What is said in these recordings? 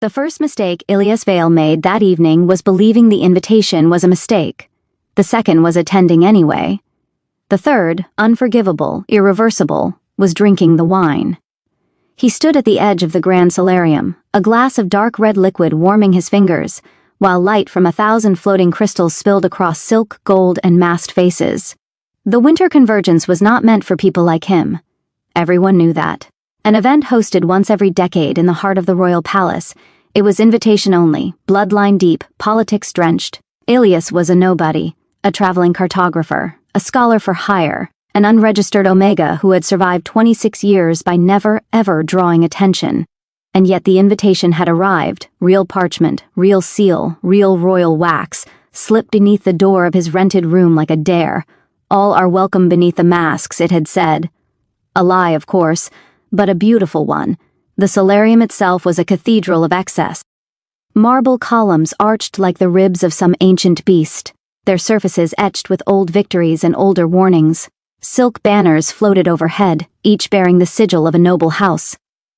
The first mistake Ilyas Vale made that evening was believing the invitation was a mistake. The second was attending anyway. The third, unforgivable, irreversible, was drinking the wine. He stood at the edge of the grand solarium, a glass of dark red liquid warming his fingers, while light from 1,000 floating crystals spilled across silk, gold, and masked faces. The winter convergence was not meant for people like him. Everyone knew that. An event hosted once every decade in the heart of the royal palace. It was invitation only, bloodline deep, politics drenched. Ilyas was a nobody, a traveling cartographer, a scholar for hire, an unregistered Omega who had survived 26 years by never, ever drawing attention. And yet the invitation had arrived, real parchment, real seal, real royal wax, slipped beneath the door of his rented room like a dare. All are welcome beneath the masks, it had said. A lie, of course, but a beautiful one. The solarium itself was a cathedral of excess. Marble columns arched like the ribs of some ancient beast, their surfaces etched with old victories and older warnings. Silk banners floated overhead, each bearing the sigil of a noble house.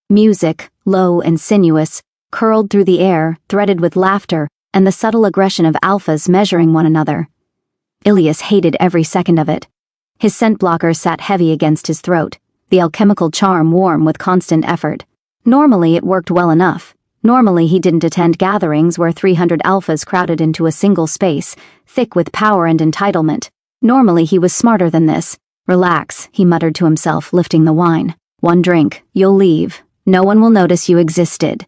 Music, low and sinuous, curled through the air, threaded with laughter and the subtle aggression of alphas measuring one another. Ilyas hated every second of it. His scent blocker sat heavy against his throat, the alchemical charm warm with constant effort. Normally it worked well enough. Normally he didn't attend gatherings where 300 alphas crowded into a single space, thick with power and entitlement. Normally he was smarter than this. Relax, he muttered to himself, lifting the wine. One drink, you'll leave. No one will notice you existed.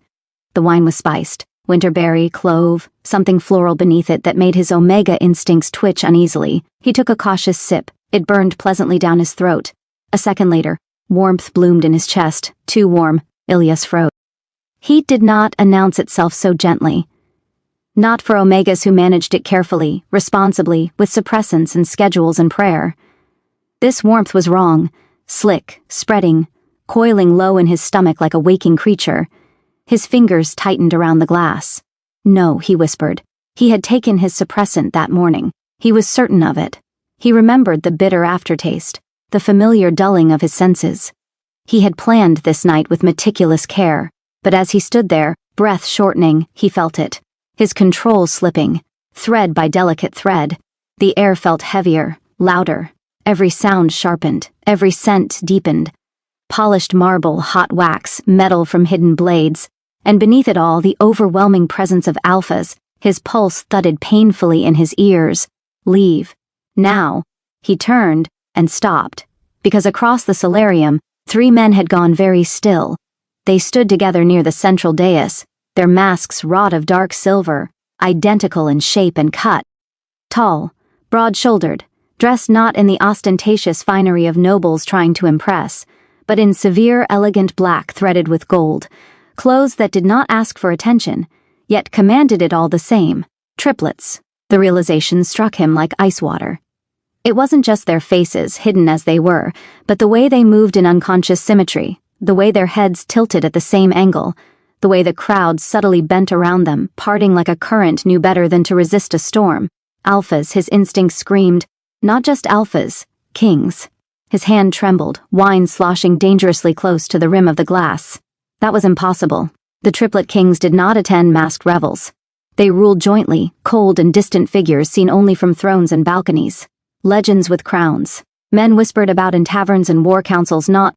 The wine was spiced. Winterberry, clove, something floral beneath it that made his Omega instincts twitch uneasily. He took a cautious sip. It burned pleasantly down his throat. A second later, warmth bloomed in his chest. Too warm. Ilyas froze. Heat did not announce itself so gently. Not for Omegas who managed it carefully, responsibly, with suppressants and schedules and prayer. This warmth was wrong, slick, spreading, coiling low in his stomach like a waking creature. His fingers tightened around the glass. No, he whispered. He had taken his suppressant that morning. He was certain of it. He remembered the bitter aftertaste, the familiar dulling of his senses. He had planned this night with meticulous care, but as he stood there, breath shortening, he felt it. His control slipping, thread by delicate thread. The air felt heavier, louder. Every sound sharpened, every scent deepened. Polished marble, hot wax, metal from hidden blades, and beneath it all the overwhelming presence of alphas. His pulse thudded painfully in his ears. Leave. Now. He turned and stopped, because across the solarium, 3 men had gone very still. They stood together near the central dais, their masks wrought of dark silver, identical in shape and cut. Tall, broad-shouldered, dressed not in the ostentatious finery of nobles trying to impress, but in severe, elegant black threaded with gold, clothes that did not ask for attention, yet commanded it all the same. Triplets. The realization struck him like ice water. It wasn't just their faces, hidden as they were, but the way they moved in unconscious symmetry, the way their heads tilted at the same angle, the way the crowd subtly bent around them, parting like a current knew better than to resist a storm. Alphas, his instincts screamed. Not just alphas, kings. His hand trembled, wine sloshing dangerously close to the rim of the glass. That was impossible. The Triplet kings did not attend masked revels. They ruled jointly, cold and distant figures seen only from thrones and balconies. Legends with crowns. Men whispered about in taverns and war councils, not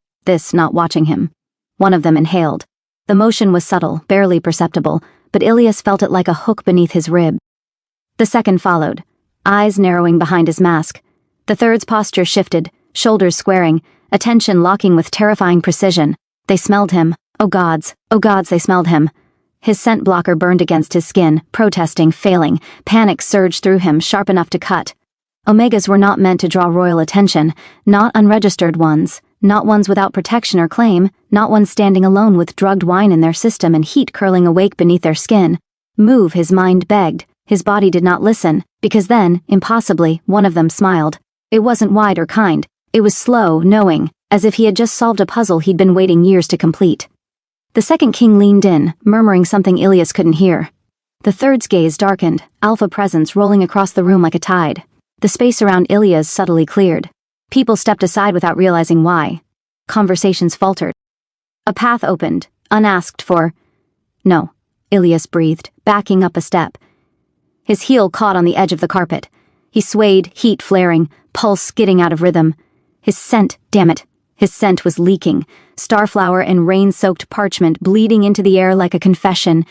watching him. One of them inhaled. The motion was subtle, barely perceptible, but Ilyas felt it like a hook beneath his rib. The second followed, eyes narrowing behind his mask. The third's posture shifted, shoulders squaring, attention locking with terrifying precision. They smelled him. Oh gods, they smelled him. His scent blocker burned against his skin, protesting, failing. Panic surged through him, sharp enough to cut. Omegas were not meant to draw royal attention, not unregistered ones, not ones without protection or claim, not ones standing alone with drugged wine in their system and heat curling awake beneath their skin. Move, his mind begged. His body did not listen, because then, impossibly, one of them smiled. It wasn't wide or kind. It was slow, knowing, as if he had just solved a puzzle he'd been waiting years to complete. The second king leaned in, murmuring something Ilyas couldn't hear. The third's gaze darkened, alpha presence rolling across the room like a tide. The space around Ilyas subtly cleared. People stepped aside without realizing why. Conversations faltered. A path opened, unasked for. No, Ilias breathed, backing up a step. His heel caught on the edge of the carpet. He swayed, heat flaring, pulse skidding out of rhythm. His scent, damn it, his scent was leaking, starflower and rain-soaked parchment bleeding into the air like a confession.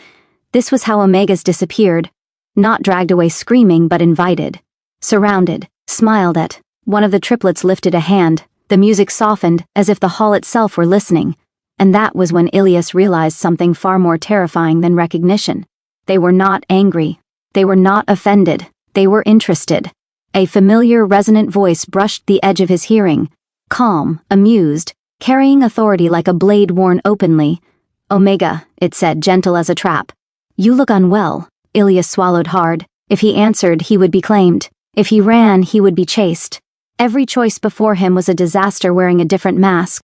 This was how Omegas disappeared. Not dragged away screaming, but invited. Surrounded, smiled at. One of the triplets lifted a hand. The music softened, as if the hall itself were listening. And that was when Ilias realized something far more terrifying than recognition. They were not angry. They were not offended. They were interested. A familiar, resonant voice brushed the edge of his hearing. Calm, amused, carrying authority like a blade worn openly. "Omega," it said, gentle as a trap. "You look unwell." Ilias swallowed hard. If he answered, he would be claimed. If he ran, he would be chased. Every choice before him was a disaster wearing a different mask.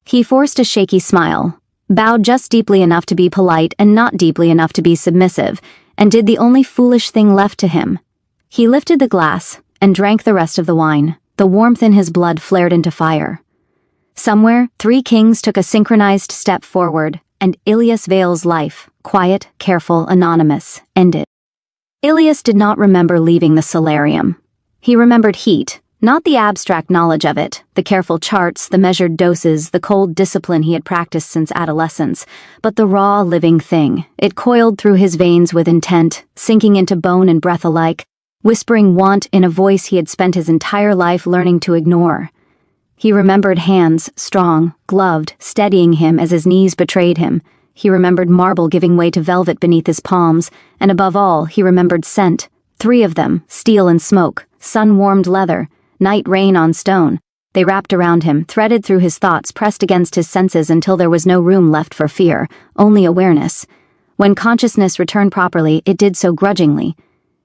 He forced a shaky smile, bowed just deeply enough to be polite and not deeply enough to be submissive, and did the only foolish thing left to him. He lifted the glass and drank the rest of the wine. The warmth in his blood flared into fire. Somewhere, 3 kings took a synchronized step forward, and Ilias Vale's life, quiet, careful, anonymous, ended. Ilias did not remember leaving the solarium. He remembered heat, not the abstract knowledge of it, the careful charts, the measured doses, the cold discipline he had practiced since adolescence, but the raw, living thing. It coiled through his veins with intent, sinking into bone and breath alike, whispering want in a voice he had spent his entire life learning to ignore. He remembered hands, strong, gloved, steadying him as his knees betrayed him. He remembered marble giving way to velvet beneath his palms, and above all, he remembered scent. 3 of them, steel and smoke, sun-warmed leather, night rain on stone. They wrapped around him, threaded through his thoughts, pressed against his senses until there was no room left for fear, only awareness. When consciousness returned properly, it did so grudgingly.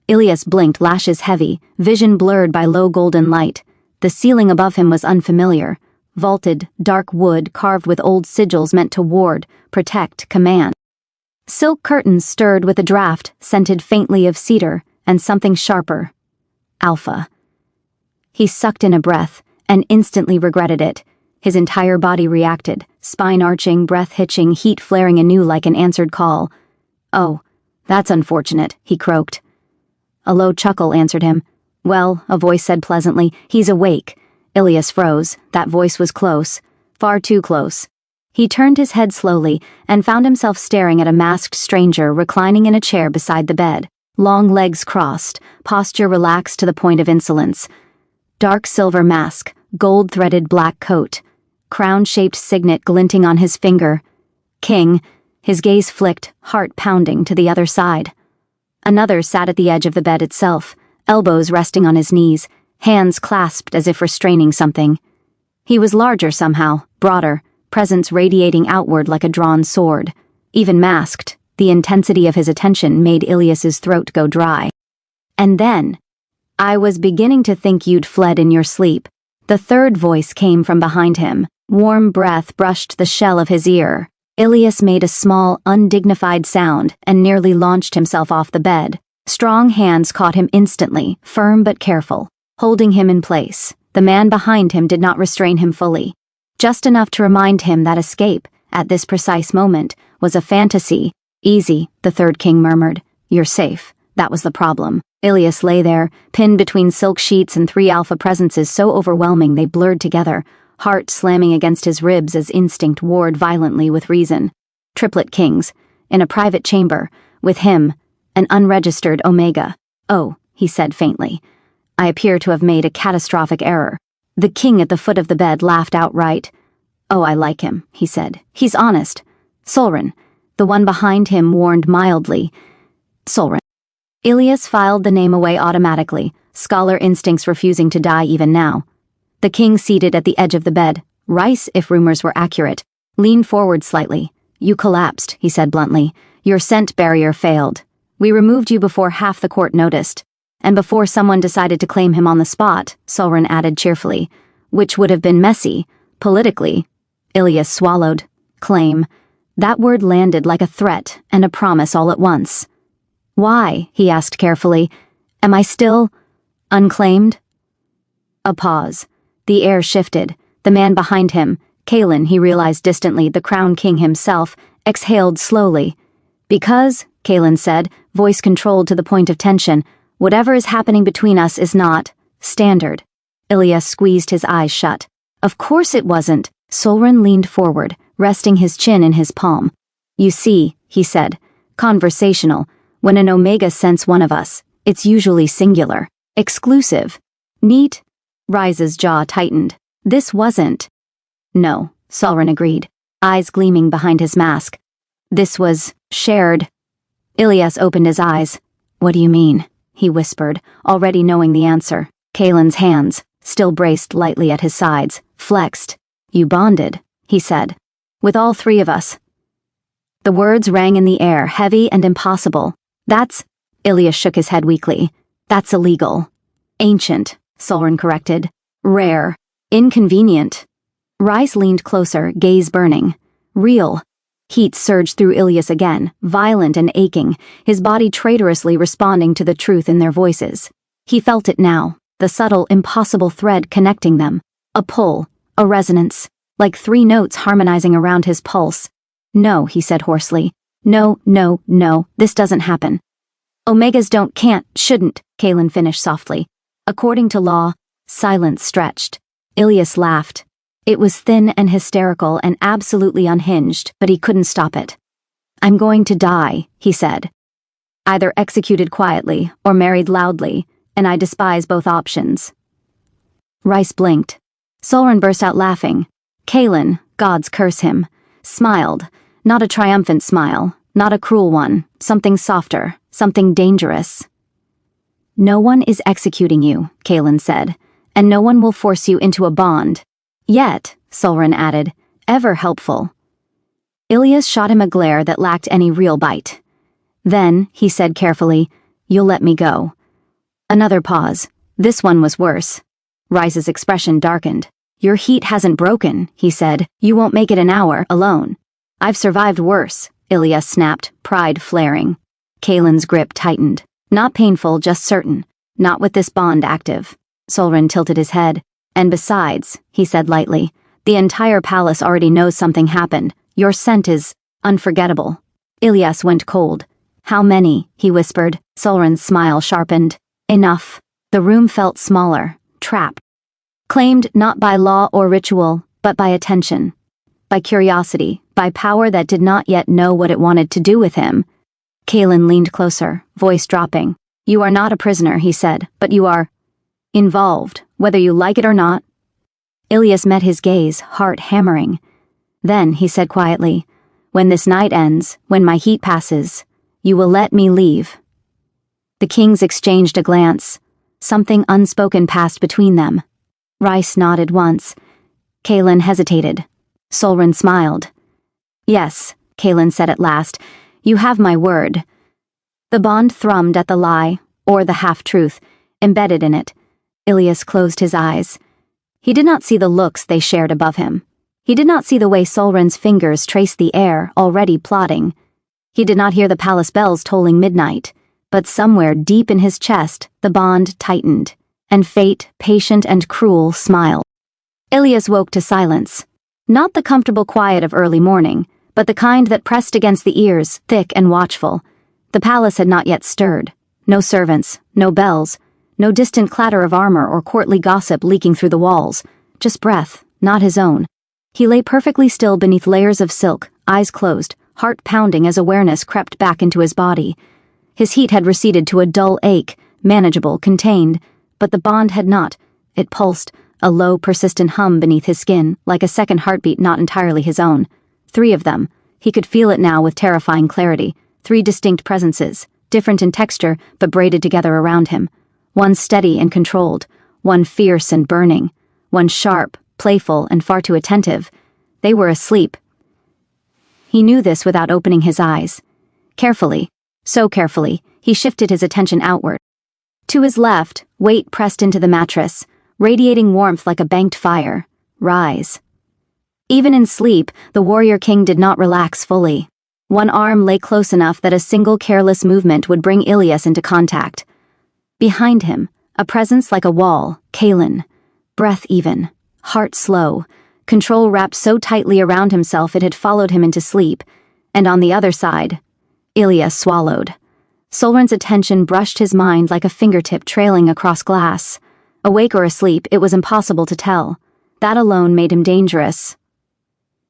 Ilias blinked, lashes heavy, vision blurred by low golden light. The ceiling above him was unfamiliar. Vaulted, dark wood carved with old sigils meant to ward, protect, command. Silk curtains stirred with a draft, scented faintly of cedar, and something sharper. Alpha. He sucked in a breath, and instantly regretted it. His entire body reacted, spine arching, breath hitching, heat flaring anew like an answered call. "Oh, that's unfortunate," he croaked. A low chuckle answered him. "Well," a voice said pleasantly, "he's awake." Ilias froze. That voice was close. Far too close. He turned his head slowly and found himself staring at a masked stranger reclining in a chair beside the bed, long legs crossed, posture relaxed to the point of insolence. Dark silver mask, gold-threaded black coat, crown-shaped signet glinting on his finger. King, his gaze flicked, heart pounding, to the other side. Another sat at the edge of the bed itself, elbows resting on his knees, hands clasped as if restraining something. He was larger somehow, broader, presence radiating outward like a drawn sword. Even masked, the intensity of his attention made Ilias's throat go dry. And then, "I was beginning to think you'd fled in your sleep." The third voice came from behind him. Warm breath brushed the shell of his ear. Ilias made a small, undignified sound and nearly launched himself off the bed. Strong hands caught him instantly, firm but careful, holding him in place. The man behind him did not restrain him fully. Just enough to remind him that escape, at this precise moment, was a fantasy. "Easy," the third king murmured. "You're safe." That was the problem. Ilias lay there, pinned between silk sheets and 3 alpha presences so overwhelming they blurred together, heart slamming against his ribs as instinct warred violently with reason. Triplet kings, in a private chamber, with him, an unregistered Omega. "Oh," he said faintly. "I appear to have made a catastrophic error." The king at the foot of the bed laughed outright. "Oh, I like him," he said. "He's honest." "Solrin." The one behind him warned mildly. "Solrin." Ilias filed the name away automatically, scholar instincts refusing to die even now. The king seated at the edge of the bed, Rice, if rumors were accurate, leaned forward slightly. "You collapsed," he said bluntly. "Your scent barrier failed. We removed you before half the court noticed. And before someone decided to claim him on the spot," Solrin added cheerfully, "which would have been messy, politically." Ilias swallowed. Claim. That word landed like a threat and a promise all at once. "Why?" he asked carefully. "Am I still unclaimed?" A pause. The air shifted. The man behind him, Kalen, he realized distantly, the Crown King himself, exhaled slowly. Because, Kaelin said, voice controlled to the point of tension, whatever is happening between us is not standard. Ilias squeezed his eyes shut. Of course it wasn't. Solren leaned forward, resting his chin in his palm. You see, he said, conversational. When an Omega scents one of us, it's usually singular. Exclusive. Neat? Rise's jaw tightened. This wasn't. No, Solren agreed, eyes gleaming behind his mask. This was shared. Ilias opened his eyes. What do you mean? He whispered, already knowing the answer. Kaelin's hands, still braced lightly at his sides, flexed. You bonded, he said. With all three of us. The words rang in the air, heavy and impossible. That's... Ilias shook his head weakly. That's illegal. Ancient, Solren corrected. Rare. Inconvenient. Rise leaned closer, gaze burning. Real. Heat surged through Ilias again, violent and aching, his body traitorously responding to the truth in their voices. He felt it now, the subtle, impossible thread connecting them. A pull, a resonance, like three notes harmonizing around his pulse. No, he said hoarsely. No, no, no, this doesn't happen. Omegas can't, shouldn't, Kaelin finished softly. According to law, silence stretched. Ilias laughed. It was thin and hysterical and absolutely unhinged, but he couldn't stop it. I'm going to die, he said. Either executed quietly or married loudly, and I despise both options. Rice blinked. Solren burst out laughing. Kaelin, gods curse him, smiled, not a triumphant smile, not a cruel one, something softer, something dangerous. No one is executing you, Kaelin said, and no one will force you into a bond. Yet, Solren added, ever helpful. Ilias shot him a glare that lacked any real bite. Then, he said carefully, you'll let me go. Another pause. This one was worse. Rise's expression darkened. Your heat hasn't broken, he said. You won't make it an hour, alone. I've survived worse, Ilias snapped, pride flaring. Kaelin's grip tightened. Not painful, just certain. Not with this bond active. Solren tilted his head. And besides, he said lightly, the entire palace already knows something happened. Your scent is unforgettable. Ilias went cold. How many? He whispered. Solren's smile sharpened. Enough. The room felt smaller, trapped. Claimed not by law or ritual, but by attention. By curiosity, by power that did not yet know what it wanted to do with him. Kaelin leaned closer, voice dropping. You are not a prisoner, he said, but you are involved, whether you like it or not. Ilias met his gaze, heart hammering. Then, he said quietly, when this night ends, when my heat passes, you will let me leave. The kings exchanged a glance. Something unspoken passed between them. Rice nodded once. Kaelin hesitated. Solren smiled. Yes, Kaelin said at last, you have my word. The bond thrummed at the lie, or the half-truth, embedded in it. Ilias closed his eyes. He did not see the looks they shared above him. He did not see the way Solren's fingers traced the air, already plotting. He did not hear the palace bells tolling midnight, but somewhere deep in his chest the bond tightened, and fate, patient and cruel, smiled. Ilias woke to silence. Not the comfortable quiet of early morning, but the kind that pressed against the ears, thick and watchful. The palace had not yet stirred. No servants, no bells, no distant clatter of armor or courtly gossip leaking through the walls. Just breath, not his own. He lay perfectly still beneath layers of silk, eyes closed, heart pounding as awareness crept back into his body. His heat had receded to a dull ache, manageable, contained, but the bond had not. It pulsed, a low, persistent hum beneath his skin, like a second heartbeat not entirely his own. 3 of them. He could feel it now with terrifying clarity. 3 distinct presences, different in texture, but braided together around him. One steady and controlled, one fierce and burning, one sharp, playful, and far too attentive. They were asleep. He knew this without opening his eyes. Carefully, so carefully, he shifted his attention outward. To his left, weight pressed into the mattress, radiating warmth like a banked fire. Rise. Even in sleep, the warrior king did not relax fully. One arm lay close enough that a single careless movement would bring Ilias into contact. Behind him, a presence like a wall, Kaelin. Breath even, heart slow, control wrapped so tightly around himself it had followed him into sleep. And on the other side, Ilias swallowed. Solren's attention brushed his mind like a fingertip trailing across glass. Awake or asleep, it was impossible to tell. That alone made him dangerous.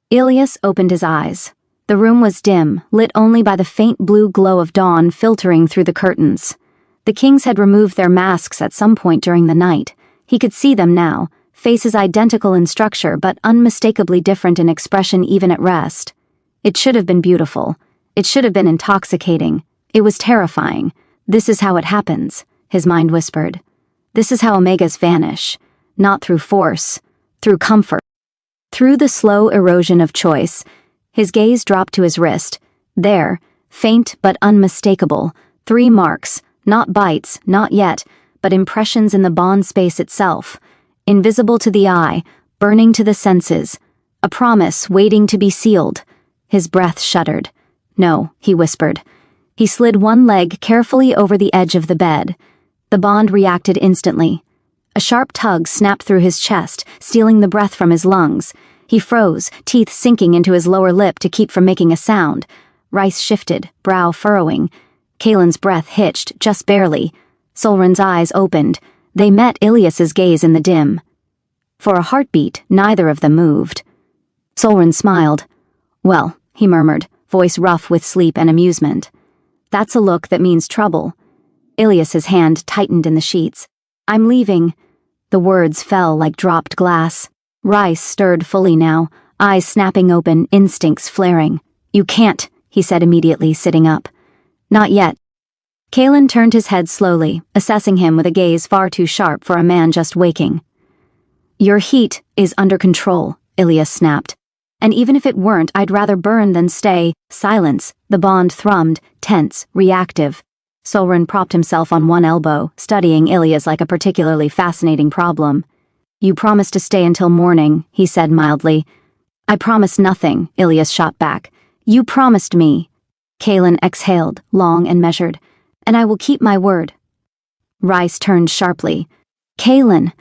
Ilias opened his eyes. The room was dim, lit only by the faint blue glow of dawn filtering through the curtains. The kings had removed their masks at some point during the night. He could see them now, faces identical in structure but unmistakably different in expression even at rest. It should have been beautiful. It should have been intoxicating. It was terrifying. This is how it happens, his mind whispered. This is how Omegas vanish. Not through force, through comfort. Through the slow erosion of choice, his gaze dropped to his wrist. There, faint but unmistakable, 3 marks, not bites, not yet, but impressions in the bond space itself. Invisible to the eye, burning to the senses. A promise waiting to be sealed. His breath shuddered. No, he whispered. He slid one leg carefully over the edge of the bed. The bond reacted instantly. A sharp tug snapped through his chest, stealing the breath from his lungs. He froze, teeth sinking into his lower lip to keep from making a sound. Rice shifted, brow furrowing. Kaelin's breath hitched, just barely. Solren's eyes opened. They met Ilias's gaze in the dim. For a heartbeat, neither of them moved. Solren smiled. Well, he murmured, voice rough with sleep and amusement. That's a look that means trouble. Ilias's hand tightened in the sheets. I'm leaving. The words fell like dropped glass. Rice stirred fully now, eyes snapping open, instincts flaring. You can't, he said immediately, sitting up. Not yet. Kaelin turned his head slowly, assessing him with a gaze far too sharp for a man just waking. Your heat is under control, Ilias snapped. And even if it weren't, I'd rather burn than stay. Silence. The bond thrummed, tense, reactive. Solren propped himself on one elbow, studying Ilias like a particularly fascinating problem. You promised to stay until morning, he said mildly. I promised nothing, Ilias shot back. You promised me. Kaelin exhaled, long and measured. And I will keep my word. Rice turned sharply. Kaelin.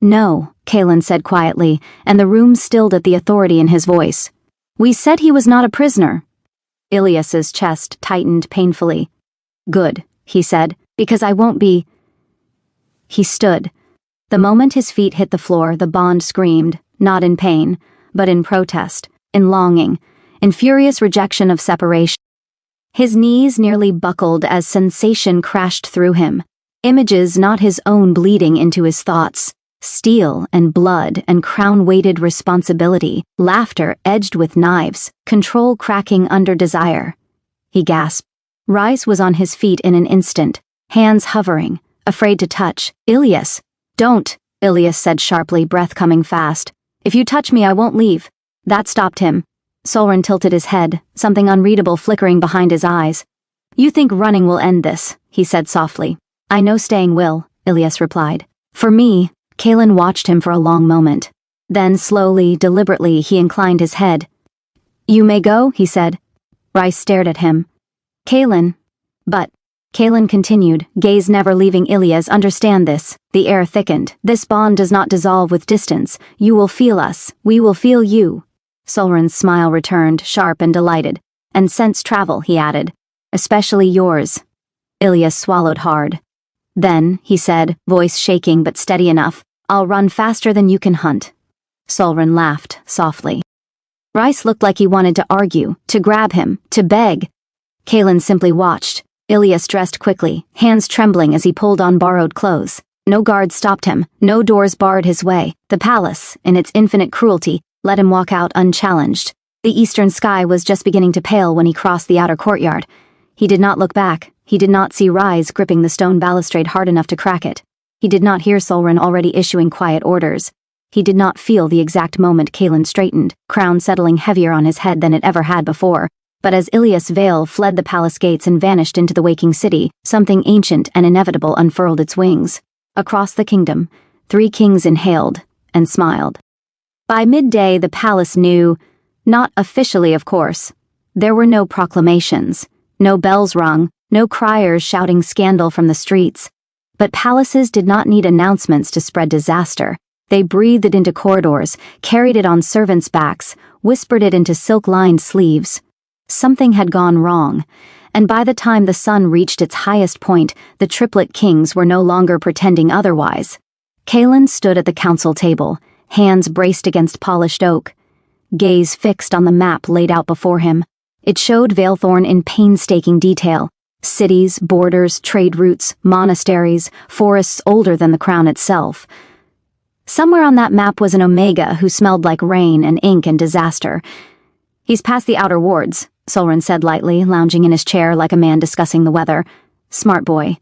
No, Kaelin said quietly, and the room stilled at the authority in his voice. We said he was not a prisoner. Ilias's chest tightened painfully. Good, he said, because I won't be. He stood. The moment his feet hit the floor, the bond screamed, not in pain, but in protest, in longing, in furious rejection of separation. His knees nearly buckled as sensation crashed through him, images not his own bleeding into his thoughts. Steel and blood and crown-weighted responsibility, laughter edged with knives, control cracking under desire. He gasped. Rice was on his feet in an instant, hands hovering, afraid to touch. Ilias! Don't, Ilias said sharply, breath coming fast. If you touch me, I won't leave. That stopped him. Solren tilted his head, something unreadable flickering behind his eyes. You think running will end this, he said softly. I know staying will, Ilias replied. For me. Kaelin watched him for a long moment. Then, slowly, deliberately, he inclined his head. You may go, he said. Rice stared at him. Kaelin. But, Kaelin continued, gaze never leaving Ilias. Understand this. The air thickened. This bond does not dissolve with distance. You will feel us. We will feel you. Solren's smile returned, sharp and delighted. And sense travel, he added. Especially yours. Ilias swallowed hard. Then, he said, voice shaking but steady enough, I'll run faster than you can hunt. Solren laughed, softly. Rice looked like he wanted to argue, to grab him, to beg. Kaelin simply watched. Ilias dressed quickly, hands trembling as he pulled on borrowed clothes. No guards stopped him, no doors barred his way. The palace, in its infinite cruelty, let him walk out unchallenged. The eastern sky was just beginning to pale when he crossed the outer courtyard. He did not look back. He did not see Rise gripping the stone balustrade hard enough to crack it. He did not hear Solren already issuing quiet orders. He did not feel the exact moment Kaelin straightened, crown settling heavier on his head than it ever had before. But as Ilias Vale fled the palace gates and vanished into the waking city, something ancient and inevitable unfurled its wings. Across the kingdom, 3 kings inhaled and smiled. By midday, the palace knew, not officially of course. There were no proclamations, no bells rung, no criers shouting scandal from the streets. But palaces did not need announcements to spread disaster. They breathed it into corridors, carried it on servants' backs, whispered it into silk-lined sleeves. Something had gone wrong, And by the time the sun reached its highest point, the Triplet kings were no longer pretending otherwise. Kaelin stood at the council table, hands braced against polished oak, gaze fixed on the map laid out before him. It showed Valethorn in painstaking detail. Cities, borders, trade routes, monasteries, forests older than the crown itself. Somewhere on that map was an Omega who smelled like rain and ink and disaster. "He's past the outer wards," Solren said lightly, lounging in his chair like a man discussing the weather. "Smart boy."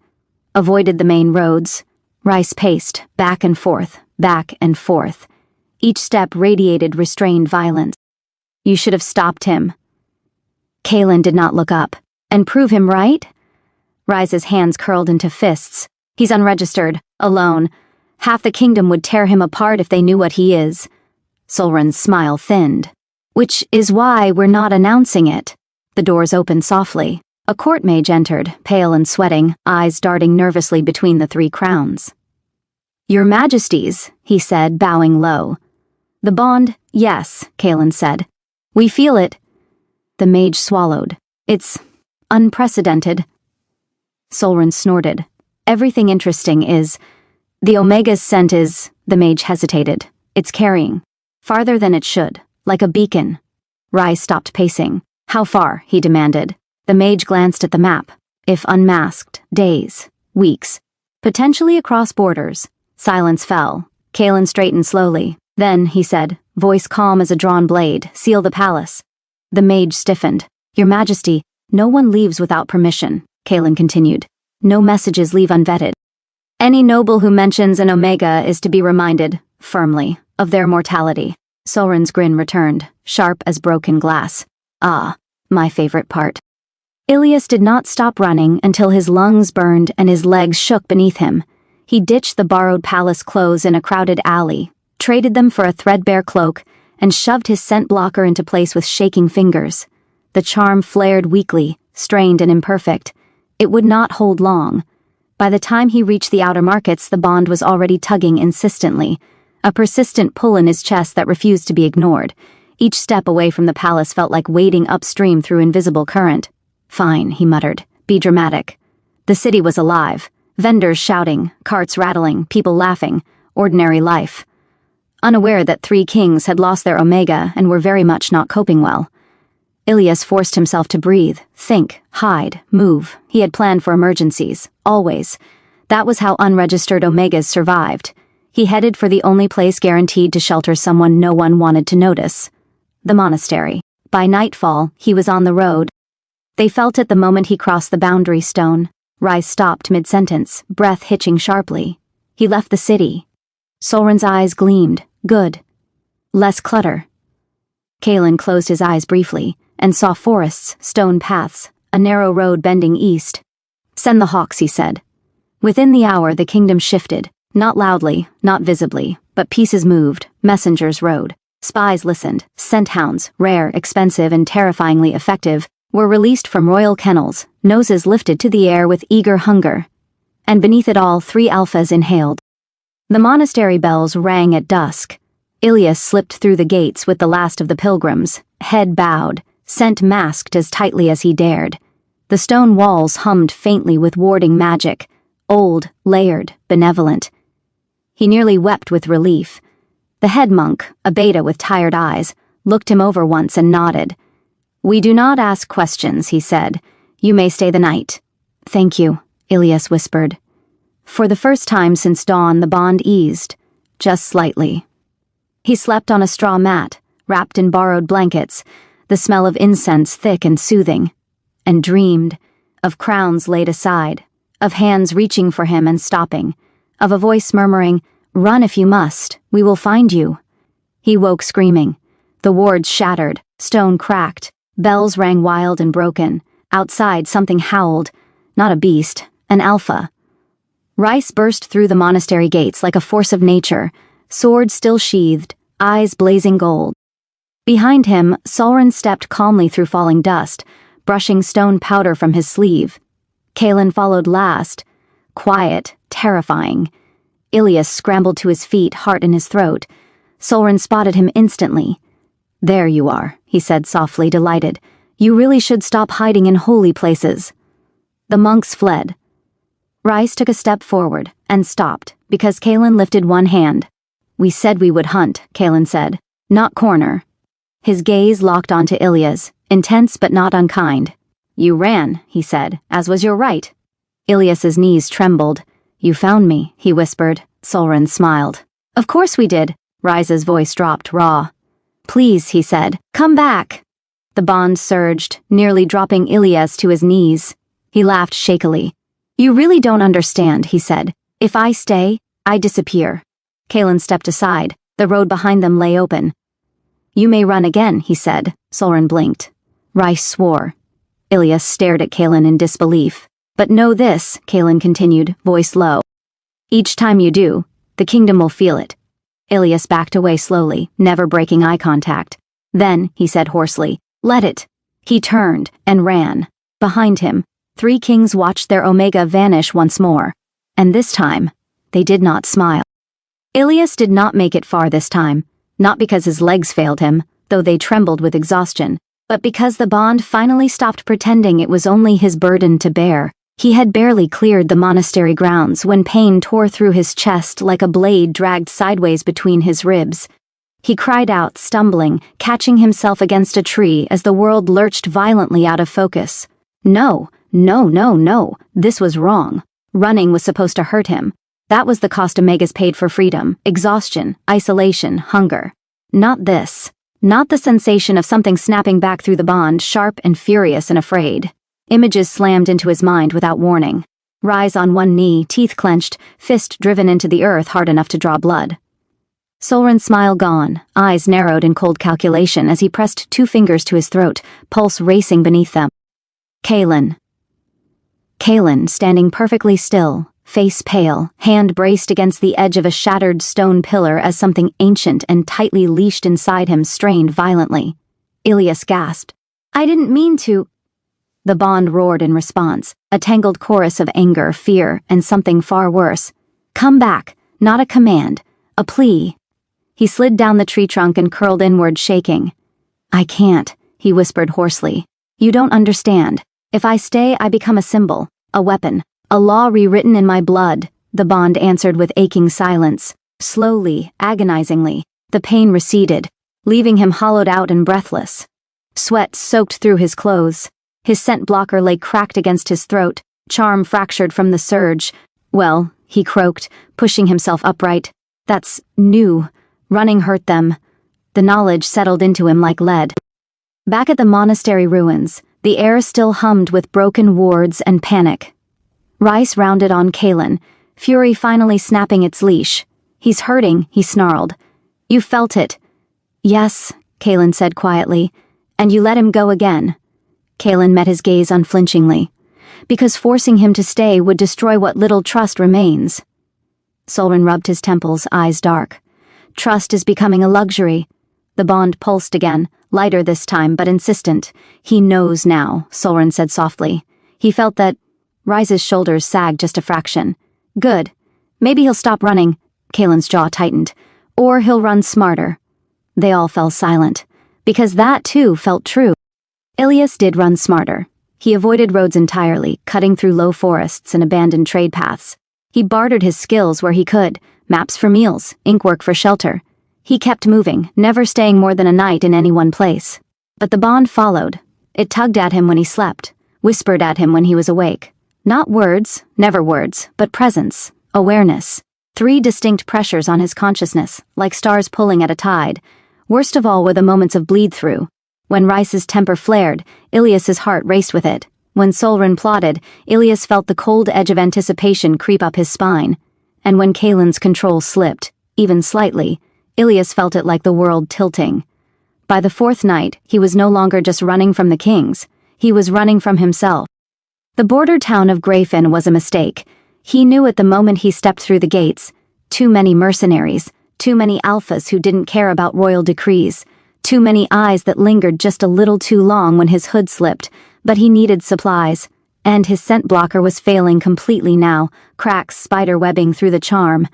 Avoided the main roads. Rice paced, back and forth, back and forth. Each step radiated restrained violence. "You should have stopped him." Kaelin did not look up. "And prove him right?" Rice's hands curled into fists. "He's unregistered, alone. Half the kingdom would tear him apart if they knew what he is." Solren's smile thinned. "Which is why we're not announcing it." The doors opened softly. A court mage entered, pale and sweating, eyes darting nervously between the three crowns. "Your Majesties," he said, bowing low. "The bond, yes," Kaelin said. "We feel it." The mage swallowed. "It's unprecedented." Solren snorted. "Everything interesting is... The Omega's scent is..." The mage hesitated. "It's carrying. Farther than it should. Like a beacon." Rice stopped pacing. "How far?" he demanded. The mage glanced at the map. "If unmasked, days, weeks. Potentially across borders." Silence fell. Kaelin straightened slowly. "Then," he said, voice calm as a drawn blade, "seal the palace." The mage stiffened. "Your Majesty, no one leaves without permission," Kaelin continued. "No messages leave unvetted. Any noble who mentions an Omega is to be reminded, firmly, of their mortality." Solren's grin returned, sharp as broken glass. "Ah, my favorite part." Ilias did not stop running until his lungs burned and his legs shook beneath him. He ditched the borrowed palace clothes in a crowded alley, traded them for a threadbare cloak, and shoved his scent blocker into place with shaking fingers. The charm flared weakly, strained and imperfect. It would not hold long. By the time he reached the outer markets, the bond was already tugging insistently, a persistent pull in his chest that refused to be ignored. Each step away from the palace felt like wading upstream through invisible current. "Fine," he muttered. "Be dramatic." The city was alive. Vendors shouting, carts rattling, people laughing. Ordinary life. Unaware that three kings had lost their Omega and were very much not coping well. Ilias forced himself to breathe, think, hide, move. He had planned for emergencies, always. That was how unregistered Omegas survived. He headed for the only place guaranteed to shelter someone no one wanted to notice. The monastery. By nightfall, he was on the road. They felt it the moment he crossed the boundary stone. Rice stopped mid-sentence, breath hitching sharply. He left the city. Solren's eyes gleamed. Good. Less clutter. Kaelin closed his eyes briefly, and saw forests, stone paths, a narrow road bending east. "Send the hawks," he said. Within the hour, the kingdom shifted, not loudly, not visibly, but pieces moved, messengers rode. Spies listened, scent hounds, rare, expensive, and terrifyingly effective, were released from royal kennels, noses lifted to the air with eager hunger. And beneath it all, 3 alphas inhaled. The monastery bells rang at dusk. Ilias slipped through the gates with the last of the pilgrims, head bowed, scent masked as tightly as he dared. The stone walls hummed faintly with warding magic, old, layered, benevolent. He nearly wept with relief. The head monk, a beta with tired eyes, looked him over once and nodded. "We do not ask questions," he said. "You may stay the night." "Thank you," Ilias whispered. For the first time since dawn, the bond eased, just slightly. He slept on a straw mat, wrapped in borrowed blankets, the smell of incense thick and soothing, and dreamed of crowns laid aside, of hands reaching for him and stopping, of a voice murmuring, "Run if you must, we will find you." He woke screaming. The wards shattered, stone cracked, bells rang wild and broken. Outside, something howled. Not a beast, an alpha. Rice burst through the monastery gates like a force of nature, sword still sheathed, eyes blazing gold. Behind him, Solren stepped calmly through falling dust, brushing stone powder from his sleeve. Kaelin followed last, quiet, terrifying. Ilias scrambled to his feet, heart in his throat. Solren spotted him instantly. "There you are," he said softly, delighted. You really should stop hiding in holy places." The monks fled. Rice took a step forward and stopped because Kalen lifted one hand. "We said we would hunt," Kalen said, "not corner." His gaze locked onto Ilya's, intense but not unkind. "You ran," he said, "as was your right." Ilyas's knees trembled. "You found me," he whispered. Solrin smiled. "Of course we did." Rice's voice dropped raw. "Please," he said, "come back." The bond surged, nearly dropping Ilyas to his knees. He laughed shakily. "You really don't understand," he said. "If I stay, I disappear." Kalen stepped aside. The road behind them lay open. "You may run again," he said. Solrin blinked. Rice swore. Ilyas stared at Kalen in disbelief. "But know this," Kalen continued, voice low. "Each time you do, the kingdom will feel it." Ilyas backed away slowly, never breaking eye contact. "Then," he said hoarsely, "let it." He turned and ran. Behind him, 3 kings watched their Omega vanish once more. And this time, they did not smile. Ilyas did not make it far this time, not because his legs failed him, though they trembled with exhaustion, but because the bond finally stopped pretending it was only his burden to bear. He had barely cleared the monastery grounds when pain tore through his chest like a blade dragged sideways between his ribs. He cried out, stumbling, catching himself against a tree as the world lurched violently out of focus. No, this was wrong. Running was supposed to hurt him. That was the cost Omegas paid for freedom, exhaustion, isolation, hunger. Not this. Not the sensation of something snapping back through the bond, sharp and furious and afraid. Images slammed into his mind without warning. Rise on one knee, teeth clenched, fist driven into the earth hard enough to draw blood. Solrin's smile gone, eyes narrowed in cold calculation as he pressed 2 fingers to his throat, pulse racing beneath them. Kalen, standing perfectly still, face pale, hand braced against the edge of a shattered stone pillar as something ancient and tightly leashed inside him strained violently. Ilyas gasped. "I didn't mean to." The bond roared in response, a tangled chorus of anger, fear, and something far worse. "Come back," not a command, a plea. He slid down the tree trunk and curled inward, shaking. "I can't," he whispered hoarsely. "You don't understand. If I stay, I become a symbol, a weapon, a law rewritten in my blood," the bond answered with aching silence. Slowly, agonizingly, the pain receded, leaving him hollowed out and breathless. Sweat soaked through his clothes. His scent blocker lay cracked against his throat, charm fractured from the surge. "Well," he croaked, pushing himself upright. "That's new. Running hurt them." The knowledge settled into him like lead. Back at the monastery ruins, the air still hummed with broken wards and panic. Rice rounded on Kalen, fury finally snapping its leash. "He's hurting," he snarled. "You felt it." "Yes," Kalen said quietly. "And you let him go again." Kalen met his gaze unflinchingly. "Because forcing him to stay would destroy what little trust remains." Solrin rubbed his temples, eyes dark. "Trust is becoming a luxury." The bond pulsed again, lighter this time but insistent. "He knows now," Solrin said softly. He felt that. Rice's shoulders sagged just a fraction. "Good. Maybe he'll stop running." Kalen's jaw tightened. "Or he'll run smarter." They all fell silent, because that too felt true. Ilyas did run smarter. He avoided roads entirely, cutting through low forests and abandoned trade paths. He bartered his skills where he could, maps for meals, inkwork for shelter. He kept moving, never staying more than a night in any one place. But the bond followed. It tugged at him when he slept, whispered at him when he was awake. Not words, never words, but presence, awareness. 3 distinct pressures on his consciousness, like stars pulling at a tide. Worst of all were the moments of bleed-through. When Rice's temper flared, Ilyas's heart raced with it. When Solrin plotted, Ilyas felt the cold edge of anticipation creep up his spine. And when Kalen's control slipped, even slightly, Ilyas felt it like the world tilting. By the 4th night, he was no longer just running from the kings. He was running from himself. The border town of Grayfen was a mistake. He knew at the moment he stepped through the gates. Too many mercenaries, too many alphas who didn't care about royal decrees, too many eyes that lingered just a little too long when his hood slipped, but he needed supplies. And his scent blocker was failing completely now, cracks spider-webbing through the charm.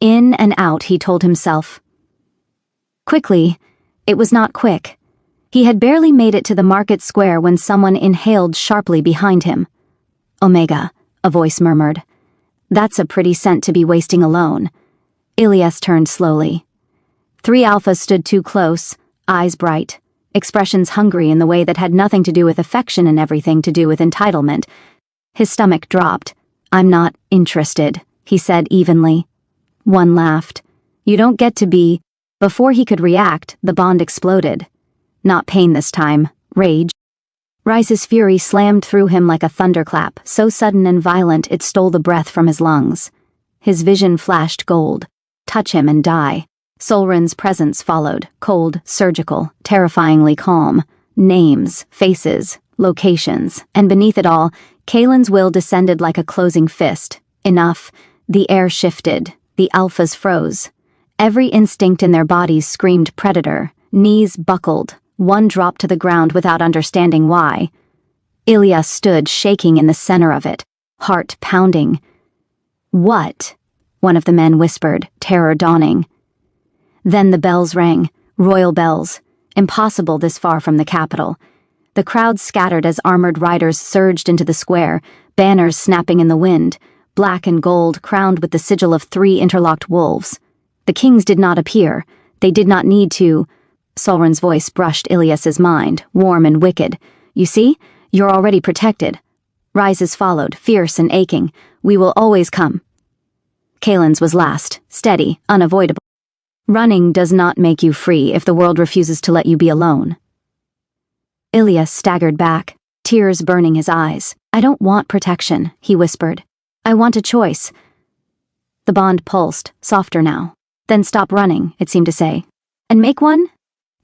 In and out, he told himself. Quickly, it was not quick. He had barely made it to the market square when someone inhaled sharply behind him. "Omega," a voice murmured. "That's a pretty scent to be wasting alone." Ilias turned slowly. 3 alphas stood too close, eyes bright, expressions hungry in the way that had nothing to do with affection and everything to do with entitlement. His stomach dropped. "I'm not interested," he said evenly. One laughed. "You don't get to be—" Before he could react, the bond exploded. Not pain this time, rage. Rice's fury slammed through him like a thunderclap, so sudden and violent it stole the breath from his lungs. His vision flashed gold. Touch him and die. Solrin's presence followed, cold, surgical, terrifyingly calm. Names, faces, locations, and beneath it all, Kalen's will descended like a closing fist. Enough. The air shifted. The alphas froze. Every instinct in their bodies screamed predator. Knees buckled. One dropped to the ground without understanding why. Ilias stood shaking in the center of it, heart pounding. "What?" one of the men whispered, terror dawning. Then the bells rang, royal bells, impossible this far from the capital. The crowd scattered as armored riders surged into the square, banners snapping in the wind, black and gold crowned with the sigil of 3 interlocked wolves. The kings did not appear. They did not need to. Solrin's voice brushed Ilias's mind, warm and wicked. "You see? You're already protected." Rises followed, fierce and aching. "We will always come." Kalen's was last, steady, unavoidable. "Running does not make you free if the world refuses to let you be alone." Ilias staggered back, tears burning his eyes. "I don't want protection," he whispered. "I want a choice." The bond pulsed, softer now. "Then stop running," it seemed to say. "And make one?"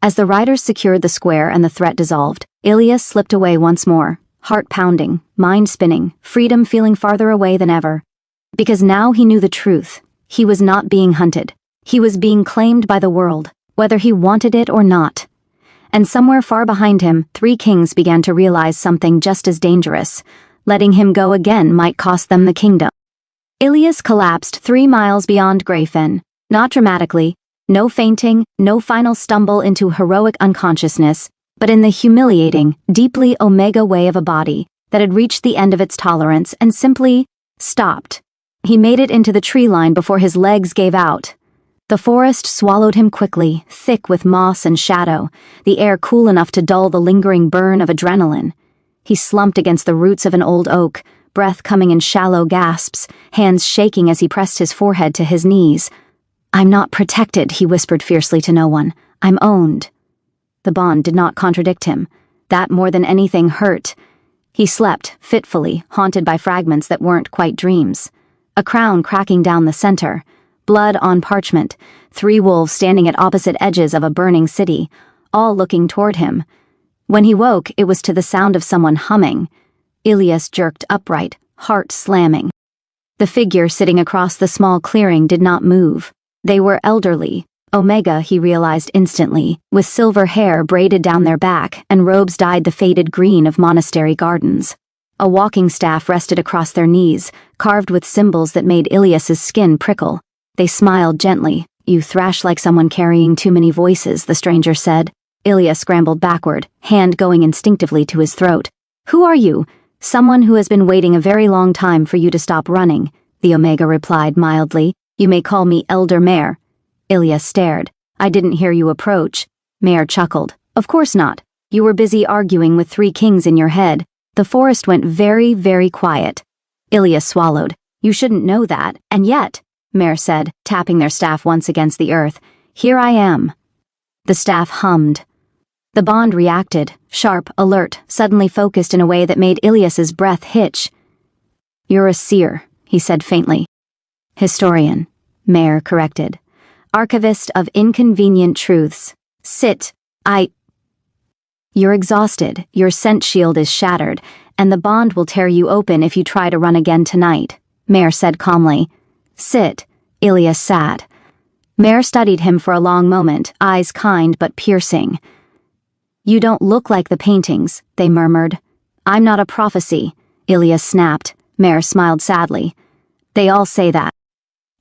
As the riders secured the square and the threat dissolved, Ilias slipped away once more, heart pounding, mind spinning, freedom feeling farther away than ever. Because now he knew the truth. He was not being hunted. He was being claimed by the world, whether he wanted it or not. And somewhere far behind him, 3 kings began to realize something just as dangerous. Letting him go again might cost them the kingdom. Ilias collapsed 3 miles beyond Greyfen, not dramatically, no fainting, no final stumble into heroic unconsciousness, but in the humiliating, deeply Omega way of a body that had reached the end of its tolerance and simply stopped. He made it into the tree line before his legs gave out. The forest swallowed him quickly, thick with moss and shadow, the air cool enough to dull the lingering burn of adrenaline. He slumped against the roots of an old oak, breath coming in shallow gasps, hands shaking as he pressed his forehead to his knees. "I'm not protected," he whispered fiercely to no one. "I'm owned." The bond did not contradict him. That more than anything hurt. He slept, fitfully, haunted by fragments that weren't quite dreams. A crown cracking down the center, blood on parchment, 3 wolves standing at opposite edges of a burning city, all looking toward him. When he woke, it was to the sound of someone humming. Ilias jerked upright, heart slamming. The figure sitting across the small clearing did not move. They were elderly, Omega, he realized instantly, with silver hair braided down their back and robes dyed the faded green of monastery gardens. A walking staff rested across their knees, carved with symbols that made Ilias's skin prickle. They smiled gently. "You thrash like someone carrying too many voices," the stranger said. Ilias scrambled backward, hand going instinctively to his throat. "Who are you?" "Someone who has been waiting a very long time for you to stop running," the Omega replied mildly. "You may call me Elder Mare." Ilias stared. "I didn't hear you approach." Mare chuckled. "Of course not. You were busy arguing with 3 kings in your head." The forest went very, very quiet. Ilias swallowed. "You shouldn't know that, and yet," Mare said, tapping their staff once against the earth, "here I am." The staff hummed. The bond reacted, sharp, alert, suddenly focused in a way that made Ilias's breath hitch. "You're a seer," he said faintly. "Historian," Mare corrected. "Archivist of inconvenient truths. Sit. You're exhausted, your scent shield is shattered, and the bond will tear you open if you try to run again tonight," Mare said calmly. "Sit." Ilias sat. Mare studied him for a long moment, eyes kind but piercing. "You don't look like the paintings," they murmured. "I'm not a prophecy," Ilias snapped. Mare smiled sadly. "They all say that."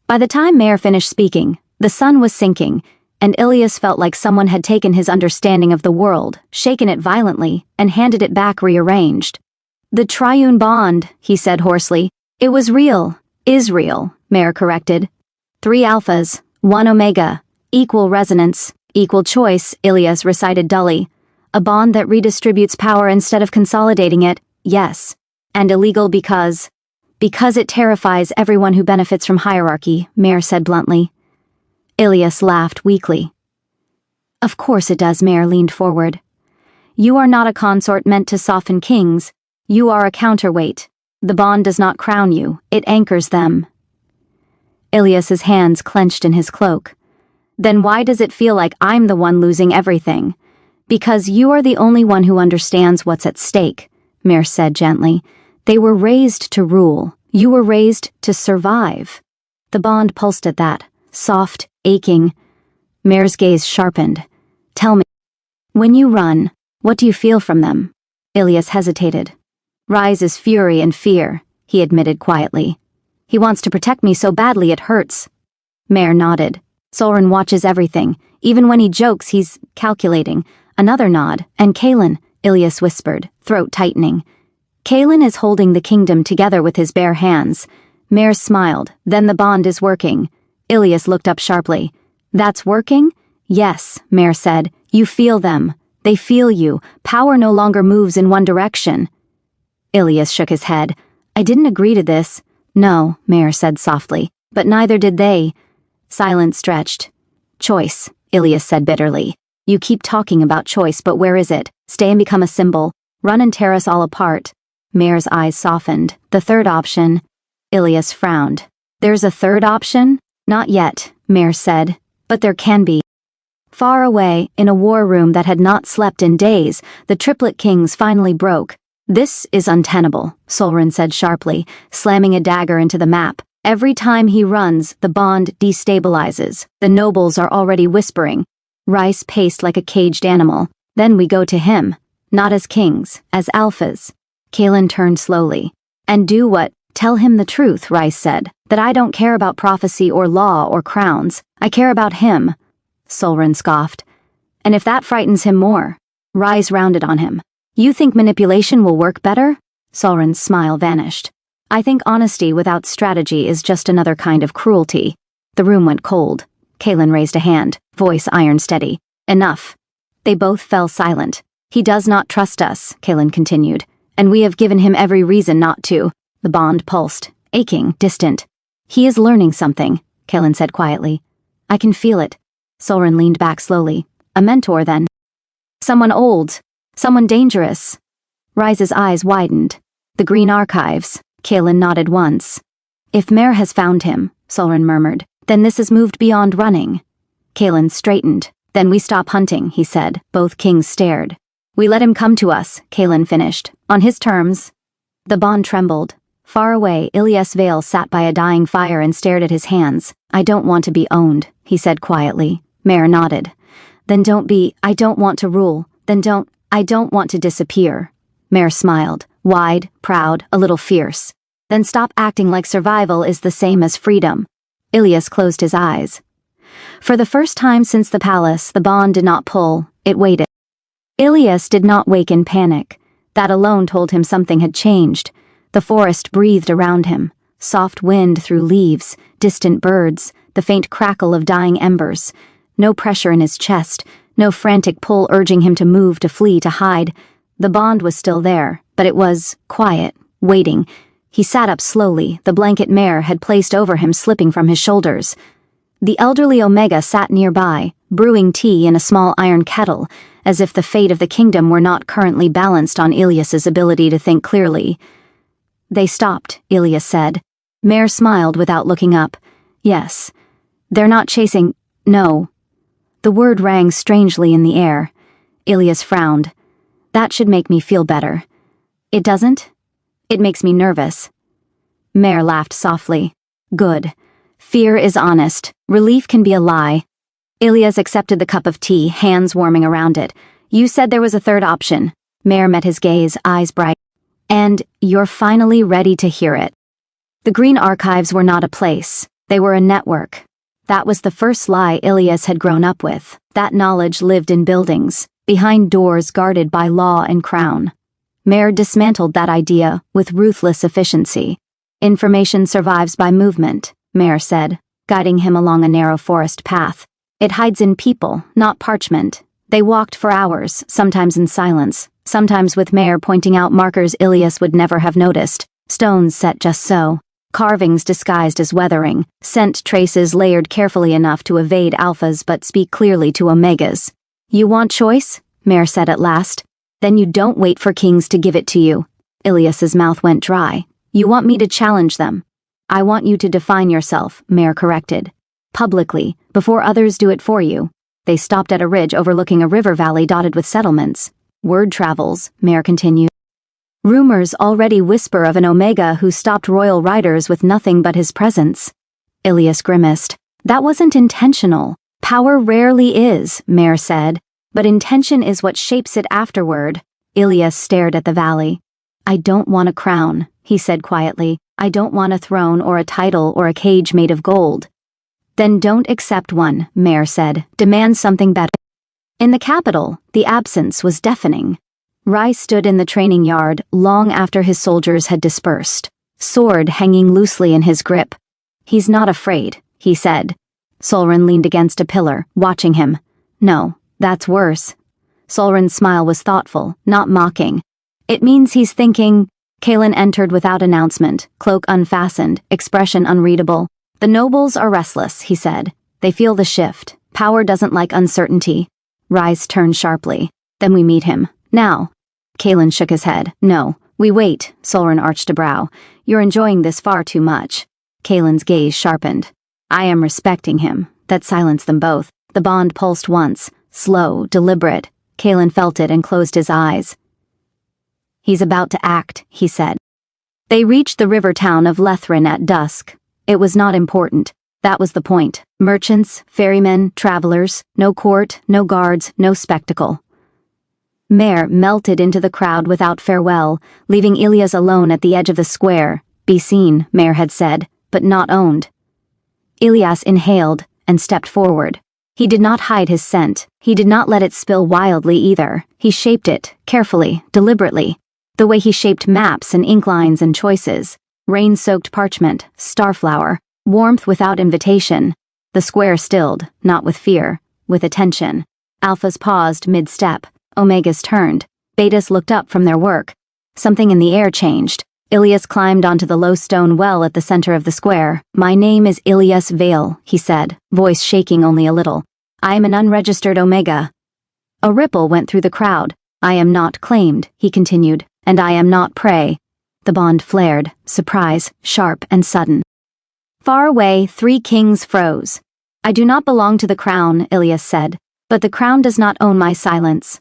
By the time Mare finished speaking, the sun was sinking. and Ilias felt like someone had taken his understanding of the world, shaken it violently, and handed it back rearranged. "The triune bond," he said hoarsely. "It was real. Is real," Mare corrected. 3 alphas, 1 omega, equal resonance, equal choice, Ilias recited dully. "A bond that redistributes power instead of consolidating it, yes. And illegal because it terrifies everyone who benefits from hierarchy," Mare said bluntly. Ilias laughed weakly. "Of course it does," Mare leaned forward. "You are not a consort meant to soften kings. You are a counterweight. The bond does not crown you, it anchors them." Ilias's hands clenched in his cloak. "Then why does it feel like I'm the one losing everything?" "Because you are the only one who understands what's at stake," Mare said gently. "They were raised to rule. You were raised to survive." The bond pulsed at that, soft, aching. Mare's gaze sharpened. "Tell me, when you run, what do you feel from them?" Ilias hesitated. "Rises fury and fear," he admitted quietly. "He wants to protect me so badly it hurts." Mare nodded. "Solren watches everything. Even when he jokes, he's calculating." Another nod. "And Kalen," Ilias whispered, throat tightening. "Kalen is holding the kingdom together with his bare hands." Mare smiled. "Then the bond is working." Ilias looked up sharply. "That's working?" "Yes," Mare said. "You feel them. They feel you. Power no longer moves in one direction." Ilias shook his head. "I didn't agree to this." "No," Mare said softly. "But neither did they." Silence stretched. "Choice," Ilias said bitterly. "You keep talking about choice, but where is it? Stay and become a symbol. Run and tear us all apart." Mare's eyes softened. "The third option." Ilias frowned. "There's a third option?" "Not yet," Mare said. "But there can be." Far away, in a war room that had not slept in days, the Triplet kings finally broke. "This is untenable," Solren said sharply, slamming a dagger into the map. "Every time he runs, the bond destabilizes. The nobles are already whispering." Rice paced like a caged animal. "Then we go to him. Not as kings, as alphas." Kalen turned slowly. "And do what?" "Tell him the truth," Rice said. "That I don't care about prophecy or law or crowns. I care about him." Solren scoffed. "And if that frightens him more?" Rice rounded on him. "You think manipulation will work better?" Solren's smile vanished. "I think honesty without strategy is just another kind of cruelty." The room went cold. Kalen raised a hand, voice iron steady. "Enough." They both fell silent. "He does not trust us," Kalen continued, "and we have given him every reason not to." The bond pulsed, aching, distant. "He is learning something," Kalen said quietly. "I can feel it." Solren leaned back slowly. "A mentor, then?" "Someone old. Someone dangerous." Rise's eyes widened. "The Green Archives." Kalen nodded once. "If Mare has found him," Solren murmured, "then this has moved beyond running." Kalen straightened. "Then we stop hunting," he said. Both kings stared. "We let him come to us," Kalen finished. "On his terms." The bond trembled. Far away, Ilias Vale sat by a dying fire and stared at his hands. "I don't want to be owned," he said quietly. Mare nodded. "Then don't be. I don't want to rule. Then I don't want to disappear." Mare smiled, wide, proud, a little fierce. "Then stop acting like survival is the same as freedom." Ilias closed his eyes. For the first time since the palace, the bond did not pull, it waited. Ilias did not wake in panic. That alone told him something had changed. The forest breathed around him, soft wind through leaves, distant birds, the faint crackle of dying embers. No pressure in his chest, no frantic pull urging him to move, to flee, to hide. The bond was still there, but it was quiet, waiting. He sat up slowly, the blanket Mare had placed over him slipping from his shoulders. The elderly Omega sat nearby, brewing tea in a small iron kettle, as if the fate of the kingdom were not currently balanced on Ilias's ability to think clearly. "They stopped," Ilias said. Mare smiled without looking up. "Yes. They're not chasing—" "No." The word rang strangely in the air. Ilias frowned. "That should make me feel better." "It doesn't?" "It makes me nervous." Mare laughed softly. "Good. Fear is honest. Relief can be a lie." Ilias accepted the cup of tea, hands warming around it. "You said there was a third option." Mare met his gaze, eyes bright. "And you're finally ready to hear it." The Green Archives were not a place. They were a network. That was the first lie Ilias had grown up with. That knowledge lived in buildings, behind doors guarded by law and crown. Mare dismantled that idea with ruthless efficiency. Information survives by movement, Mare said, guiding him along a narrow forest path. It hides in people, not parchment. They walked for hours, sometimes in silence, sometimes with Mare pointing out markers Ilias would never have noticed, stones set just so, carvings disguised as weathering, scent traces layered carefully enough to evade alphas but speak clearly to omegas. You want choice? Mare said at last. Then you don't wait for kings to give it to you. Ilias's mouth went dry. You want me to challenge them. I want you to define yourself, Mare corrected. Publicly, before others do it for you. They stopped at a ridge overlooking a river valley dotted with settlements. Word travels, Mare continued. Rumors already whisper of an Omega who stopped royal riders with nothing but his presence. Ilias grimaced. That wasn't intentional. Power rarely is, Mare said, but intention is what shapes it afterward. Ilias stared at the valley. I don't want a crown, he said quietly. I don't want a throne or a title or a cage made of gold. Then don't accept one, Mare said. Demand something better. In the capital, the absence was deafening. Rai stood in the training yard long after his soldiers had dispersed, sword hanging loosely in his grip. He's not afraid, he said. Solren leaned against a pillar, watching him. No, that's worse. Solren's smile was thoughtful, not mocking. It means he's thinking. Kalen entered without announcement, cloak unfastened, expression unreadable. The nobles are restless, he said. They feel the shift. Power doesn't like uncertainty. Rise turned sharply. Then we meet him. Now. Kalen shook his head. No, we wait, Solren arched a brow. You're enjoying this far too much. Kalen's gaze sharpened. I am respecting him. That silenced them both. The bond pulsed once, slow, deliberate. Kalen felt it and closed his eyes. He's about to act, he said. They reached the river town of Lethrin at dusk. It was not important. That was the point. Merchants, ferrymen, travelers, no court, no guards, no spectacle. Mare melted into the crowd without farewell, leaving Ilias alone at the edge of the square. Be seen, Mare had said, but not owned. Ilias inhaled and stepped forward. He did not hide his scent. He did not let it spill wildly either. He shaped it, carefully, deliberately. The way he shaped maps and ink lines and choices. Rain-soaked parchment, starflower, warmth without invitation. The square stilled, not with fear, with attention. Alphas paused mid-step. Omegas turned. Betas looked up from their work. Something in the air changed. Ilias climbed onto the low stone well at the center of the square. My name is Ilias Vale, he said, voice shaking only a little. I am an unregistered Omega. A ripple went through the crowd. I am not claimed, he continued, and I am not prey. The bond flared, surprise, sharp and sudden. Far away, 3 kings froze. I do not belong to the crown, Ilias said, but the crown does not own my silence.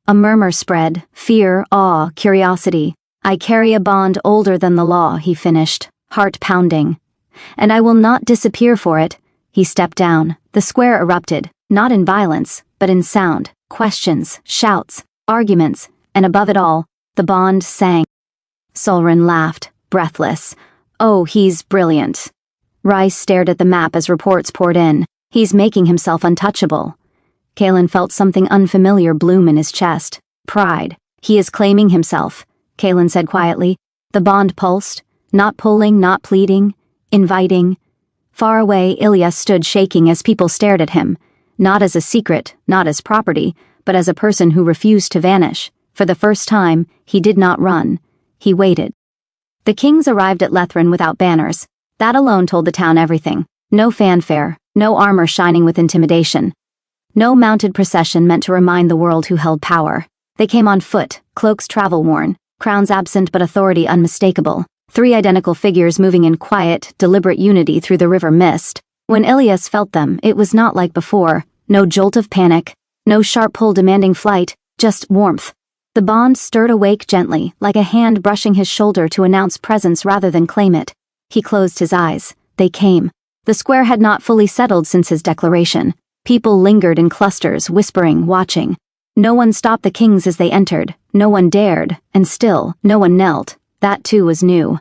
A murmur spread, fear, awe, curiosity. I carry a bond older than the law, he finished, heart pounding. And I will not disappear for it. He stepped down. The square erupted, not in violence, but in sound, questions, shouts, arguments, and above it all, the bond sang. Solren laughed, breathless. Oh, he's brilliant. Rice stared at the map as reports poured in. He's making himself untouchable. Kalen felt something unfamiliar bloom in his chest. Pride. He is claiming himself, Kalen said quietly. The bond pulsed, not pulling, not pleading, inviting. Far away, Ilias stood shaking as people stared at him, not as a secret, not as property, but as a person who refused to vanish. For the first time, he did not run. He waited. The kings arrived at Lethrin without banners. That alone told the town everything. No fanfare, no armor shining with intimidation. No mounted procession meant to remind the world who held power. They came on foot, cloaks travel-worn, crowns absent but authority unmistakable. 3 identical figures moving in quiet, deliberate unity through the river mist. When Ilias felt them, it was not like before. No jolt of panic, no sharp pull demanding flight, just warmth. The bond stirred awake gently, like a hand brushing his shoulder to announce presence rather than claim it. He closed his eyes. They came. The square had not fully settled since his declaration. People lingered in clusters, whispering, watching. No one stopped the kings as they entered. No one dared, and still, no one knelt. That too was new.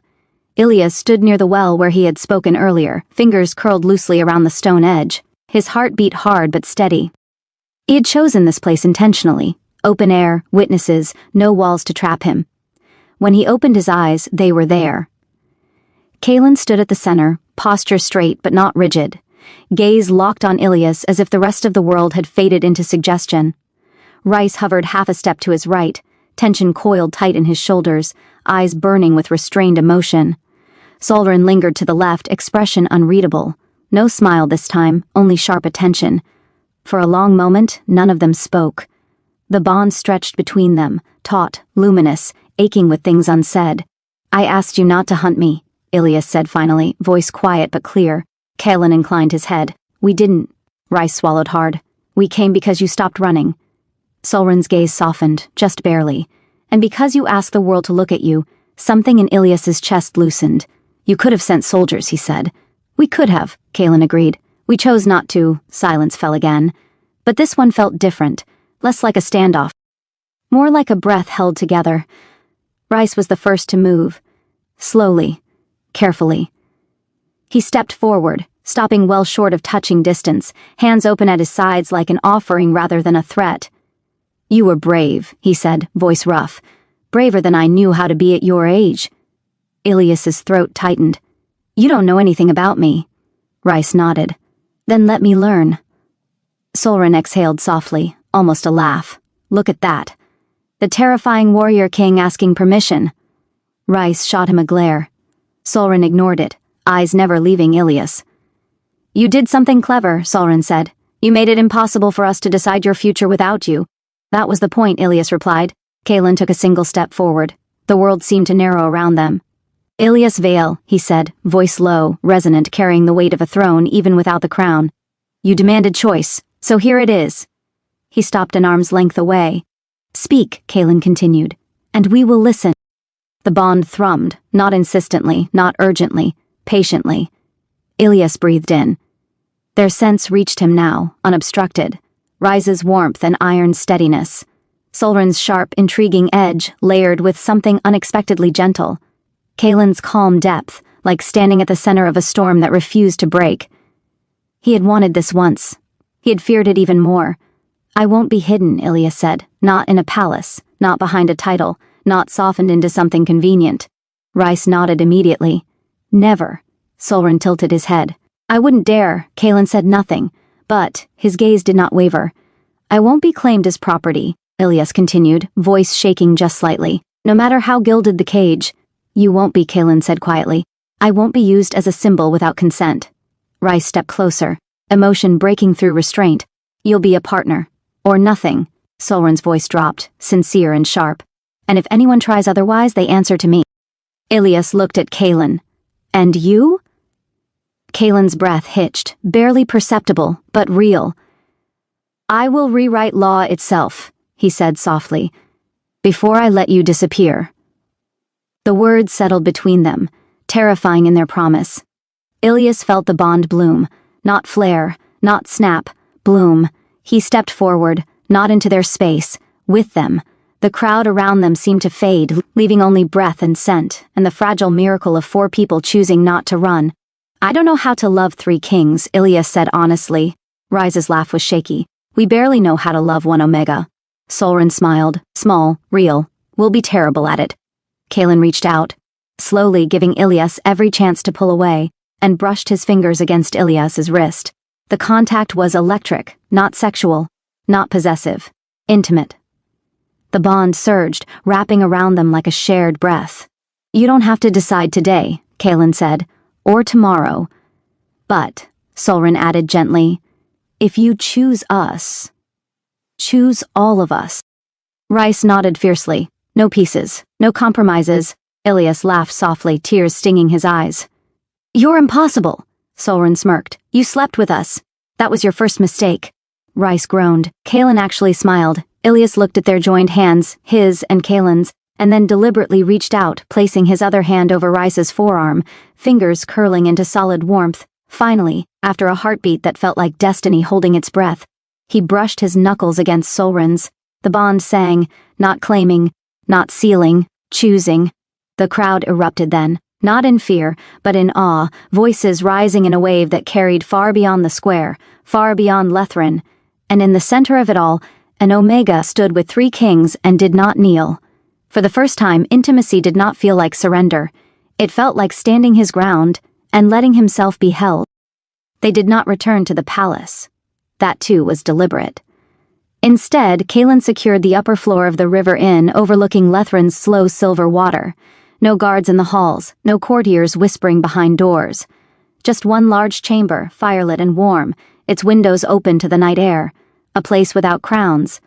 Ilias stood near the well where he had spoken earlier, fingers curled loosely around the stone edge. His heart beat hard but steady. He had chosen this place intentionally. Open air, witnesses, no walls to trap him. When he opened his eyes, they were there. Kaelin stood at the center, posture straight but not rigid. Gaze locked on Ilias as if the rest of the world had faded into suggestion. Rice hovered half a step to his right, tension coiled tight in his shoulders, eyes burning with restrained emotion. Solrin lingered to the left, expression unreadable. No smile this time, only sharp attention. For a long moment, none of them spoke. The bond stretched between them, taut, luminous, aching with things unsaid. "I asked you not to hunt me," Ilias said finally, voice quiet but clear. Kaelin inclined his head. "We didn't." Rice swallowed hard. "We came because you stopped running." Solrin's gaze softened, just barely. "And because you asked the world to look at you, something in Ilias's chest loosened. You could have sent soldiers," he said. "We could have," Kaelin agreed. "We chose not to." Silence fell again. But this one felt different, less like a standoff. More like a breath held together. Rice was the first to move. Slowly, carefully. He stepped forward, stopping well short of touching distance, hands open at his sides like an offering rather than a threat. "You were brave," he said, voice rough. "Braver than I knew how to be at your age." Ilias's throat tightened. "You don't know anything about me." Rice nodded. "Then let me learn." Solrin exhaled softly, almost a laugh. "Look at that. The terrifying warrior king asking permission." Rice shot him a glare. Solrin ignored it, eyes never leaving Ilias. "You did something clever," Solrin said. "You made it impossible for us to decide your future without you." "That was the point," Ilias replied. Kaelin took a single step forward. The world seemed to narrow around them. "Ilias Vale," he said, voice low, resonant, carrying the weight of a throne even without the crown. "You demanded choice, so here it is." He stopped an arm's length away. "Speak," Kaelin continued, "and we will listen." The bond thrummed, not insistently, not urgently, patiently. Ilias breathed in. Their sense reached him now, unobstructed. Rise's warmth and iron steadiness. Solrin's sharp, intriguing edge, layered with something unexpectedly gentle. Kaelin's calm depth, like standing at the center of a storm that refused to break. He had wanted this once. He had feared it even more. "I won't be hidden," Ilias said. "Not in a palace, not behind a title, not softened into something convenient." Rice nodded immediately. "Never." Solrin tilted his head. "I wouldn't dare." Kaelin said nothing, but his gaze did not waver. "I won't be claimed as property," Ilias continued, voice shaking just slightly. "No matter how gilded the cage." "You won't be," Kaelin said quietly. "I won't be used as a symbol without consent." Rice stepped closer, emotion breaking through restraint. "You'll be a partner. Or nothing." Solrin's voice dropped, sincere and sharp. "And if anyone tries otherwise, they answer to me." Ilias looked at Kaelin. "And you?" Kaelin's breath hitched, barely perceptible, but real. "I will rewrite law itself," he said softly, "before I let you disappear." The words settled between them, terrifying in their promise. Ilias felt the bond bloom, not flare, not snap, bloom. He stepped forward, not into their space, with them. The crowd around them seemed to fade, leaving only breath and scent, and the fragile miracle of 4 people choosing not to run. "I don't know how to love 3 kings," Ilias said honestly. Rise's laugh was shaky. "We barely know how to love 1 Omega." Solrin smiled, small, real. "We'll be terrible at it." Kaelin reached out, slowly giving Ilias every chance to pull away, and brushed his fingers against Ilias's wrist. The contact was electric, not sexual, not possessive, intimate. The bond surged, wrapping around them like a shared breath. "You don't have to decide today," Kaelin said, "or tomorrow. But," Solrin added gently, "if you choose us, choose all of us." Rice nodded fiercely. "No pieces, no compromises." Ilias laughed softly, tears stinging his eyes. "You're impossible," Solrin smirked. "You slept with us. That was your first mistake." Rice groaned. Kaelin actually smiled. Ilias looked at their joined hands, his and Kaelin's, and then deliberately reached out, placing his other hand over Rice's forearm, fingers curling into solid warmth. Finally, after a heartbeat that felt like destiny holding its breath, he brushed his knuckles against Solrin's. The bond sang, not claiming, not sealing, choosing. The crowd erupted then, Not in fear, but in awe, voices rising in a wave that carried far beyond the square, far beyond Lethrin, and in the center of it all, an Omega stood with 3 kings and did not kneel. For the first time, intimacy did not feel like surrender. It felt like standing his ground and letting himself be held. They did not return to the palace. That too was deliberate. Instead, Kaelin secured the upper floor of the river inn overlooking Lethrin's slow silver water. No guards in the halls, no courtiers whispering behind doors. Just one large chamber, firelit and warm, its windows open to the night air, a place without crowns.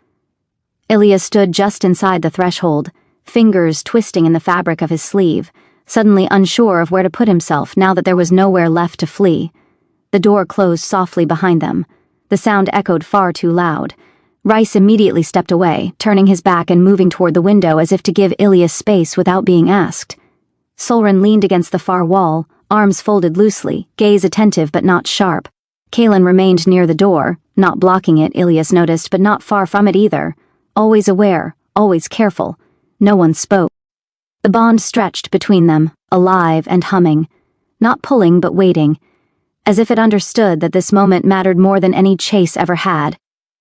Ilias stood just inside the threshold, fingers twisting in the fabric of his sleeve, suddenly unsure of where to put himself now that there was nowhere left to flee. The door closed softly behind them. The sound echoed far too loud. Rice immediately stepped away, turning his back and moving toward the window as if to give Ilias space without being asked. Solren leaned against the far wall, arms folded loosely, gaze attentive but not sharp. Kaelin remained near the door, not blocking it, Ilias noticed, but not far from it either. Always aware, always careful. No one spoke. The bond stretched between them, alive and humming. Not pulling, but waiting. As if it understood that this moment mattered more than any chase ever had.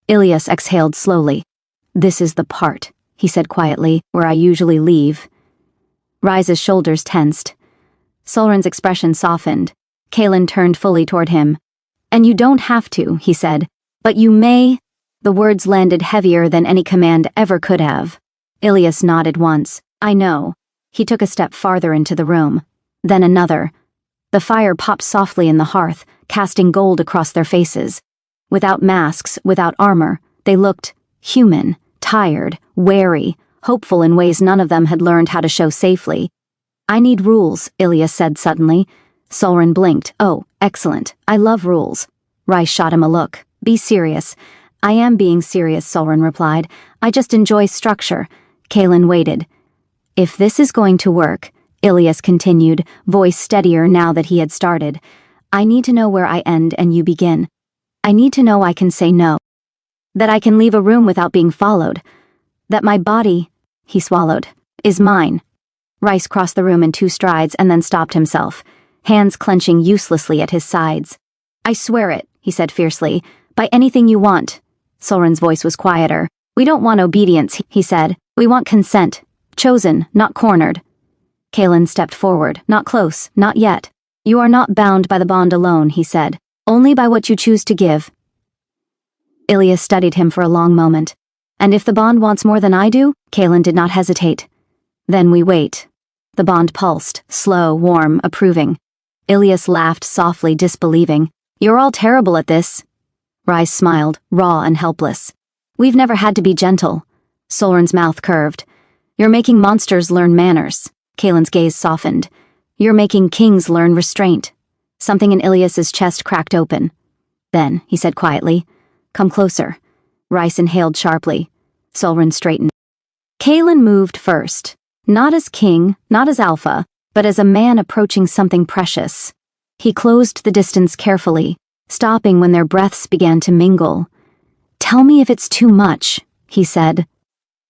Ilias exhaled slowly. "This is the part," he said quietly, "where I usually leave." Rise's shoulders tensed. Solren's expression softened. Kaelin turned fully toward him. "And you don't have to," he said. "But you may." The words landed heavier than any command ever could have. Ilias nodded once. "I know." He took a step farther into the room. Then another. The fire popped softly in the hearth, casting gold across their faces. Without masks, without armor, they looked human, tired, wary, hopeful in ways none of them had learned how to show safely. "I need rules," Ilias said suddenly. Solren blinked. "Oh, excellent. I love rules." Rice shot him a look. "Be serious." "I am being serious," Solren replied. "I just enjoy structure." Kaelin waited. "If this is going to work," Ilias continued, voice steadier now that he had started, "I need to know where I end and you begin. I need to know I can say no. That I can leave a room without being followed. That my body," he swallowed, "is mine." Rice crossed the room in 2 strides and then stopped himself, hands clenching uselessly at his sides. "I swear it," he said fiercely, "by anything you want." Solren's voice was quieter. "We don't want obedience," he said. "We want consent. Chosen, not cornered." Kaelin stepped forward. "Not close, not yet. You are not bound by the bond alone," he said. "Only by what you choose to give." Ilias studied him for a long moment. "And if the bond wants more than I do?" Kaelin did not hesitate. "Then we wait." The bond pulsed, slow, warm, approving. Ilias laughed softly, disbelieving. "You're all terrible at this." Rice smiled, raw and helpless. "We've never had to be gentle." Solren's mouth curved. "You're making monsters learn manners." Kaelin's gaze softened. "You're making kings learn restraint." Something in Ilias's chest cracked open. "Then," he said quietly, "come closer." Rice inhaled sharply. Solren straightened. Kaelin moved first. Not as king, not as alpha, but as a man approaching something precious. He closed the distance carefully, stopping when their breaths began to mingle. "Tell me if it's too much," he said.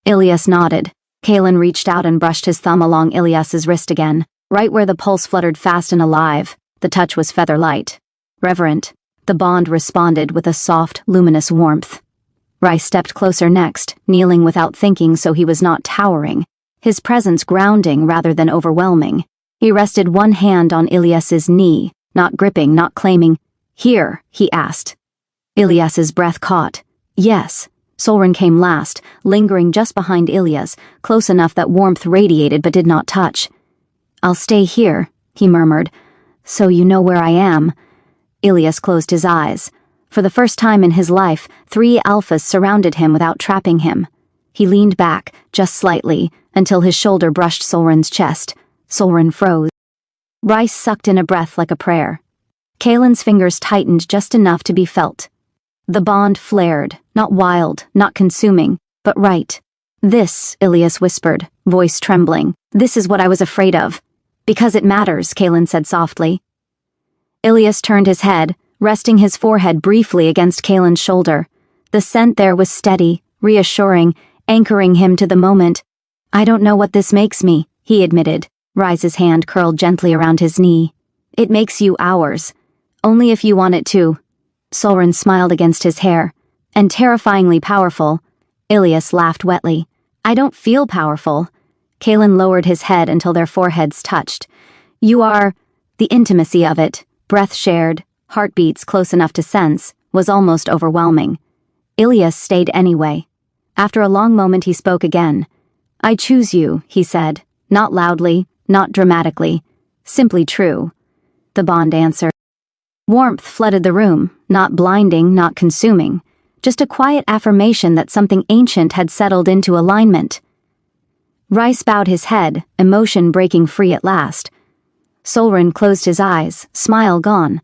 Ilias nodded. Kaelin reached out and brushed his thumb along Ilias's wrist again, right where the pulse fluttered fast and alive. The touch was feather-light. Reverent. The bond responded with a soft, luminous warmth. Rice stepped closer next, kneeling without thinking so he was not towering, his presence grounding rather than overwhelming. He rested one hand on Ilias's knee, not gripping, not claiming. "Here," he asked. Ilias's breath caught. "Yes." Solren came last, lingering just behind Ilias, close enough that warmth radiated but did not touch. "I'll stay here," he murmured. "So you know where I am." Ilias closed his eyes. For the first time in his life, 3 alphas surrounded him without trapping him. He leaned back, just slightly, until his shoulder brushed Solren's chest. Solren froze. Rice sucked in a breath like a prayer. Kaelin's fingers tightened just enough to be felt. The bond flared, not wild, not consuming, but right. "This," Ilias whispered, voice trembling, "this is what I was afraid of." "Because it matters," Kaelin said softly. Ilias turned his head, resting his forehead briefly against Kaelin's shoulder. The scent there was steady, reassuring, anchoring him to the moment. "I don't know what this makes me," he admitted. Rice's hand curled gently around his knee. It makes you ours. Only if you want it to. Solren smiled against his hair. And terrifyingly powerful. Ilias laughed wetly. I don't feel powerful. Kalen lowered his head until their foreheads touched. You are... The intimacy of it, breath shared, heartbeats close enough to sense, was almost overwhelming. Ilias stayed anyway. After a long moment he spoke again. I choose you, he said, not loudly, not dramatically, simply true. The bond answered. Warmth flooded the room, not blinding, not consuming, just a quiet affirmation that something ancient had settled into alignment. Rice bowed his head, emotion breaking free at last. Solren closed his eyes, smile gone.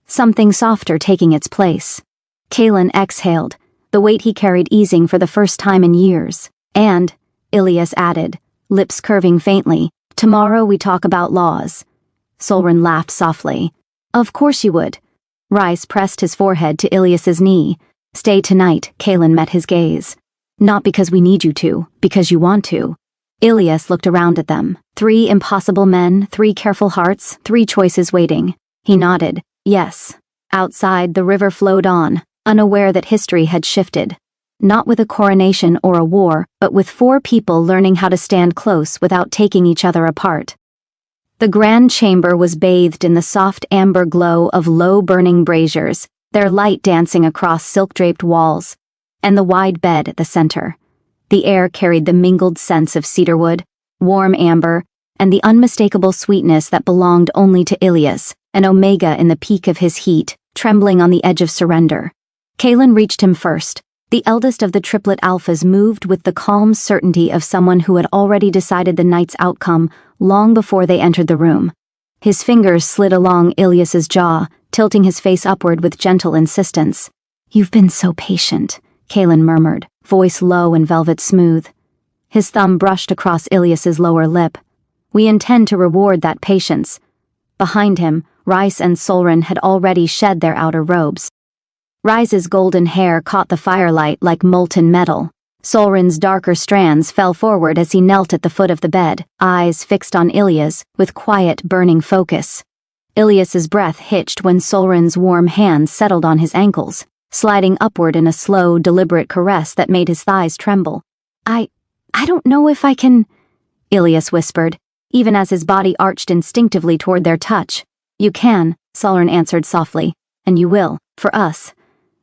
Something softer taking its place. Kalen exhaled, the weight he carried easing for the first time in years. And, Ilias added, lips curving faintly, tomorrow we talk about laws. Solren laughed softly. Of course you would. Rice pressed his forehead to Ilias's knee. Stay tonight, Kalen met his gaze. Not because we need you to, because you want to. Ilias looked around at them. 3 impossible men, 3 careful hearts, 3 choices waiting. He nodded. Yes. Outside, the river flowed on, unaware that history had shifted. Not with a coronation or a war, but with 4 people learning how to stand close without taking each other apart. The grand chamber was bathed in the soft amber glow of low-burning braziers, their light dancing across silk-draped walls, and the wide bed at the center. The air carried the mingled scents of cedarwood, warm amber, and the unmistakable sweetness that belonged only to Ilias, an omega in the peak of his heat, trembling on the edge of surrender. Kalen reached him first. The eldest of the triplet alphas moved with the calm certainty of someone who had already decided the night's outcome long before they entered the room. His fingers slid along Ilias's jaw, tilting his face upward with gentle insistence. You've been so patient, Kalen murmured, voice low and velvet smooth. His thumb brushed across Ilias's lower lip. We intend to reward that patience. Behind him, Rice and Solren had already shed their outer robes. Rice's golden hair caught the firelight like molten metal. Solren's darker strands fell forward as he knelt at the foot of the bed, eyes fixed on Ilias with quiet, burning focus. Ilias's breath hitched when Solren's warm hand settled on his ankles, sliding upward in a slow, deliberate caress that made his thighs tremble. I don't know if I can, Ilias whispered, even as his body arched instinctively toward their touch. You can, Solren answered softly, and you will, for us.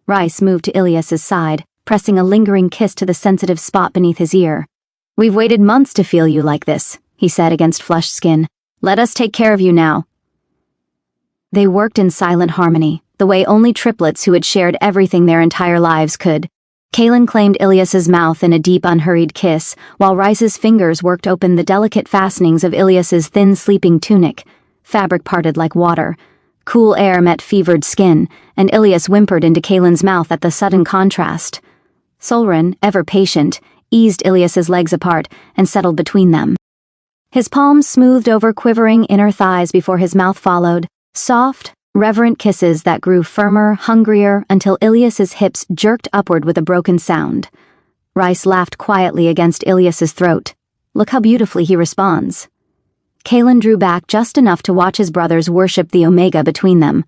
Rice moved to Ilias's side, pressing a lingering kiss to the sensitive spot beneath his ear. We've waited months to feel you like this, he said against flushed skin. Let us take care of you now. They worked in silent harmony, the way only triplets who had shared everything their entire lives could. Kalen claimed Ilias's mouth in a deep, unhurried kiss, while Rice's fingers worked open the delicate fastenings of Ilias's thin sleeping tunic, fabric parted like water. Cool air met fevered skin, and Ilias whimpered into Kalen's mouth at the sudden contrast. Solren, ever patient, eased Ilias's legs apart and settled between them. His palms smoothed over quivering inner thighs before his mouth followed, soft, reverent kisses that grew firmer, hungrier, until Ilias's hips jerked upward with a broken sound. Rice laughed quietly against Ilias's throat. Look how beautifully he responds. Kalen drew back just enough to watch his brothers worship the omega between them.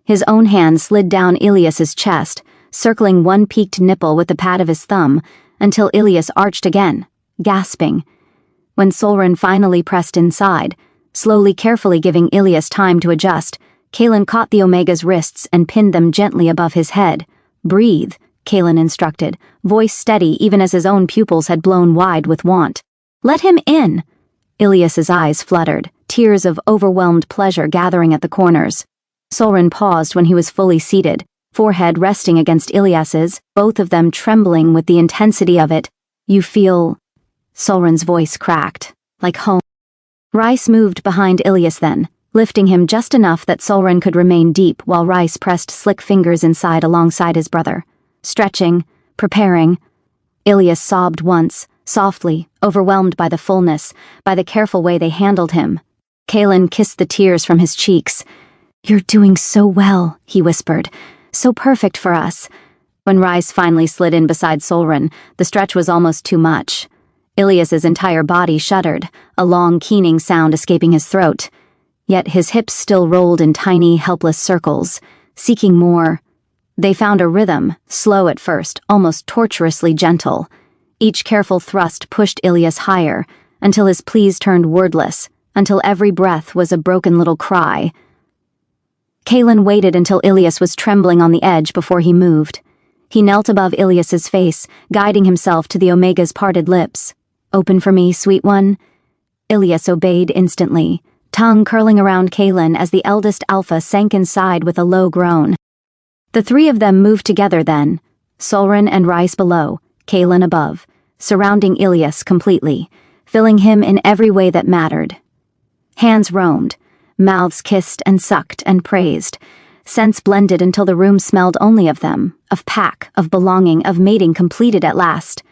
His own hand slid down Ilias's chest, circling one peaked nipple with the pad of his thumb, until Ilias arched again, gasping. When Solren finally pressed inside, slowly carefully giving Ilias time to adjust, Kalen caught the omega's wrists and pinned them gently above his head. Breathe, Kalen instructed, voice steady even as his own pupils had blown wide with want. Let him in! Ilias's eyes fluttered, tears of overwhelmed pleasure gathering at the corners. Solren paused when he was fully seated, forehead resting against Ilias's, both of them trembling with the intensity of it. You feel... Solren's voice cracked, like home. Rice moved behind Ilias then, lifting him just enough that Solren could remain deep while Rice pressed slick fingers inside alongside his brother. Stretching, preparing. Ilias sobbed once, softly, overwhelmed by the fullness, by the careful way they handled him. Kalen kissed the tears from his cheeks. You're doing so well, he whispered. So perfect for us. When Rice finally slid in beside Solren, the stretch was almost too much. Ilias's entire body shuddered, a long, keening sound escaping his throat. Yet his hips still rolled in tiny, helpless circles, seeking more. They found a rhythm, slow at first, almost torturously gentle. Each careful thrust pushed Ilias higher, until his pleas turned wordless, until every breath was a broken little cry. Kaelin waited until Ilias was trembling on the edge before he moved. He knelt above Ilias's face, guiding himself to the Omega's parted lips. "Open for me, sweet one." Ilias obeyed instantly, tongue curling around Kaelin as the eldest alpha sank inside with a low groan. The three of them moved together then, Solren and Rice below, Kaelin above, surrounding Ilias completely, filling him in every way that mattered. Hands roamed, mouths kissed and sucked and praised, scents blended until the room smelled only of them, of pack, of belonging, of mating completed at last.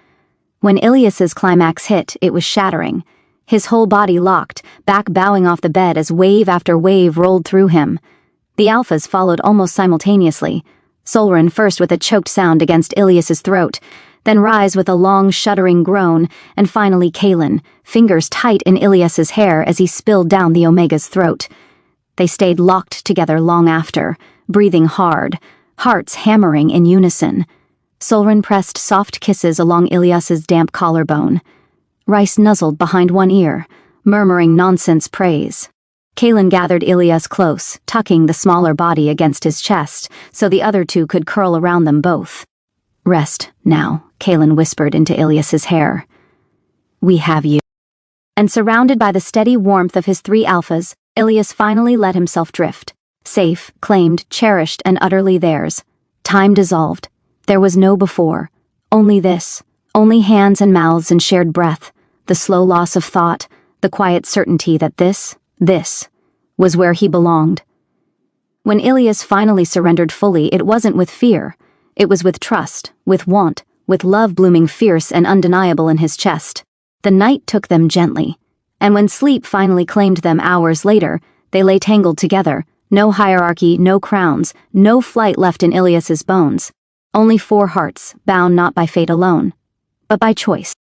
When Ilias's climax hit, it was shattering. His whole body locked, back bowing off the bed as wave after wave rolled through him. The alphas followed almost simultaneously, Solren first with a choked sound against Ilias's throat, then Rise with a long, shuddering groan, and finally Kaelin, fingers tight in Ilias's hair as he spilled down the Omega's throat. They stayed locked together long after, breathing hard, hearts hammering in unison. Solren pressed soft kisses along Ilias's damp collarbone. Rice nuzzled behind one ear, murmuring nonsense praise. Kaelin gathered Ilias close, tucking the smaller body against his chest so the other two could curl around them both. "Rest, now," Kaelin whispered into Ilias's hair. "We have you." And surrounded by the steady warmth of his three alphas, Ilias finally let himself drift. Safe, claimed, cherished, and utterly theirs. Time dissolved. There was no before. Only this. Only hands and mouths and shared breath. The slow loss of thought. The quiet certainty that this was where he belonged. When Ilias finally surrendered fully, it wasn't with fear. It was with trust, with want, with love blooming fierce and undeniable in his chest. The night took them gently, and when sleep finally claimed them hours later, they lay tangled together, no hierarchy, no crowns, no flight left in Ilias's bones. Only four hearts, bound not by fate alone, but by choice.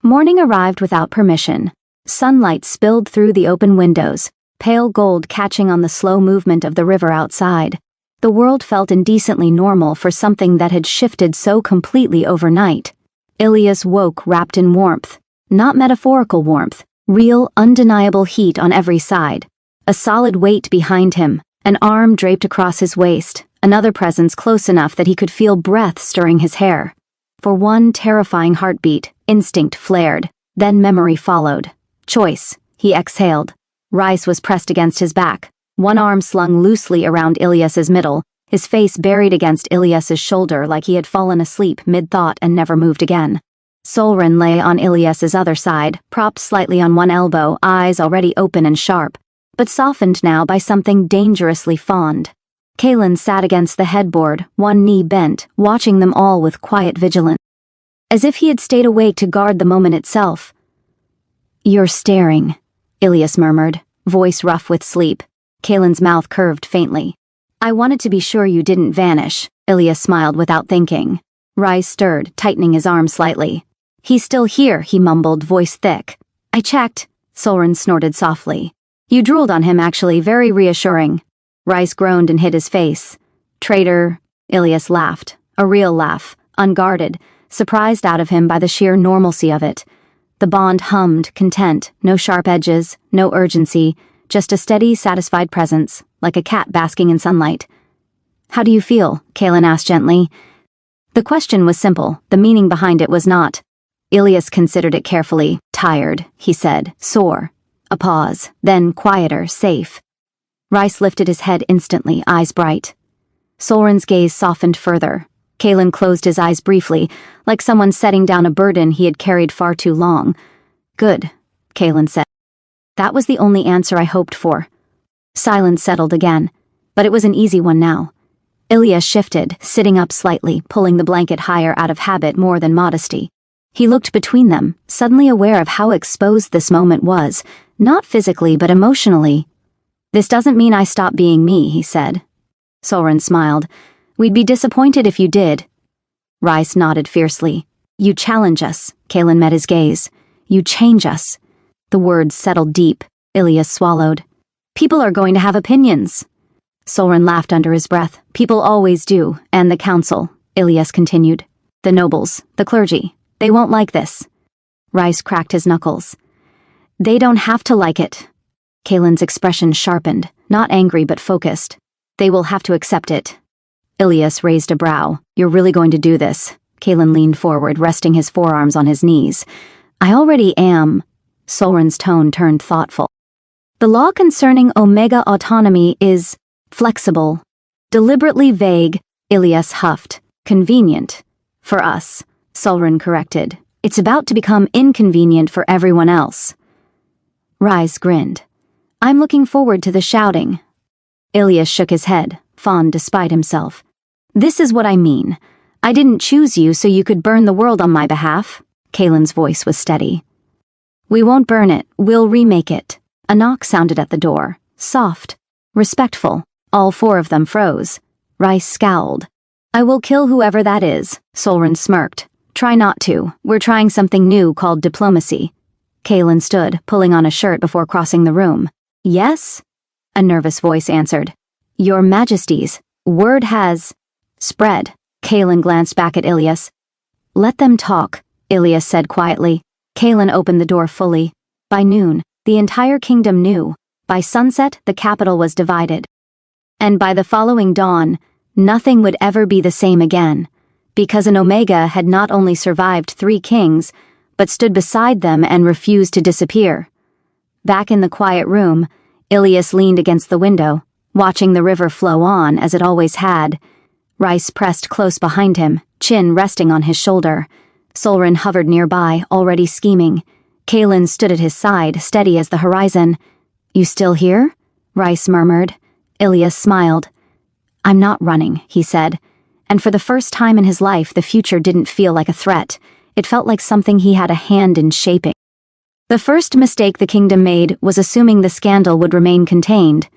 Morning arrived without permission. Sunlight spilled through the open windows, pale gold catching on the slow movement of the river outside. The world felt indecently normal for something that had shifted so completely overnight. Ilias woke wrapped in warmth, not metaphorical warmth, real, undeniable heat on every side. A solid weight behind him, an arm draped across his waist, another presence close enough that he could feel breath stirring his hair. For one terrifying heartbeat, instinct flared, then memory followed. Choice, he exhaled. Rice was pressed against his back, one arm slung loosely around Ilias's middle, his face buried against Ilias's shoulder like he had fallen asleep mid-thought and never moved again. Solren lay on Ilias's other side, propped slightly on one elbow, eyes already open and sharp, but softened now by something dangerously fond. Kaelin sat against the headboard, one knee bent, watching them all with quiet vigilance. As if he had stayed awake to guard the moment itself. "You're staring," Ilias murmured, voice rough with sleep. Kaelin's mouth curved faintly. "I wanted to be sure you didn't vanish," Ilias smiled without thinking. Rice stirred, tightening his arm slightly. "He's still here," he mumbled, voice thick. "I checked," Solren snorted softly. "You drooled on him, actually, very reassuring." Rice groaned and hid his face. "Traitor," Ilias laughed, a real laugh, unguarded, surprised out of him by the sheer normalcy of it. The bond hummed, content, no sharp edges, no urgency, just a steady, satisfied presence, like a cat basking in sunlight. "How do you feel?" Kaelin asked gently. The question was simple, the meaning behind it was not. Ilias considered it carefully. "Tired," he said, "sore." A pause, then quieter, safe. Rice lifted his head instantly, eyes bright. Solren's gaze softened further. Kaelin closed his eyes briefly, like someone setting down a burden he had carried far too long. "Good," Kaelin said. "That was the only answer I hoped for." Silence settled again, but it was an easy one now. Ilias shifted, sitting up slightly, pulling the blanket higher out of habit more than modesty. He looked between them, suddenly aware of how exposed this moment was, not physically but emotionally. "This doesn't mean I stop being me," he said. Solren smiled. "We'd be disappointed if you did." Rice nodded fiercely. "You challenge us," Kaelin met his gaze. You change us." The words settled deep. Ilias swallowed. "People are going to have opinions." Solren laughed under his breath. "People always do, and the council," Ilias continued. "The nobles, the clergy, they won't like this." Rice cracked his knuckles. "They don't have to like it." Kaelin's expression sharpened, not angry but focused. "They will have to accept it." Ilias raised a brow. "You're really going to do this?" Kaelin leaned forward, resting his forearms on his knees. "I already am." Solren's tone turned thoughtful. "The law concerning Omega autonomy is flexible, deliberately vague," Ilias huffed. "Convenient. For us," Solren corrected. "It's about to become inconvenient for everyone else." Rise grinned. "I'm looking forward to the shouting." Ilias shook his head, fond despite himself. "This is what I mean. I didn't choose you so you could burn the world on my behalf." Kaelin's voice was steady. "We won't burn it, we'll remake it." A knock sounded at the door, soft, respectful. All four of them froze. Rice scowled. "I will kill whoever that is," Solren smirked. "Try not to. We're trying something new called diplomacy." Kaelin stood, pulling on a shirt before crossing the room. "Yes?" A nervous voice answered. "Your Majesties, word has spread." Kaelin glanced back at Ilias. "Let them talk," Ilias said quietly. Kaelin opened the door fully. By noon, the entire kingdom knew. By sunset, the capital was divided. And by the following dawn, nothing would ever be the same again, because an Omega had not only survived 3 kings, but stood beside them and refused to disappear. Back in the quiet room, Ilias leaned against the window, watching the river flow on as it always had. Rice pressed close behind him, chin resting on his shoulder. Solren hovered nearby, already scheming. Kaelin stood at his side, steady as the horizon. "You still here?" Rice murmured. Ilias smiled. "I'm not running," he said. And for the first time in his life, the future didn't feel like a threat. It felt like something he had a hand in shaping. The first mistake the kingdom made was assuming the scandal would remain contained.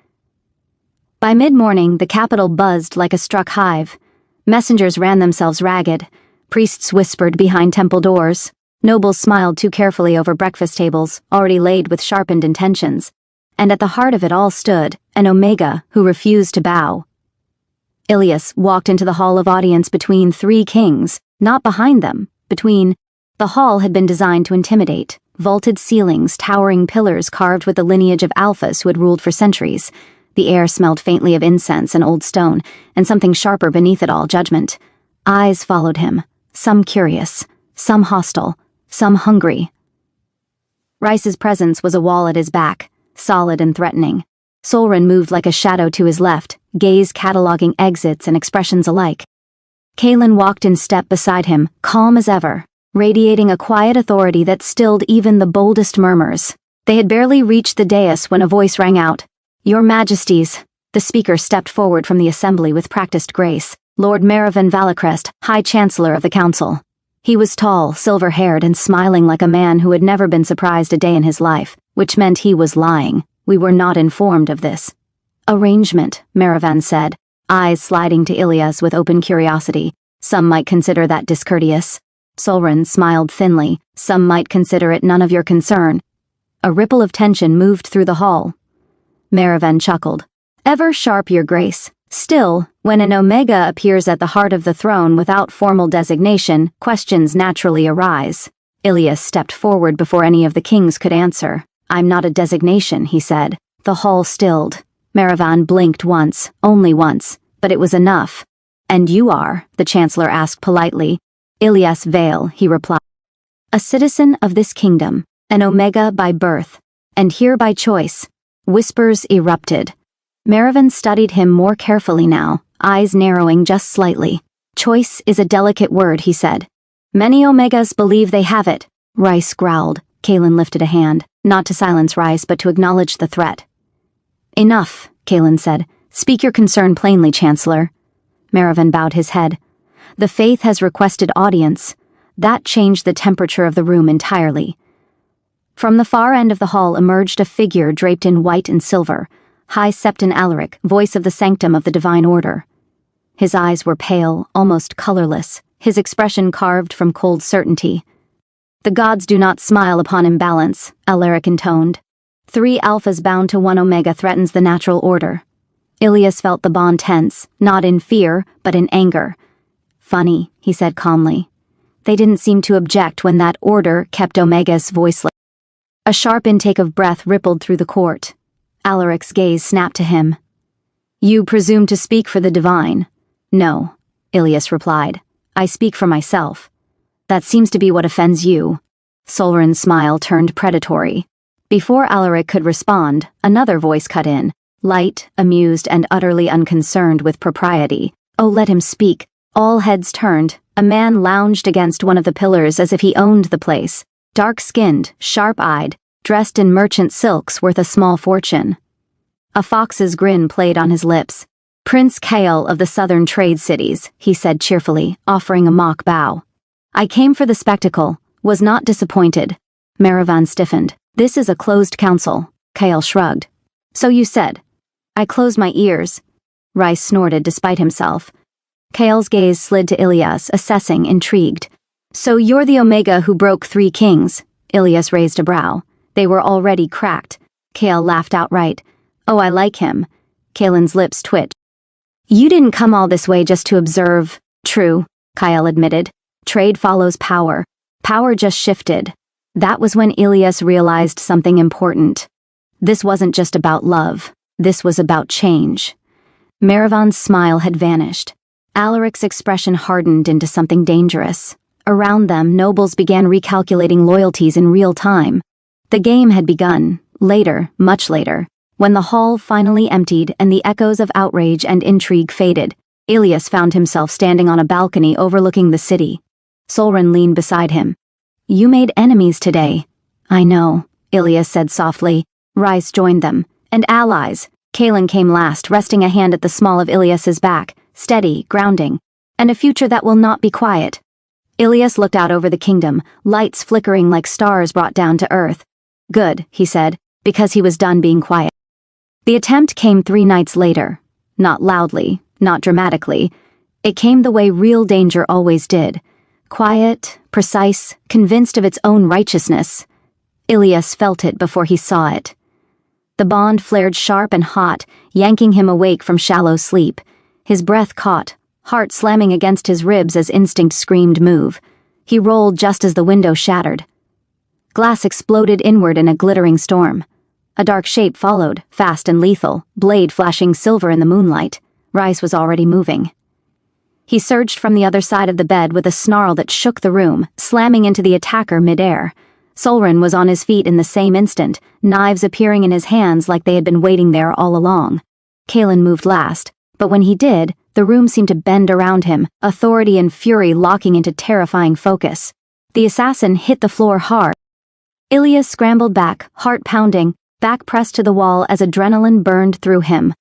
By mid-morning, the capital buzzed like a struck hive. Messengers ran themselves ragged. Priests whispered behind temple doors. Nobles smiled too carefully over breakfast tables, already laid with sharpened intentions. And at the heart of it all stood an Omega who refused to bow. Ilias walked into the hall of audience between 3 kings, not behind them, between. The hall had been designed to intimidate. Vaulted ceilings, towering pillars carved with the lineage of alphas who had ruled for centuries. The air smelled faintly of incense and old stone, and something sharper beneath it all, judgment. Eyes followed him, some curious, some hostile, some hungry. Rice's presence was a wall at his back, solid and threatening. Solren moved like a shadow to his left, gaze cataloging exits and expressions alike. Kaelin walked in step beside him, calm as ever, radiating a quiet authority that stilled even the boldest murmurs. They had barely reached the dais when a voice rang out. "Your Majesties." The speaker stepped forward from the assembly with practiced grace. Lord Maravan Valacrest, High Chancellor of the Council. He was tall, silver-haired, and smiling like a man who had never been surprised a day in his life, which meant he was lying. "We were not informed of this." "Arrangement," Maravan said, eyes sliding to Ilias with open curiosity. "Some might consider that discourteous." Solren smiled thinly. "Some might consider it none of your concern." A ripple of tension moved through the hall. Maravan chuckled. "Ever sharp, Your Grace. Still, when an Omega appears at the heart of the throne without formal designation, questions naturally arise." Ilias stepped forward before any of the kings could answer. "I'm not a designation," he said. The hall stilled. Maravan blinked once, only once, but it was enough. "And you are?" the Chancellor asked politely. "Ilias Vale," he replied. "A citizen of this kingdom, an Omega by birth, and here by choice." Whispers erupted. Maravan studied him more carefully now, eyes narrowing just slightly. "Choice is a delicate word," he said. "Many Omegas believe they have it." Rice growled. Kaelin lifted a hand, not to silence Rice but to acknowledge the threat. "Enough," Kaelin said. "Speak your concern plainly, Chancellor." Maravan bowed his head. "The Faith has requested audience." That changed the temperature of the room entirely. From the far end of the hall emerged a figure draped in white and silver, High Septon Alaric, voice of the sanctum of the Divine Order. His eyes were pale, almost colorless, his expression carved from cold certainty. The gods do not smile upon imbalance, Alaric intoned. 3 alphas bound to 1 omega threatens the natural order. Ilias felt the bond tense, not in fear, but in anger. Funny, he said calmly. They didn't seem to object when that order kept Omega's voiceless. A sharp intake of breath rippled through the court. Alaric's gaze snapped to him. You presume to speak for the divine? No, Ilias replied. I speak for myself. That seems to be what offends you. Solren's smile turned predatory. Before Alaric could respond, another voice cut in, light, amused, and utterly unconcerned with propriety. Oh, let him speak. All heads turned. A man lounged against one of the pillars as if he owned the place. Dark-skinned, sharp-eyed, dressed in merchant silks worth a small fortune. A fox's grin played on his lips. Prince Kael of the southern trade cities, he said cheerfully, offering a mock bow. I came for the spectacle, was not disappointed. Maravan stiffened. This is a closed council, Kael shrugged. So you said. I closed my ears. Rice snorted despite himself. Kael's gaze slid to Ilias, assessing, intrigued. So you're the Omega who broke 3 kings? Ilias raised a brow. They were already cracked. Kael laughed outright. Oh, I like him. Kaelin's lips twitched. You didn't come all this way just to observe. True, Kael admitted. Trade follows power. Power just shifted. That was when Ilias realized something important. This wasn't just about love. This was about change. Maravan's smile had vanished. Alaric's expression hardened into something dangerous. Around them, nobles began recalculating loyalties in real time. The game had begun, later, much later, when the hall finally emptied and the echoes of outrage and intrigue faded. Ilias found himself standing on a balcony overlooking the city. Solren leaned beside him. You made enemies today. I know, Ilias said softly. Rice joined them. And allies. Kaelin came last, resting a hand at the small of Ilias's back, steady, grounding. And a future that will not be quiet. Ilias looked out over the kingdom, lights flickering like stars brought down to earth. Good, he said, because he was done being quiet. The attempt came 3 nights later. Not loudly, not dramatically. It came the way real danger always did. Quiet, precise, convinced of its own righteousness. Ilias felt it before he saw it. The bond flared sharp and hot, yanking him awake from shallow sleep. His breath caught, heart slamming against his ribs as instinct screamed move. He rolled just as the window shattered. Glass exploded inward in a glittering storm. A dark shape followed, fast and lethal, blade flashing silver in the moonlight. Rice was already moving. He surged from the other side of the bed with a snarl that shook the room, slamming into the attacker midair. Solren was on his feet in the same instant, knives appearing in his hands like they had been waiting there all along. Kaelin moved last, but when he did, the room seemed to bend around him, authority and fury locking into terrifying focus. The assassin hit the floor hard. Ilias scrambled back, heart pounding, back pressed to the wall as adrenaline burned through him.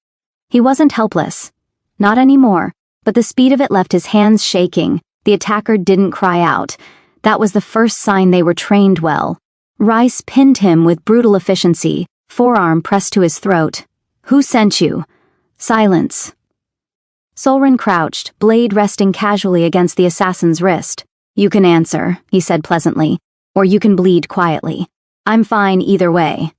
He wasn't helpless. Not anymore, but the speed of it left his hands shaking. The attacker didn't cry out. That was the first sign they were trained well. Rice pinned him with brutal efficiency, forearm pressed to his throat. Who sent you? Silence. Solren crouched, blade resting casually against the assassin's wrist. You can answer, he said pleasantly, or you can bleed quietly. I'm fine either way.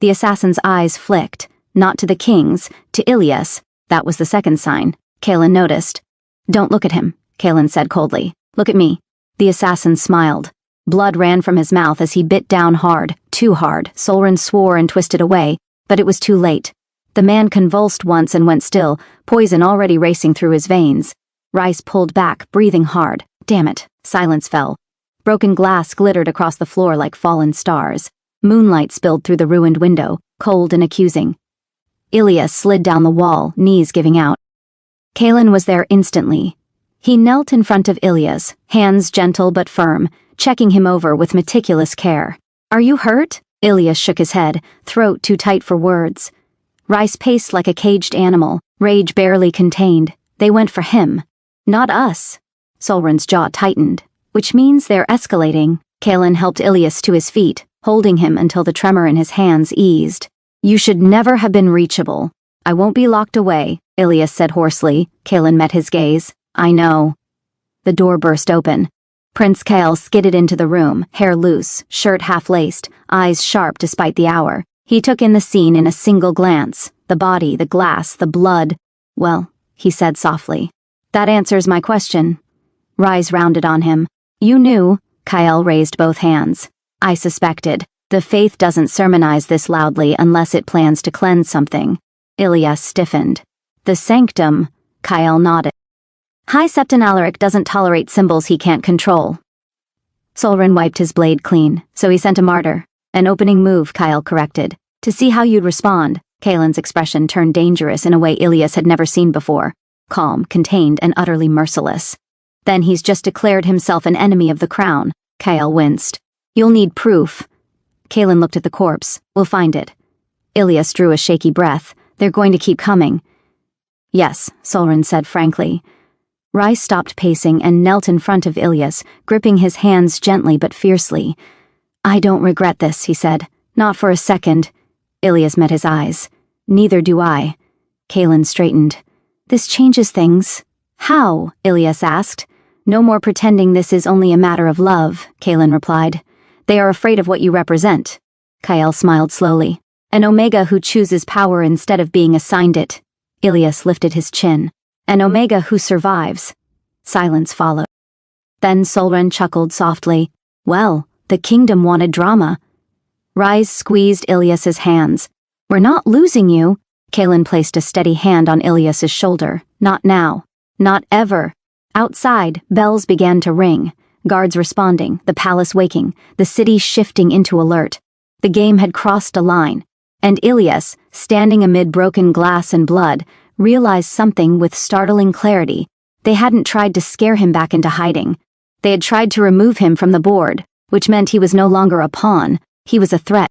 The assassin's eyes flicked, not to the king's, to Ilias. That was the second sign. Kaelin noticed. Don't look at him, Kaelin said coldly. Look at me. The assassin smiled. Blood ran from his mouth as he bit down hard, too hard. Solren swore and twisted away, but it was too late. The man convulsed once and went still, poison already racing through his veins. Rice pulled back, breathing hard. Damn it. Silence fell. Broken glass glittered across the floor like fallen stars. Moonlight spilled through the ruined window, cold and accusing. Ilias slid down the wall, knees giving out. Kaelin was there instantly. He knelt in front of Ilias, hands gentle but firm, checking him over with meticulous care. Are you hurt? Ilias shook his head, throat too tight for words. Rice paced like a caged animal, rage barely contained. They went for him. Not us. Solren's jaw tightened. Which means they're escalating. Kaelin helped Ilias to his feet, holding him until the tremor in his hands eased. You should never have been reachable. I won't be locked away, Ilias said hoarsely. Kaelin met his gaze. I know. The door burst open. Prince Kale skidded into the room, hair loose, shirt half-laced, eyes sharp despite the hour. He took in the scene in a single glance. The body, the glass, the blood. Well, he said softly. That answers my question. Rise rounded on him. You knew. Kyle raised both hands. I suspected. The faith doesn't sermonize this loudly unless it plans to cleanse something. Ilyas stiffened. The sanctum. Kyle nodded. High Septon Alaric doesn't tolerate symbols he can't control. Solrin wiped his blade clean, so he sent a martyr. An opening move, Kyle corrected. To see how you'd respond. Kaelin's expression turned dangerous in a way Ilyas had never seen before. Calm, contained, and utterly merciless. Then he's just declared himself an enemy of the crown. Kyle winced. You'll need proof. Kaelin looked at the corpse. We'll find it. Ilyas drew a shaky breath. They're going to keep coming. Yes, Solrin said frankly. Rice stopped pacing and knelt in front of Ilyas, gripping his hands gently but fiercely. I don't regret this, he said. Not for a second. Ilyas met his eyes. Neither do I. Kaelin straightened. This changes things. How? Ilyas asked. No more pretending this is only a matter of love, Kaelin replied. They are afraid of what you represent. Kyle smiled slowly. An Omega who chooses power instead of being assigned it. Ilyas lifted his chin. An Omega who survives. Silence followed. Then Solren chuckled softly. Well, the kingdom wanted drama. Rise squeezed Ilyas's hands. We're not losing you. Kaelin placed a steady hand on Ilyas's shoulder. Not now. Not ever. Outside, bells began to ring. Guards responding, the palace waking, the city shifting into alert. The game had crossed a line. And Ilyas, standing amid broken glass and blood, realized something with startling clarity. They hadn't tried to scare him back into hiding. They had tried to remove him from the board, which meant he was no longer a pawn. He was a threat.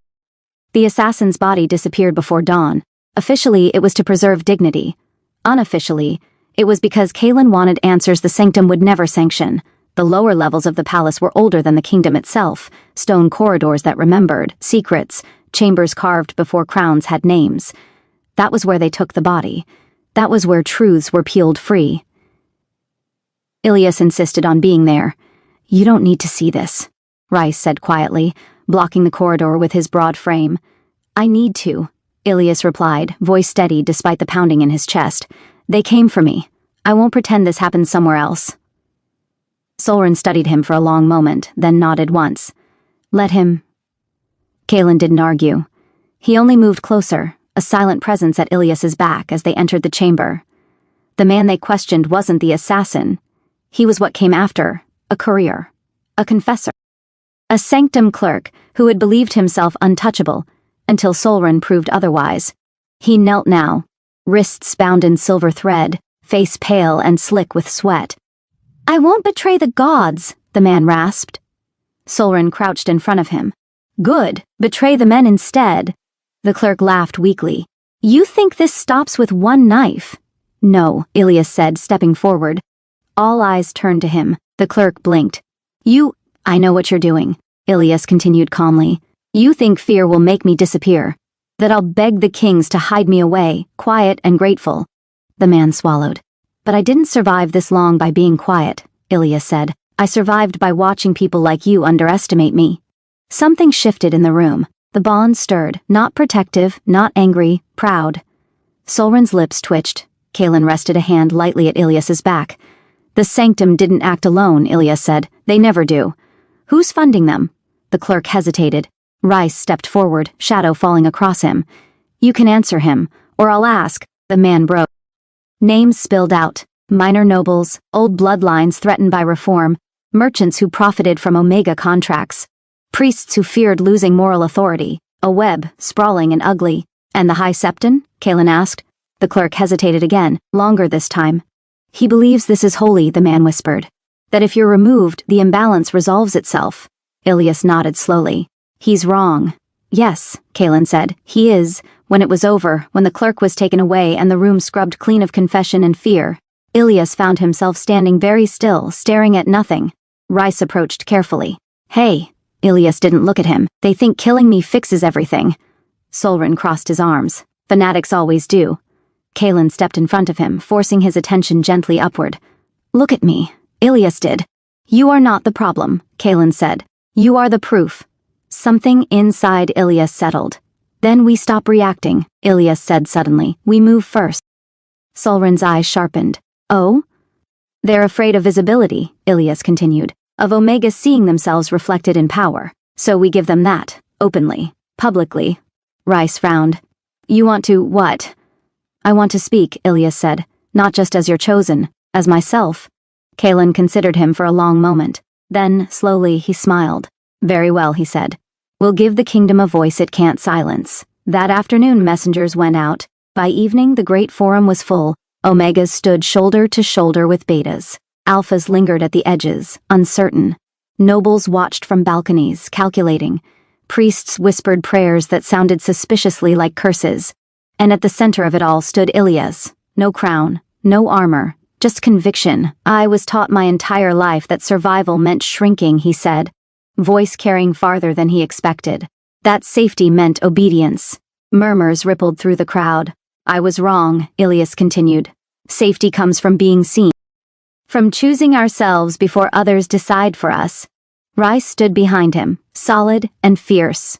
The assassin's body disappeared before dawn. Officially, it was to preserve dignity. Unofficially, it was because Kaelin wanted answers the sanctum would never sanction. The lower levels of the palace were older than the kingdom itself, stone corridors that remembered, secrets, chambers carved before crowns had names. That was where they took the body. That was where truths were peeled free. Ilyas insisted on being there. You don't need to see this, Rice said quietly, blocking the corridor with his broad frame. I need to, Ilyas replied, voice steady despite the pounding in his chest. They came for me. I won't pretend this happened somewhere else. Solren studied him for a long moment, then nodded once. Let him. Kaelin didn't argue. He only moved closer, a silent presence at Ilyas's back as they entered the chamber. The man they questioned wasn't the assassin. He was what came after, a courier, a confessor. A sanctum clerk who had believed himself untouchable until Solren proved otherwise. He knelt now, wrists bound in silver thread, face pale and slick with sweat. I won't betray the gods, the man rasped. Solren crouched in front of him. Good, betray the men instead. The clerk laughed weakly. You think this stops with one knife? No, Ilyas said, stepping forward. All eyes turned to him. The clerk blinked. I know what you're doing, Ilyas continued calmly. You think fear will make me disappear. That I'll beg the kings to hide me away, quiet and grateful. The man swallowed. But I didn't survive this long by being quiet, Ilyas said. I survived by watching people like you underestimate me. Something shifted in the room. The bond stirred, not protective, not angry, proud. Solren's lips twitched. Kaelin rested a hand lightly at Ilyas's back. The sanctum didn't act alone, Ilyas said. They never do. Who's funding them? The clerk hesitated. Rice stepped forward, shadow falling across him. You can answer him, or I'll ask. The man broke. Names spilled out. Minor nobles, old bloodlines threatened by reform, merchants who profited from Omega contracts, priests who feared losing moral authority, a web, sprawling and ugly. And the High Septon? Kaelin asked. The clerk hesitated again, longer this time. He believes this is holy, the man whispered. That if you're removed, the imbalance resolves itself. Ilyas nodded slowly. He's wrong. Yes, Kaelin said. He is. When it was over, when the clerk was taken away and the room scrubbed clean of confession and fear, Ilyas found himself standing very still, staring at nothing. Rice approached carefully. Hey. Ilyas didn't look at him. They think killing me fixes everything. Solren crossed his arms. Fanatics always do. Kaelin stepped in front of him, forcing his attention gently upward. Look at me. Ilyas did. You are not the problem, Kaelin said. You are the proof. Something inside Ilias settled. Then we stop reacting, Ilias said suddenly. We move first. Solrin's eyes sharpened. Oh? They're afraid of visibility, Ilias continued, of Omegas seeing themselves reflected in power. So we give them that, openly, publicly. Rice frowned. You want to what? I want to speak, Ilias said, not just as your chosen, as myself. Kaelin considered him for a long moment. Then, slowly, he smiled. Very well, he said. We'll give the kingdom a voice it can't silence. That afternoon messengers went out. By evening the great forum was full. Omegas stood shoulder to shoulder with betas. Alphas lingered at the edges, uncertain. Nobles watched from balconies, calculating. Priests whispered prayers that sounded suspiciously like curses. And at the center of it all stood Ilias. No crown, no armor, just conviction. I was taught my entire life that survival meant shrinking, he said, voice carrying farther than he expected. That safety meant obedience. Murmurs rippled through the crowd. I was wrong, Ilias continued. Safety comes from being seen. From choosing ourselves before others decide for us. Rice stood behind him, solid and fierce.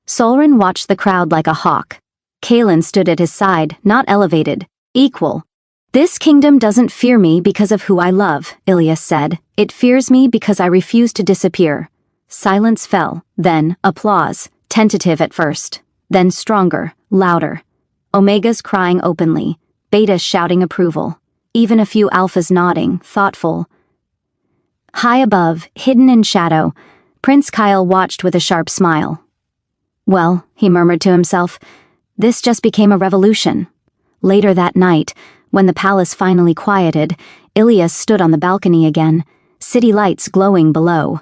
Solrin watched the crowd like a hawk. Kaelin stood at his side, not elevated, equal. This kingdom doesn't fear me because of who I love, Ilias said. It fears me because I refuse to disappear. Silence fell, then applause, tentative at first, then stronger, louder. Omegas crying openly, betas shouting approval, even a few alphas nodding, thoughtful. High above, hidden in shadow, Prince Kyle watched with a sharp smile. Well, he murmured to himself, this just became a revolution. Later that night, when the palace finally quieted, Ilias stood on the balcony again, city lights glowing below.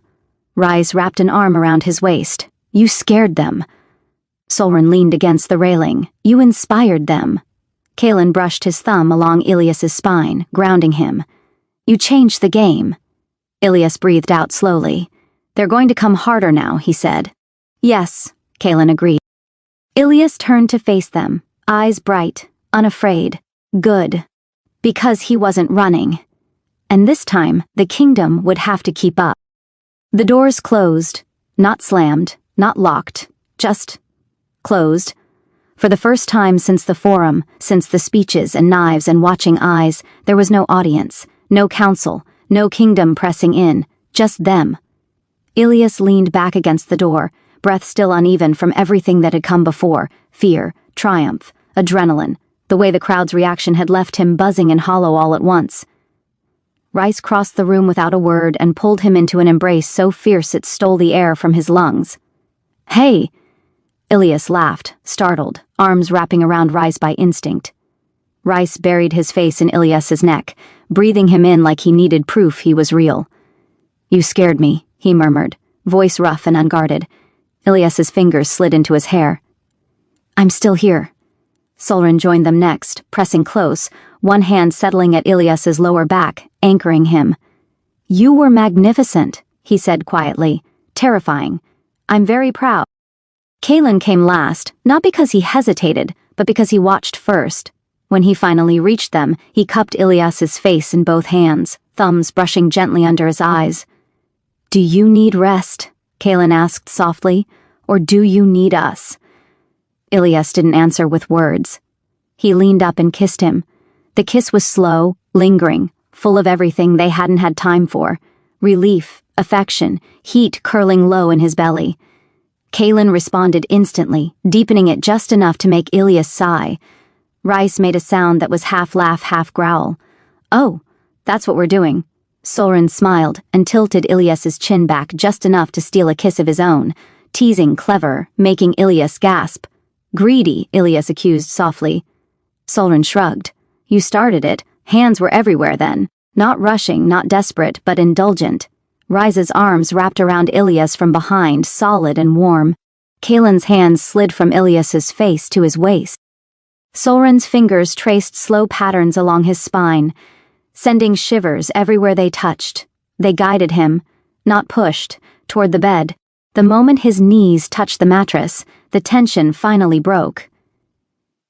Rice wrapped an arm around his waist. You scared them. Solrin leaned against the railing. You inspired them. Kaelin brushed his thumb along Ilias's spine, grounding him. You changed the game. Ilias breathed out slowly. They're going to come harder now, he said. Yes, Kaelin agreed. Ilias turned to face them, eyes bright, unafraid. Good. Because he wasn't running. And this time, the kingdom would have to keep up. The doors closed, not slammed, not locked, just closed. For the first time since the forum, since the speeches and knives and watching eyes, there was no audience, no council, no kingdom pressing in, just them. Ilias leaned back against the door, breath still uneven from everything that had come before, fear, triumph, adrenaline. The way the crowd's reaction had left him buzzing and hollow all at once. Rice crossed the room without a word and pulled him into an embrace so fierce it stole the air from his lungs. Hey! Ilias laughed, startled, arms wrapping around Rice by instinct. Rice buried his face in Ilias's neck, breathing him in like he needed proof he was real. You scared me, he murmured, voice rough and unguarded. Ilias's fingers slid into his hair. I'm still here. Solrin joined them next, pressing close, one hand settling at Ilias's lower back, anchoring him. You were magnificent, he said quietly, terrifying. I'm very proud. Kaelin came last, not because he hesitated, but because he watched first. When he finally reached them, he cupped Ilias's face in both hands, thumbs brushing gently under his eyes. Do you need rest? Kaelin asked softly, or do you need us? Ilias didn't answer with words. He leaned up and kissed him. The kiss was slow, lingering, full of everything they hadn't had time for. Relief, affection, heat curling low in his belly. Kaelin responded instantly, deepening it just enough to make Ilias sigh. Rice made a sound that was half laugh, half growl. Oh, that's what we're doing. Solrin smiled and tilted Ilias's chin back just enough to steal a kiss of his own, teasing clever, making Ilias gasp. Greedy, Ilias accused softly. Solrin shrugged. You started it. Hands were everywhere then. Not rushing, not desperate, but indulgent. Rice's arms wrapped around Ilias from behind, solid and warm. Kaelin's hands slid from Ilias's face to his waist. Solrin's fingers traced slow patterns along his spine, sending shivers everywhere they touched. They guided him, not pushed, toward the bed. The moment his knees touched the mattress, the tension finally broke.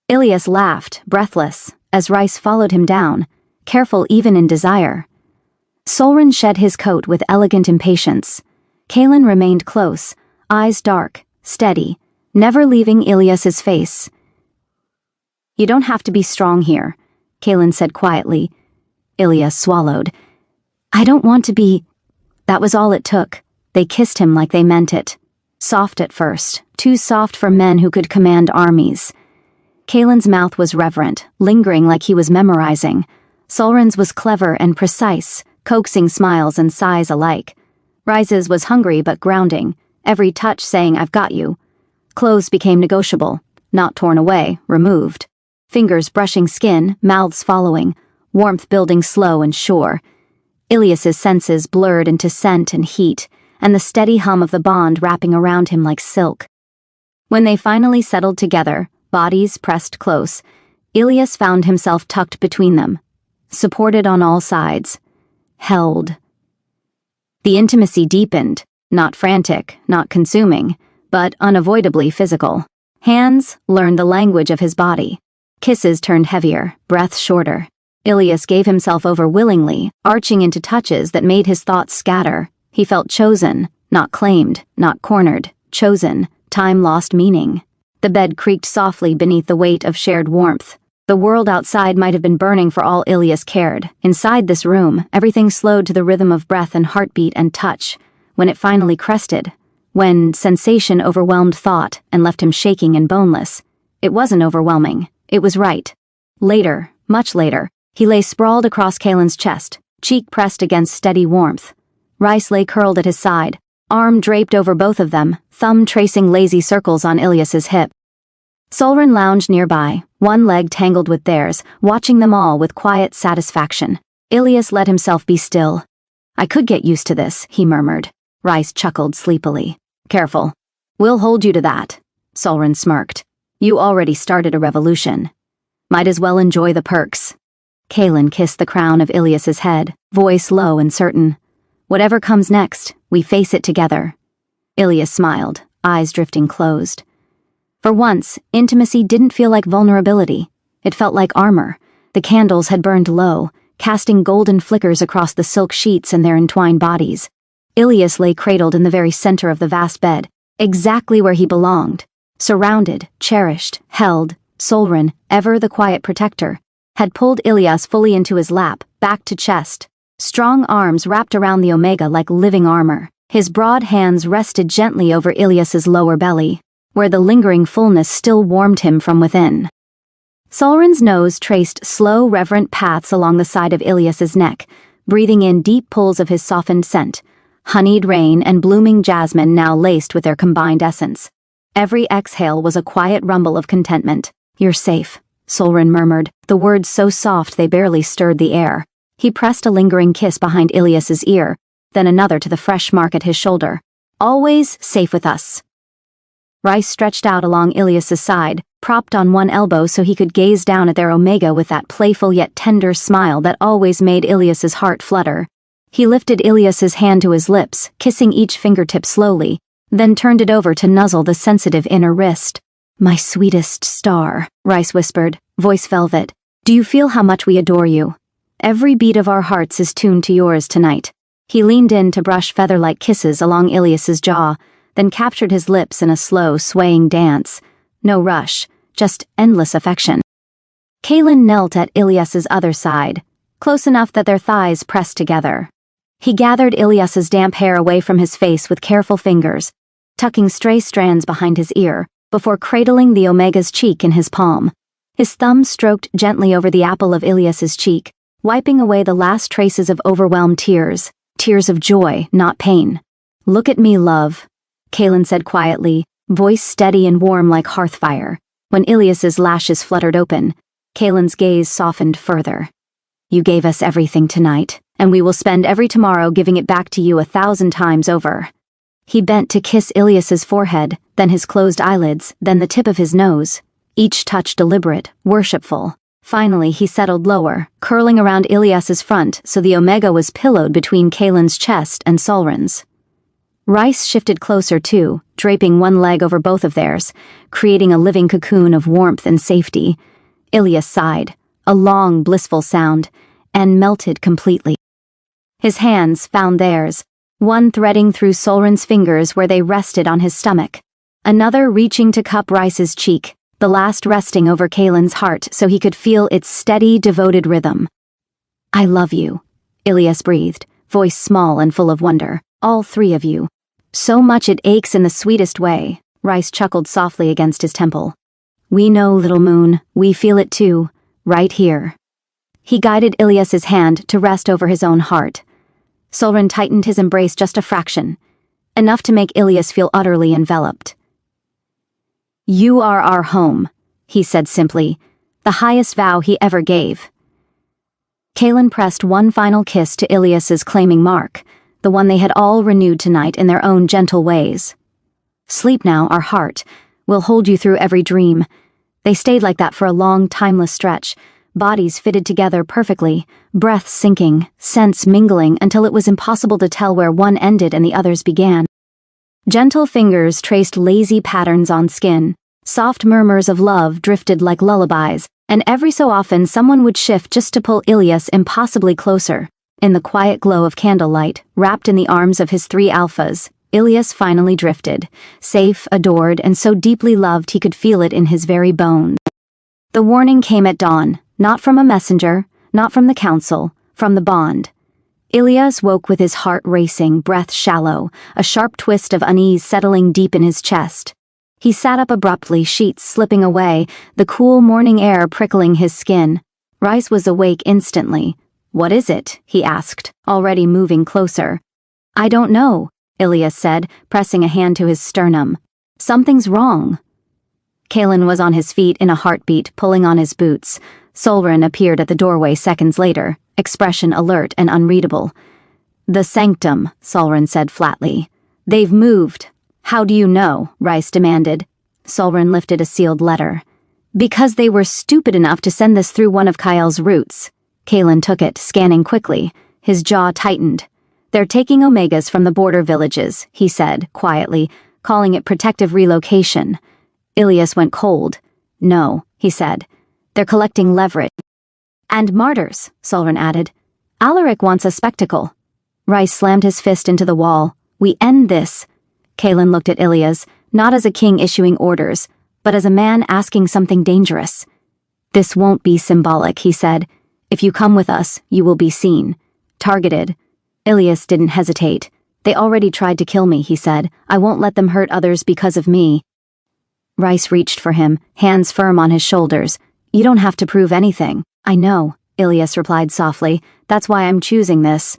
Ilias laughed, breathless, as Rice followed him down, careful even in desire. Solren shed his coat with elegant impatience. Kaelin remained close, eyes dark, steady, never leaving Ilias's face. "You don't have to be strong here," Kaelin said quietly. Ilias swallowed. "I don't want to be—" That was all it took. They kissed him like they meant it. Soft at first, too soft for men who could command armies. Kaelin's mouth was reverent, lingering like he was memorizing. Solren's was clever and precise, coaxing smiles and sighs alike. Rise's was hungry but grounding, every touch saying, "I've got you." Clothes became negotiable, not torn away, removed. Fingers brushing skin, mouths following, warmth building slow and sure. Ilias's senses blurred into scent and heat, and the steady hum of the bond wrapping around him like silk. When they finally settled together, bodies pressed close, Ilias found himself tucked between them, supported on all sides, held. The intimacy deepened, not frantic, not consuming, but unavoidably physical. Hands learned the language of his body. Kisses turned heavier, breath shorter. Ilias gave himself over willingly, arching into touches that made his thoughts scatter. He felt chosen, not claimed, not cornered, chosen. Time lost meaning. The bed creaked softly beneath the weight of shared warmth. The world outside might have been burning for all Ilias cared. Inside this room, everything slowed to the rhythm of breath and heartbeat and touch. When it finally crested, when sensation overwhelmed thought and left him shaking and boneless, it wasn't overwhelming. It was right. Later, much later, he lay sprawled across Kaelin's chest, cheek pressed against steady warmth. Rice lay curled at his side, arm draped over both of them, thumb tracing lazy circles on Ilias's hip. Solren lounged nearby, one leg tangled with theirs, watching them all with quiet satisfaction. Ilias let himself be still. "I could get used to this," he murmured. Rice chuckled sleepily. "Careful. We'll hold you to that." Solren smirked. "You already started a revolution. Might as well enjoy the perks." Kaelin kissed the crown of Ilias's head, voice low and certain. "Whatever comes next, we face it together." Ilias smiled, eyes drifting closed. For once, intimacy didn't feel like vulnerability. It felt like armor. The candles had burned low, casting golden flickers across the silk sheets and their entwined bodies. Ilias lay cradled in the very center of the vast bed, exactly where he belonged. Surrounded, cherished, held, Solren, ever the quiet protector, had pulled Ilias fully into his lap, back to chest. Strong arms wrapped around the Omega like living armor. His broad hands rested gently over Ilias's lower belly, where the lingering fullness still warmed him from within. Solren's nose traced slow, reverent paths along the side of Ilias's neck, breathing in deep pulls of his softened scent, honeyed rain and blooming jasmine now laced with their combined essence. Every exhale was a quiet rumble of contentment. "You're safe," Solren murmured, the words so soft they barely stirred the air. He pressed a lingering kiss behind Ilias's ear, then another to the fresh mark at his shoulder. "Always safe with us." Rice stretched out along Ilias's side, propped on one elbow so he could gaze down at their Omega with that playful yet tender smile that always made Ilias's heart flutter. He lifted Ilias's hand to his lips, kissing each fingertip slowly, then turned it over to nuzzle the sensitive inner wrist. "My sweetest star," Rice whispered, voice velvet. "Do you feel how much we adore you? Every beat of our hearts is tuned to yours tonight." He leaned in to brush feather-like kisses along Ilias's jaw, then captured his lips in a slow, swaying dance. No rush, just endless affection. Kaelin knelt at Ilias's other side, close enough that their thighs pressed together. He gathered Ilias's damp hair away from his face with careful fingers, tucking stray strands behind his ear, before cradling the Omega's cheek in his palm. His thumb stroked gently over the apple of Ilias's cheek, wiping away the last traces of overwhelmed tears, tears of joy, not pain. "Look at me, love," Kaelin said quietly, voice steady and warm like hearth fire. When Ilias's lashes fluttered open, Kaelin's gaze softened further. "You gave us everything tonight, and we will spend every tomorrow giving it back to you 1,000 times over." He bent to kiss Ilias's forehead, then his closed eyelids, then the tip of his nose, each touch deliberate, worshipful. Finally, he settled lower, curling around Ilias's front so the Omega was pillowed between Kaelin's chest and Solren's. Rice shifted closer too, draping one leg over both of theirs, creating a living cocoon of warmth and safety. Ilias sighed, a long, blissful sound, and melted completely. His hands found theirs, one threading through Solren's fingers where they rested on his stomach, another reaching to cup Rice's cheek, the last resting over Kaelin's heart so he could feel its steady, devoted rhythm. "I love you," Ilias breathed, voice small and full of wonder. "All three of you. So much it aches in the sweetest way," Rice chuckled softly against his temple. "We know, little moon, we feel it too, right here." He guided Ilias's hand to rest over his own heart. Solren tightened his embrace just a fraction, enough to make Ilias feel utterly enveloped. "You are our home," he said simply, the highest vow he ever gave. Kaelin pressed one final kiss to Ilias's claiming mark, the one they had all renewed tonight in their own gentle ways. "Sleep now, our heart. We'll hold you through every dream." They stayed like that for a long, timeless stretch, bodies fitted together perfectly, breaths syncing, scents mingling until it was impossible to tell where one ended and the other's began. Gentle fingers traced lazy patterns on skin, soft murmurs of love drifted like lullabies, and every so often someone would shift just to pull Ilias impossibly closer. In the quiet glow of candlelight, wrapped in the arms of his three alphas, Ilias finally drifted, safe, adored, and so deeply loved he could feel it in his very bones. The warning came at dawn, not from a messenger, not from the council, from the bond. Ilias woke with his heart racing, breath shallow, a sharp twist of unease settling deep in his chest. He sat up abruptly, sheets slipping away, the cool morning air prickling his skin. Rice was awake instantly. "What is it?" he asked, already moving closer. "I don't know," Ilias said, pressing a hand to his sternum. "Something's wrong." Kaelin was on his feet in a heartbeat, pulling on his boots. Solren appeared at the doorway seconds later, expression alert and unreadable. "The sanctum," Solren said flatly. "They've moved." "How do you know?" Rice demanded. Solren lifted a sealed letter. "Because they were stupid enough to send this through one of Kyle's routes." Kaelin took it, scanning quickly. His jaw tightened. "They're taking Omegas from the border villages," he said, quietly, calling it protective relocation. Ilias went cold. "No," he said. "They're collecting leverage." "And martyrs," Solren added. "Alaric wants a spectacle." Rice slammed his fist into the wall. "We end this." Kaelin looked at Ilias, not as a king issuing orders, but as a man asking something dangerous. "This won't be symbolic," he said. "If you come with us, you will be seen. Targeted." Ilias didn't hesitate. "They already tried to kill me," he said. "I won't let them hurt others because of me." Rice reached for him, hands firm on his shoulders. "You don't have to prove anything." "I know," Ilias replied softly. "That's why I'm choosing this."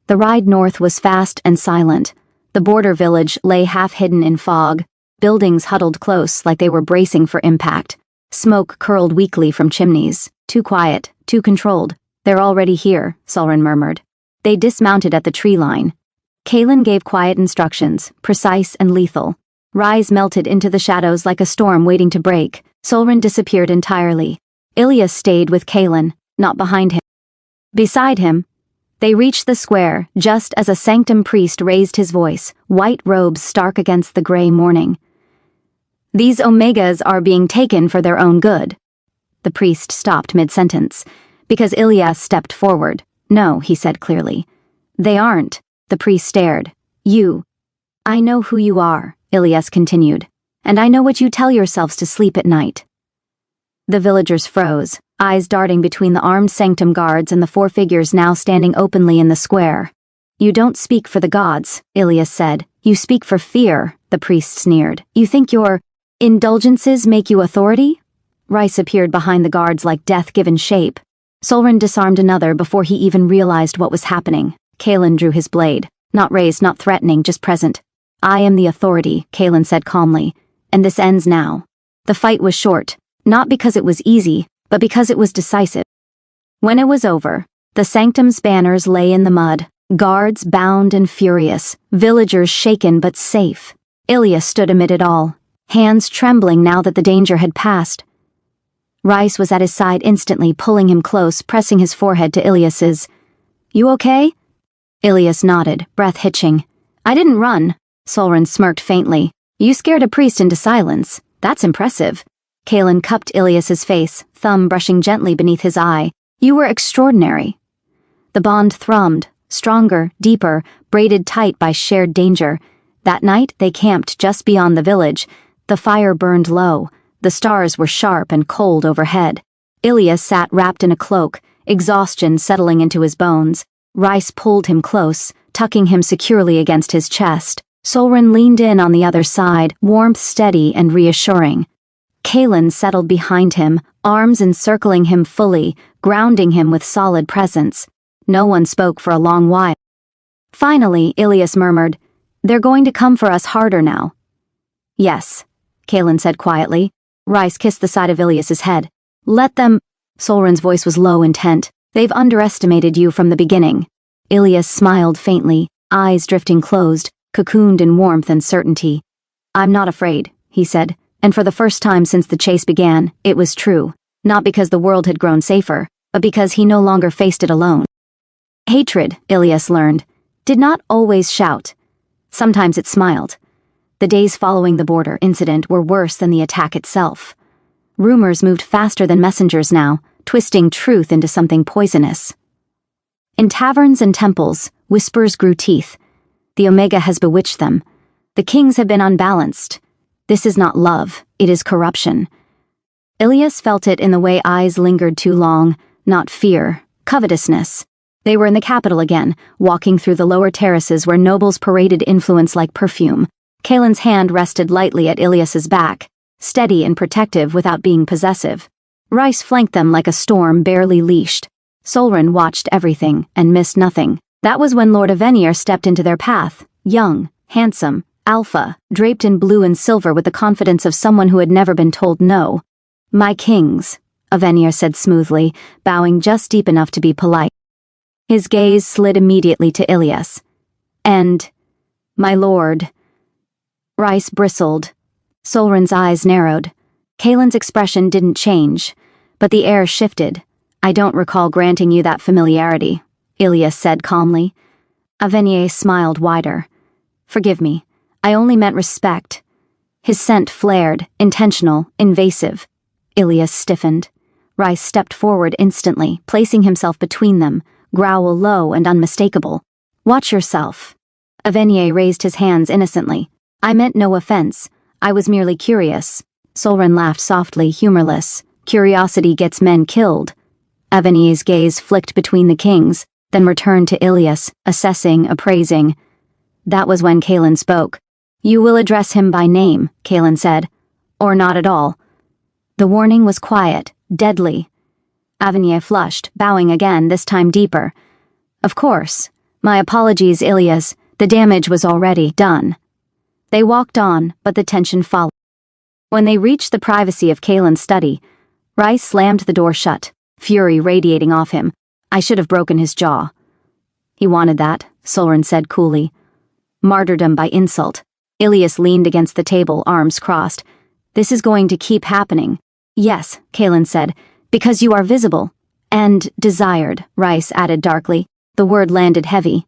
The ride north was fast and silent. The border village lay half-hidden in fog, buildings huddled close like they were bracing for impact. Smoke curled weakly from chimneys. Too quiet, too controlled. "They're already here," Solren murmured. They dismounted at the tree line. Kaelin gave quiet instructions, precise and lethal. Rise melted into the shadows like a storm waiting to break. Solren disappeared entirely. Ilias stayed with Kaelin, not behind him. Beside him, they reached the square just as a sanctum priest raised his voice, white robes stark against the gray morning. "These Omegas are being taken for their own good." The priest stopped mid-sentence, because Ilias stepped forward. "No," he said clearly. "They aren't." The priest stared. "You." "I know who you are," Ilias continued, "and I know what you tell yourselves to sleep at night." The villagers froze, eyes darting between the armed sanctum guards and the four figures now standing openly in the square. "You don't speak for the gods," Ilias said. "You speak for fear," the priest sneered. "You think your indulgences make you authority?" Rice appeared behind the guards like death given shape. Solren disarmed another before he even realized what was happening. Kaelin drew his blade, not raised, not threatening, just present. "I am the authority," Kaelin said calmly, "and this ends now." The fight was short, not because it was easy, but because it was decisive. When it was over, the sanctum's banners lay in the mud, guards bound and furious, villagers shaken but safe. Ilias stood amid it all, hands trembling now that the danger had passed. Rice was at his side instantly, pulling him close, pressing his forehead to Ilias's. "You okay?" Ilias nodded, breath hitching. "I didn't run." Solren smirked faintly. "You scared a priest into silence. That's impressive." Kaelin cupped Ilias's face, thumb brushing gently beneath his eye. "You were extraordinary." The bond thrummed, stronger, deeper, braided tight by shared danger. That night they camped just beyond the village. The fire burned low. The stars were sharp and cold overhead. Ilias sat wrapped in a cloak, exhaustion settling into his bones. Rice pulled him close, tucking him securely against his chest. Solren leaned in on the other side, warmth steady and reassuring. Kaelin settled behind him, arms encircling him fully, grounding him with solid presence. No one spoke for a long while. Finally, Ilias murmured, "They're going to come for us harder now." "Yes," Kaelin said quietly. Rice kissed the side of Ilias's head. "Let them—" Solren's voice was low, intent. "They've underestimated you from the beginning." Ilias smiled faintly, eyes drifting closed, cocooned in warmth and certainty. "I'm not afraid," he said, and for the first time since the chase began, it was true. Not because the world had grown safer, but because he no longer faced it alone. Hatred, Ilias learned, did not always shout. Sometimes it smiled. The days following the border incident were worse than the attack itself. Rumors moved faster than messengers now, twisting truth into something poisonous. In taverns and temples, whispers grew teeth. The Omega has bewitched them. The kings have been unbalanced. This is not love, it is corruption. Ilias felt it in the way eyes lingered too long, not fear, covetousness. They were in the capital again, walking through the lower terraces where nobles paraded influence like perfume. Kaelin's hand rested lightly at Ilias's back, steady and protective without being possessive. Rice flanked them like a storm barely leashed. Solren watched everything and missed nothing. That was when Lord Avenir stepped into their path, young, handsome, alpha, draped in blue and silver with the confidence of someone who had never been told no. "My kings," Avenir said smoothly, bowing just deep enough to be polite. His gaze slid immediately to Ilias. "And, my lord." Rice bristled. Solren's eyes narrowed. Kaelin's expression didn't change, but the air shifted. "I don't recall granting you that familiarity," Ilias said calmly. Avenir smiled wider. "Forgive me. I only meant respect." His scent flared, intentional, invasive. Ilias stiffened. Rice stepped forward instantly, placing himself between them, growl low and unmistakable. "Watch yourself." Avenir raised his hands innocently. "I meant no offense. I was merely curious." Solren laughed softly, humorless. "Curiosity gets men killed." Avenir's gaze flicked between the kings, then returned to Ilias, assessing, appraising. That was when Kaelin spoke. "You will address him by name," Kaelin said. "Or not at all." The warning was quiet, deadly. Avenir flushed, bowing again, this time deeper. "Of course. My apologies, Ilias. The damage was already done." They walked on, but the tension followed. When they reached the privacy of Kaelin's study, Rice slammed the door shut, fury radiating off him. "I should have broken his jaw." "He wanted that," Solren said coolly. "Martyrdom by insult." Ilias leaned against the table, arms crossed. "This is going to keep happening." "Yes," Kaelin said, "because you are visible." "And desired," Rice added darkly. The word landed heavy.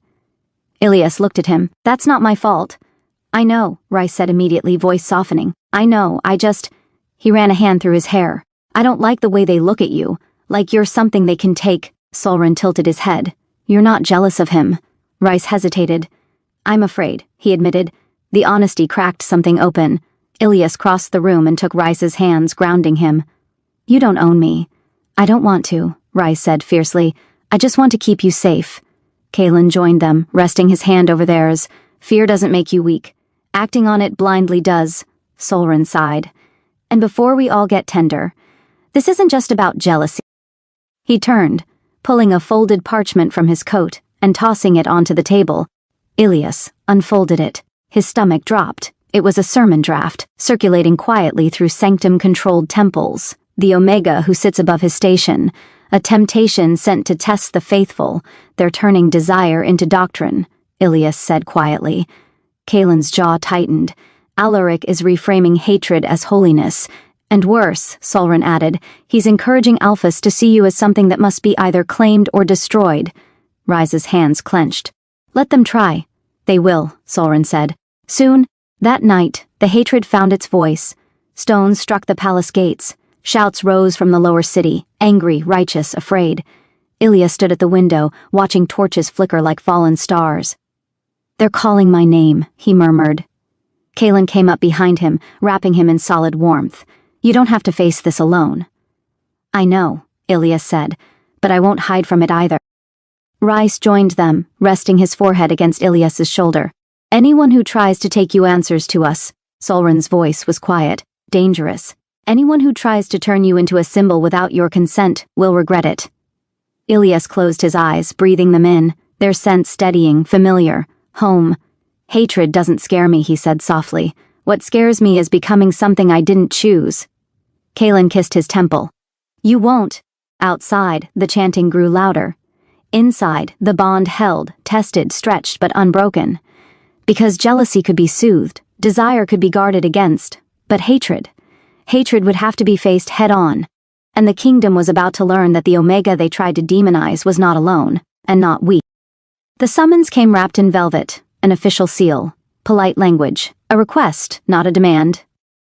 Ilias looked at him. "That's not my fault." "I know," Rice said immediately, voice softening. "I know, I just—" He ran a hand through his hair. "I don't like the way they look at you. Like you're something they can take." Solren tilted his head. "You're not jealous of him." Rice hesitated. "I'm afraid," he admitted. The honesty cracked something open. Ilias crossed the room and took Rice's hands, grounding him. "You don't own me." "I don't want to," Rice said fiercely. "I just want to keep you safe." Kaelin joined them, resting his hand over theirs. "Fear doesn't make you weak. Acting on it blindly does." Solren sighed. "And before we all get tender, this isn't just about jealousy." He turned, pulling a folded parchment from his coat and tossing it onto the table. Ilias unfolded it. His stomach dropped. It was a sermon draft, circulating quietly through sanctum-controlled temples. The Omega who sits above his station, a temptation sent to test the faithful, their turning desire into doctrine, Ilias said quietly. Kaelin's jaw tightened. Alaric is reframing hatred as holiness. And worse, Solren added, he's encouraging Alphas to see you as something that must be either claimed or destroyed. Rise's hands clenched. "Let them try." "They will," Solren said. Soon, that night, the hatred found its voice. Stones struck the palace gates. Shouts rose from the lower city, angry, righteous, afraid. Ilya stood at the window, watching torches flicker like fallen stars. "They're calling my name," he murmured. Kaelin came up behind him, wrapping him in solid warmth. "You don't have to face this alone." "I know," Ilya said, "but I won't hide from it either." Rice joined them, resting his forehead against Ilyas's shoulder. "Anyone who tries to take you answers to us," Solrin's voice was quiet, dangerous. "Anyone who tries to turn you into a symbol without your consent will regret it." Ilyas closed his eyes, breathing them in, their scent steadying, familiar. Home. "Hatred doesn't scare me," he said softly. "What scares me is becoming something I didn't choose." Kaelin kissed his temple. "You won't." Outside, the chanting grew louder. Inside, the bond held, tested, stretched, but unbroken. Because jealousy could be soothed, desire could be guarded against, but hatred would have to be faced head-on. And the kingdom was about to learn that the Omega they tried to demonize was not alone, and not weak. The summons came wrapped in velvet, an official seal, polite language, a request, not a demand.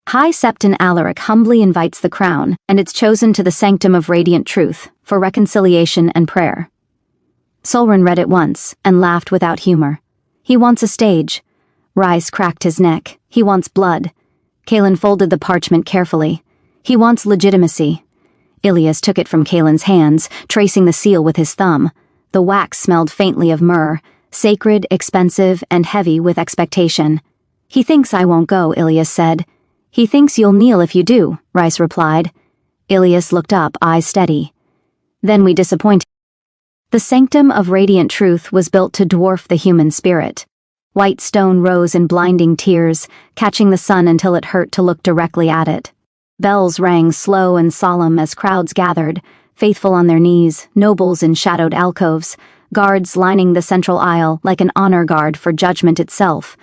High Septon Alaric humbly invites the crown, and it's chosen to the sanctum of radiant truth, for reconciliation and prayer. Solrin read it once, and laughed without humor. "He wants a stage." Rice cracked his neck. "He wants blood." Kaelin folded the parchment carefully. "He wants legitimacy." Ilyas took it from Kaelin's hands, tracing the seal with his thumb. The wax smelled faintly of myrrh, sacred, expensive, and heavy with expectation. "He thinks I won't go," Ilyas said. "He thinks you'll kneel if you do," Rice replied. Ilyas looked up, eyes steady. "Then we disappoint." The sanctum of radiant truth was built to dwarf the human spirit. White stone rose in blinding tears, catching the sun until it hurt to look directly at it. Bells rang slow and solemn as crowds gathered, faithful on their knees, nobles in shadowed alcoves, guards lining the central aisle like an honor guard for judgment itself.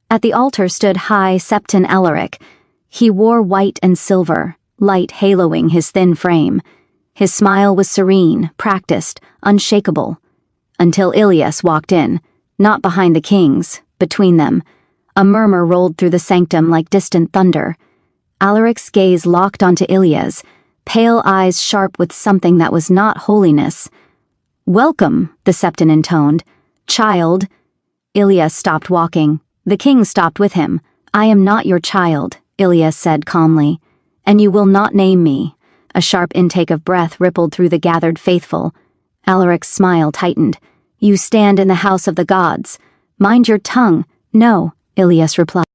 At the altar stood High Septon Alaric. He wore white and silver, light haloing his thin frame. His smile was serene, practiced, unshakable. Until Ilyas walked in, not behind the kings, between them. A murmur rolled through the sanctum like distant thunder. Alaric's gaze locked onto Ilyas, pale eyes sharp with something that was not holiness. "Welcome," the Septon intoned. "Child." Ilyas stopped walking. The king stopped with him. "I am not your child," Ilyas said calmly. "And you will not name me." A sharp intake of breath rippled through the gathered faithful. Alaric's smile tightened. "You stand in the house of the gods. Mind your tongue." "No," Ilyas replied.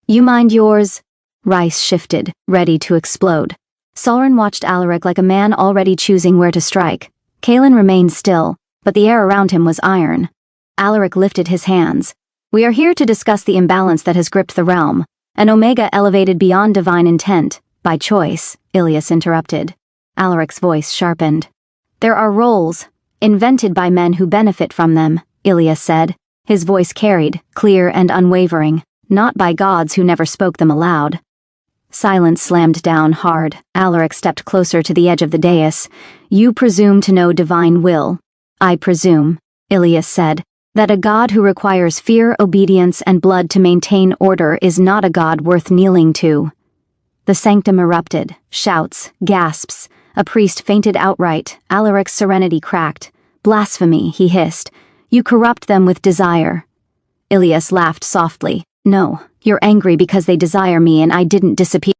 "You mind yours?" Rice shifted, ready to explode. Solrin watched Alaric like a man already choosing where to strike. Kaelin remained still, but the air around him was iron. Alaric lifted his hands. "We are here to discuss the imbalance that has gripped the realm. An Omega elevated beyond divine intent. By choice," Ilyas interrupted. Alaric's voice sharpened. "There are roles, invented by men who benefit from them," Ilyas said. His voice carried, clear and unwavering, not by gods who never spoke them aloud. Silence slammed down hard. Alaric stepped closer to the edge of the dais. "You presume to know divine will." "I presume," Ilyas said, "that a god who requires fear, obedience, and blood to maintain order is not a god worth kneeling to." The sanctum erupted, shouts, gasps. A priest fainted outright. Alaric's serenity cracked. "Blasphemy," he hissed. "You corrupt them with desire." Ilyas laughed softly. "No, you're angry because they desire me and I didn't disappear."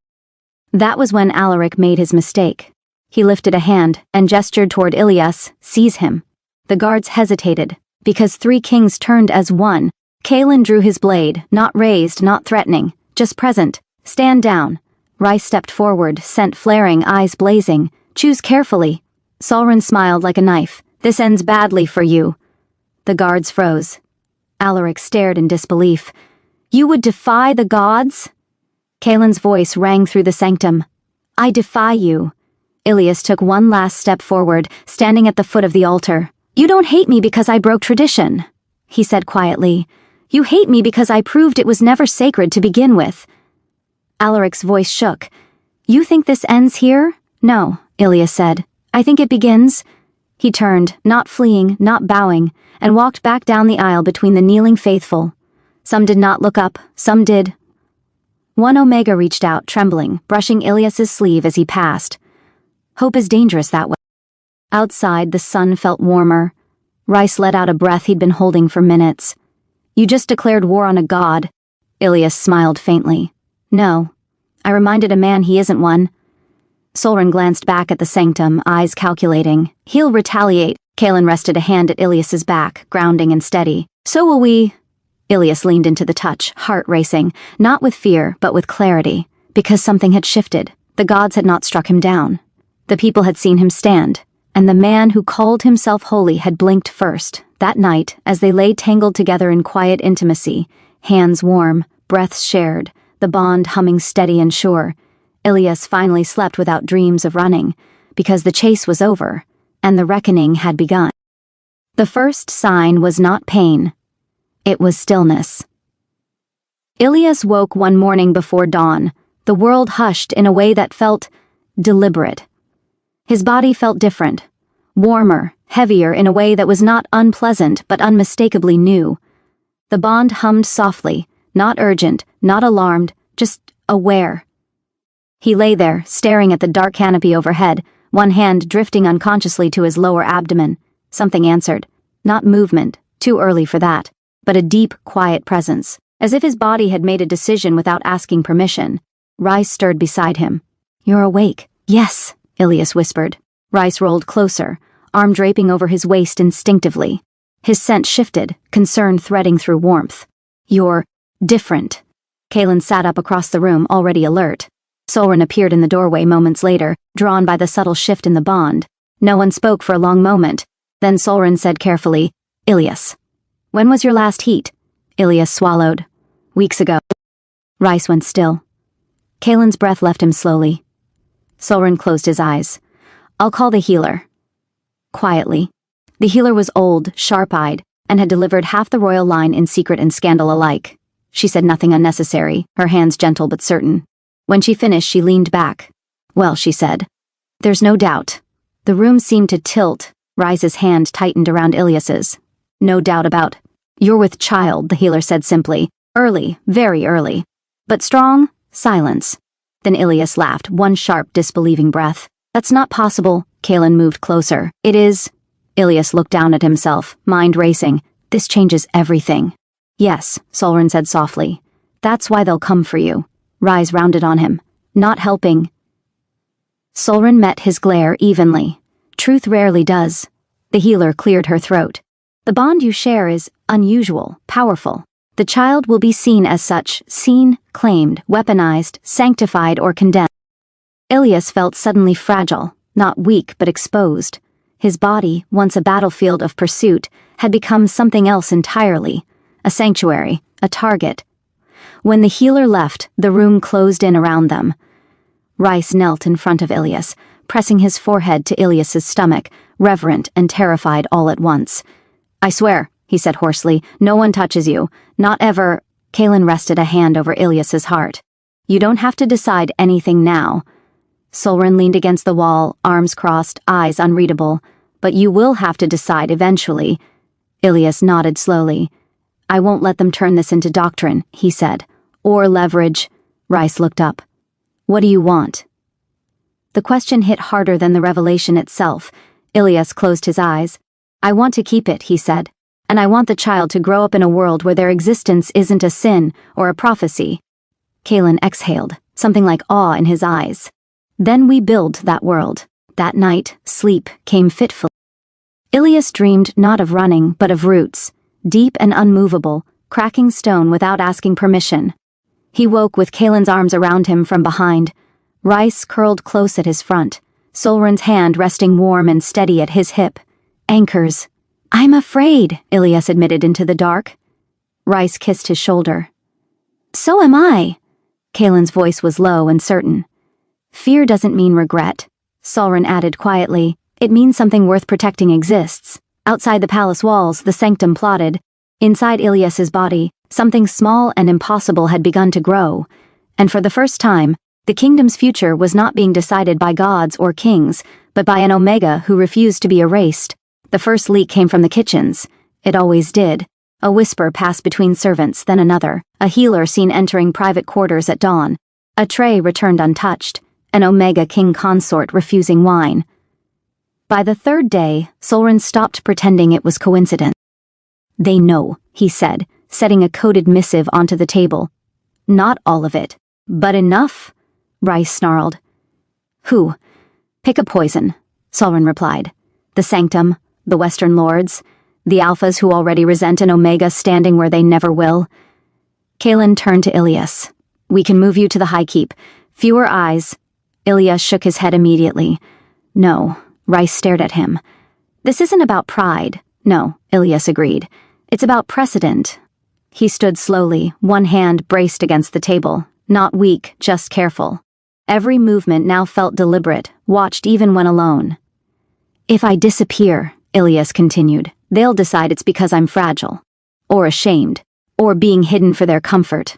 That was when Alaric made his mistake. He lifted a hand and gestured toward Ilyas. "Seize him." The guards hesitated, because three kings turned as one. Kaelin drew his blade, not raised, not threatening, just present. "Stand down." Rice stepped forward, scent flaring, eyes blazing. "Choose carefully." Solrin smiled like a knife. "This ends badly for you." The guards froze. Alaric stared in disbelief. "You would defy the gods?" Kaelin's voice rang through the sanctum. "I defy you." Ilyas took one last step forward, standing at the foot of the altar. "You don't hate me because I broke tradition," he said quietly. "You hate me because I proved it was never sacred to begin with." Alaric's voice shook. "You think this ends here?" "No," Ilyas said. "I think it begins." He turned, not fleeing, not bowing, and walked back down the aisle between the kneeling faithful. Some did not look up, some did. One Omega reached out, trembling, brushing Ilyas's sleeve as he passed. "Hope is dangerous that way." Outside, the sun felt warmer. Rice let out a breath he'd been holding for minutes. You just declared war on a god. Ilias smiled faintly. No. I reminded a man he isn't one. Solren glanced back at the sanctum, eyes calculating. He'll retaliate. Kalen rested a hand at Ilias's back, grounding and steady. So will we. Ilias leaned into the touch, heart racing, not with fear, but with clarity, because something had shifted. The gods had not struck him down. The people had seen him stand, and the man who called himself holy had blinked first. That night, as they lay tangled together in quiet intimacy, hands warm, breaths shared, the bond humming steady and sure, Ilias finally slept without dreams of running, because the chase was over, and the reckoning had begun. The first sign was not pain. It was stillness. Ilias woke one morning before dawn, the world hushed in a way that felt deliberate. His body felt different, warmer, heavier in a way that was not unpleasant but unmistakably new. The bond hummed softly, not urgent, not alarmed, just aware. He lay there, staring at the dark canopy overhead, one hand drifting unconsciously to his lower abdomen. Something answered. Not movement, too early for that, but a deep, quiet presence, as if his body had made a decision without asking permission. Rice stirred beside him. You're awake. Yes, Ilias whispered. Rice rolled closer, arm draping over his waist instinctively. His scent shifted, concern threading through warmth. You're different. Kalen sat up across the room, already alert. Solren appeared in the doorway moments later, drawn by the subtle shift in the bond. No one spoke for a long moment. Then Solren said carefully, Ilias. When was your last heat? Ilias swallowed. Weeks ago. Rice went still. Kalen's breath left him slowly. Solren closed his eyes. I'll call the healer. Quietly. The healer was old, sharp-eyed, and had delivered half the royal line in secret and scandal alike. She said nothing unnecessary, her hands gentle but certain. When she finished, she leaned back. Well, she said. There's no doubt. The room seemed to tilt. Rice's hand tightened around Ilias's. No doubt about. You're with child, the healer said simply. Early, very early. But strong? Silence. Then Ilias laughed, one sharp, disbelieving breath. That's not possible. Kalen moved closer. It is. Ilias looked down at himself, mind racing. This changes everything. Yes, Solren said softly. That's why they'll come for you. Rise rounded on him. Not helping. Solren met his glare evenly. Truth rarely does. The healer cleared her throat. The bond you share is unusual, powerful. The child will be seen as such, seen, claimed, weaponized, sanctified, or condemned. Ilias felt suddenly fragile, not weak but exposed. His body, once a battlefield of pursuit, had become something else entirely. A sanctuary, a target. When the healer left, the room closed in around them. Rice knelt in front of Ilias, pressing his forehead to Ilias's stomach, reverent and terrified all at once. I swear, he said hoarsely, no one touches you. Not ever. Kalen rested a hand over Ilias's heart. You don't have to decide anything now. Solren leaned against the wall, arms crossed, eyes unreadable. But you will have to decide eventually. Ilias nodded slowly. I won't let them turn this into doctrine, he said. Or leverage. Rice looked up. What do you want? The question hit harder than the revelation itself. Ilias closed his eyes. I want to keep it, he said. And I want the child to grow up in a world where their existence isn't a sin or a prophecy. Kalen exhaled, something like awe in his eyes. Then we build that world. That night, sleep came fitfully. Ilias dreamed not of running, but of roots, deep and unmovable, cracking stone without asking permission. He woke with Kalen's arms around him from behind. Rice curled close at his front, Solren's hand resting warm and steady at his hip. Anchors. I'm afraid, Ilias admitted into the dark. Rice kissed his shoulder. So am I. Kalen's voice was low and certain. Fear doesn't mean regret, Solren added quietly. It means something worth protecting exists. Outside the palace walls, the sanctum plotted. Inside Ilias's body, something small and impossible had begun to grow. And for the first time, the kingdom's future was not being decided by gods or kings, but by an Omega who refused to be erased. The first leak came from the kitchens. It always did. A whisper passed between servants, then another. A healer seen entering private quarters at dawn. A tray returned untouched. An Omega king consort refusing wine. By the third day, Solren stopped pretending it was coincidence. "They know," he said, setting a coded missive onto the table. "Not all of it, but enough," Rice snarled. "Who? Pick a poison," Solren replied. "The Sanctum, the Western Lords, the Alphas who already resent an Omega standing where they never will." Kalen turned to Ilias. "We can move you to the High Keep. Fewer eyes." Ilias shook his head immediately. "No." Rice stared at him. "This isn't about pride." "No," Ilias agreed. "It's about precedent." He stood slowly, one hand braced against the table. Not weak, just careful. Every movement now felt deliberate, watched even when alone. "If I disappear," Ilias continued, "they'll decide it's because I'm fragile. Or ashamed. Or being hidden for their comfort."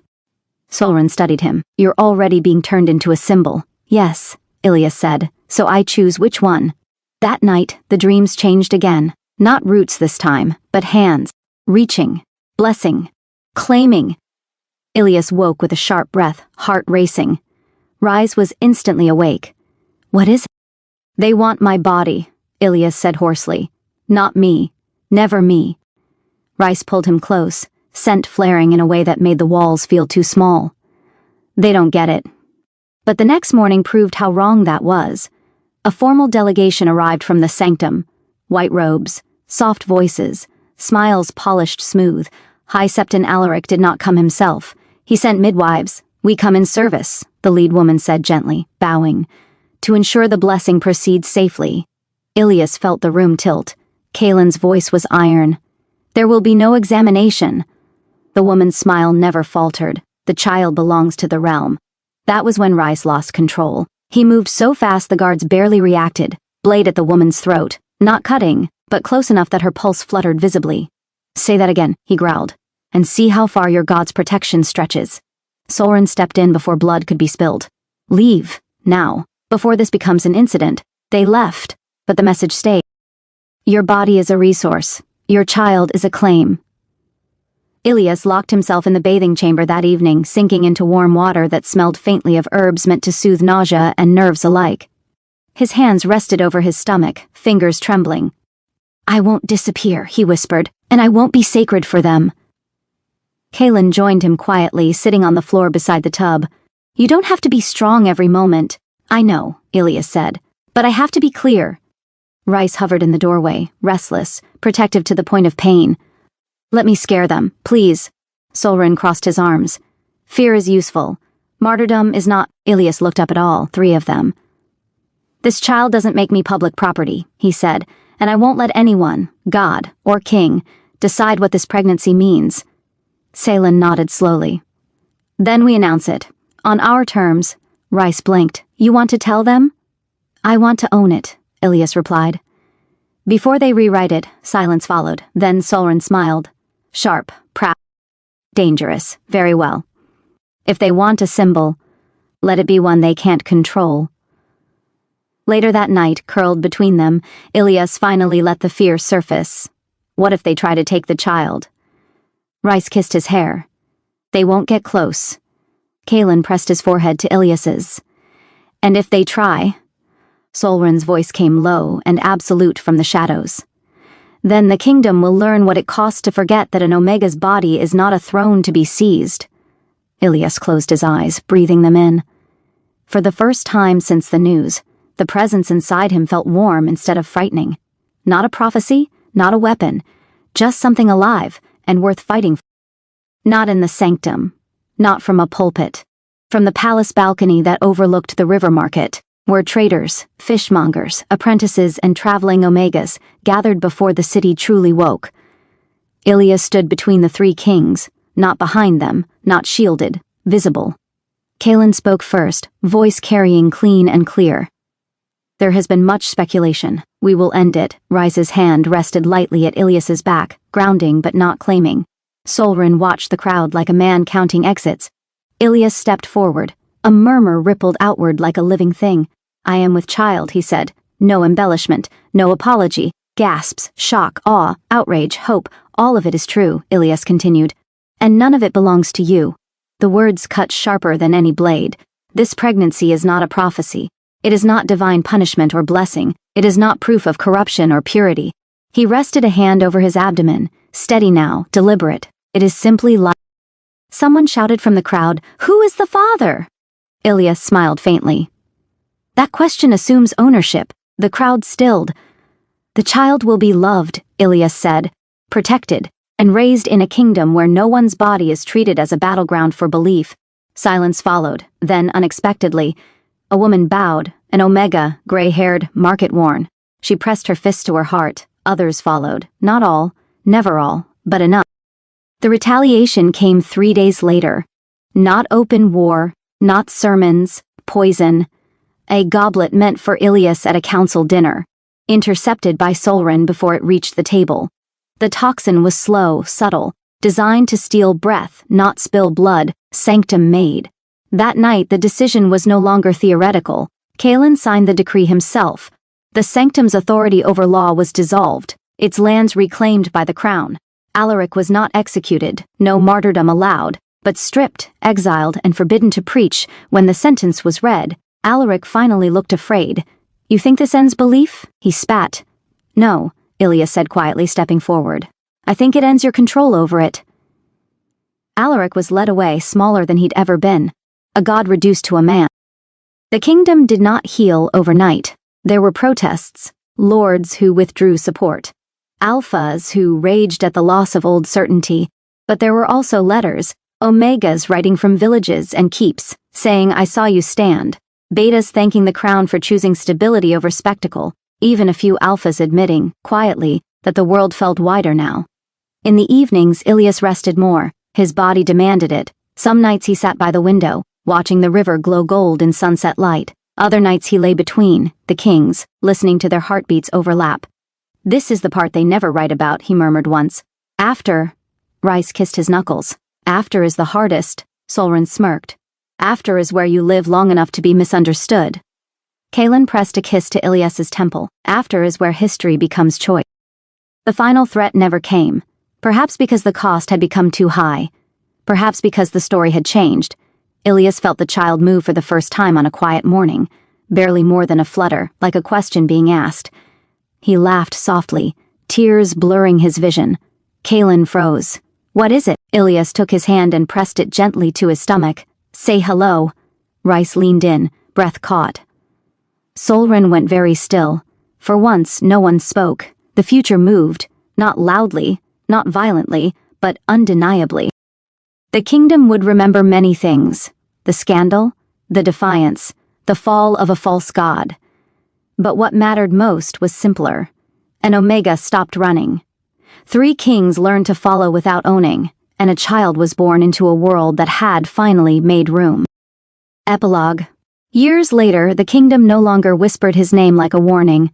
Solren studied him. "You're already being turned into a symbol." "Yes," Ilias said, "so I choose which one." That night, the dreams changed again. Not roots this time, but hands. Reaching. Blessing. Claiming. Ilias woke with a sharp breath, heart racing. Rise was instantly awake. "What is it?" "They want my body," Ilias said hoarsely. "Not me. Never me." Rice pulled him close, scent flaring in a way that made the walls feel too small. "They don't get it." But the next morning proved how wrong that was. A formal delegation arrived from the Sanctum. White robes, soft voices, smiles polished smooth. High Septon Alaric did not come himself. He sent midwives. "We come in service," the lead woman said gently, bowing, "to ensure the blessing proceeds safely." Ilias felt the room tilt. Kalen's voice was iron. "There will be no examination." The woman's smile never faltered. "The child belongs to the realm." That was when Rice lost control. He moved so fast the guards barely reacted, blade at the woman's throat, not cutting, but close enough that her pulse fluttered visibly. "Say that again," he growled, "and see how far your god's protection stretches." Solren stepped in before blood could be spilled. "Leave, now, before this becomes an incident." They left, but the message stayed. "Your body is a resource. Your child is a claim." Ilias locked himself in the bathing chamber that evening, sinking into warm water that smelled faintly of herbs meant to soothe nausea and nerves alike. His hands rested over his stomach, fingers trembling. "I won't disappear," he whispered, "and I won't be sacred for them." Kalen joined him quietly, sitting on the floor beside the tub. "You don't have to be strong every moment." "I know," Ilias said, "but I have to be clear." Rice hovered in the doorway, restless, protective to the point of pain. "Let me scare them, please." Solren crossed his arms. "Fear is useful. Martyrdom is not." Ilias looked up at all, three of them. "This child doesn't make me public property," he said, "and I won't let anyone, God or king, decide what this pregnancy means." Salen nodded slowly. "Then we announce it. On our terms." Rice blinked. "You want to tell them?" "I want to own it," Ilias replied. Before they rewrite it, silence followed. Then Solren smiled. "Sharp, proud, dangerous. Very well. If they want a symbol, let it be one they can't control." Later that night, curled between them, Ilias finally let the fear surface. What if they try to take the child? Rice kissed his hair. "They won't get close." Kalen pressed his forehead to Ilias's. "And if they try..." Solren's voice came low and absolute from the shadows. "Then the kingdom will learn what it costs to forget that an Omega's body is not a throne to be seized." Ilias closed his eyes, breathing them in. For the first time since the news, the presence inside him felt warm instead of frightening. Not a prophecy, not a weapon, just something alive and worth fighting for. Not in the sanctum, not from a pulpit, from the palace balcony that overlooked the river market, where traders, fishmongers, apprentices, and traveling Omegas gathered before the city truly woke. Ilias stood between the three kings, not behind them, not shielded, visible. Kalen spoke first, voice carrying clean and clear. "There has been much speculation. We will end it." Rice's hand rested lightly at Ilias's back, grounding but not claiming. Solren watched the crowd like a man counting exits. Ilias stepped forward. A murmur rippled outward like a living thing. "I am with child," he said. No embellishment, no apology. Gasps, shock, awe, outrage, hope, all of it is true, Ilias continued. And none of it belongs to you. The words cut sharper than any blade. This pregnancy is not a prophecy. It is not divine punishment or blessing. It is not proof of corruption or purity. He rested a hand over his abdomen, steady now, deliberate. It is simply life. Someone shouted from the crowd, "Who is the father?" Ilias smiled faintly. That question assumes ownership. The crowd stilled. The child will be loved, Ilias said, protected, and raised in a kingdom where no one's body is treated as a battleground for belief. Silence followed. Then, unexpectedly, a woman bowed, an Omega, gray-haired, market-worn. She pressed her fist to her heart. Others followed. Not all, never all, but enough. The retaliation came 3 days later. Not open war, not sermons, poison. A goblet meant for Ilias at a council dinner, intercepted by Solrin before it reached the table. The toxin was slow, subtle, designed to steal breath, not spill blood, sanctum made. That night the decision was no longer theoretical. Kalen signed the decree himself. The sanctum's authority over law was dissolved, its lands reclaimed by the crown. Alaric was not executed, no martyrdom allowed, but stripped, exiled, and forbidden to preach. When the sentence was read, Alaric finally looked afraid. "You think this ends belief?" He spat. "No," Ilias said quietly, stepping forward. "I think it ends your control over it." Alaric was led away, smaller than he'd ever been, a god reduced to a man. The kingdom did not heal overnight. There were protests, lords who withdrew support, alphas who raged at the loss of old certainty, but there were also letters, omegas writing from villages and keeps, saying, "I saw you stand," betas thanking the crown for choosing stability over spectacle, even a few alphas admitting, quietly, that the world felt wider now. In the evenings, Ilias rested more. His body demanded it. Some nights he sat by the window, watching the river glow gold in sunset light. Other nights he lay between, the kings, listening to their heartbeats overlap. "This is the part they never write about," he murmured once. "After," Rice kissed his knuckles. "After is the hardest," Solrin smirked. "After is where you live long enough to be misunderstood." Kalen pressed a kiss to Ilias's temple. "After is where history becomes choice." The final threat never came. Perhaps because the cost had become too high. Perhaps because the story had changed. Ilias felt the child move for the first time on a quiet morning, barely more than a flutter, like a question being asked. He laughed softly, tears blurring his vision. Kalen froze. "What is it?" Ilias took his hand and pressed it gently to his stomach. "Say hello." Rice leaned in, breath caught. Solrin went very still. For once, no one spoke. The future moved, not loudly, not violently, but undeniably. The kingdom would remember many things. The scandal, the defiance, the fall of a false god. But what mattered most was simpler. An Omega stopped running. 3 kings learned to follow without owning, and a child was born into a world that had finally made room. Epilogue. Years later, the kingdom no longer whispered his name like a warning.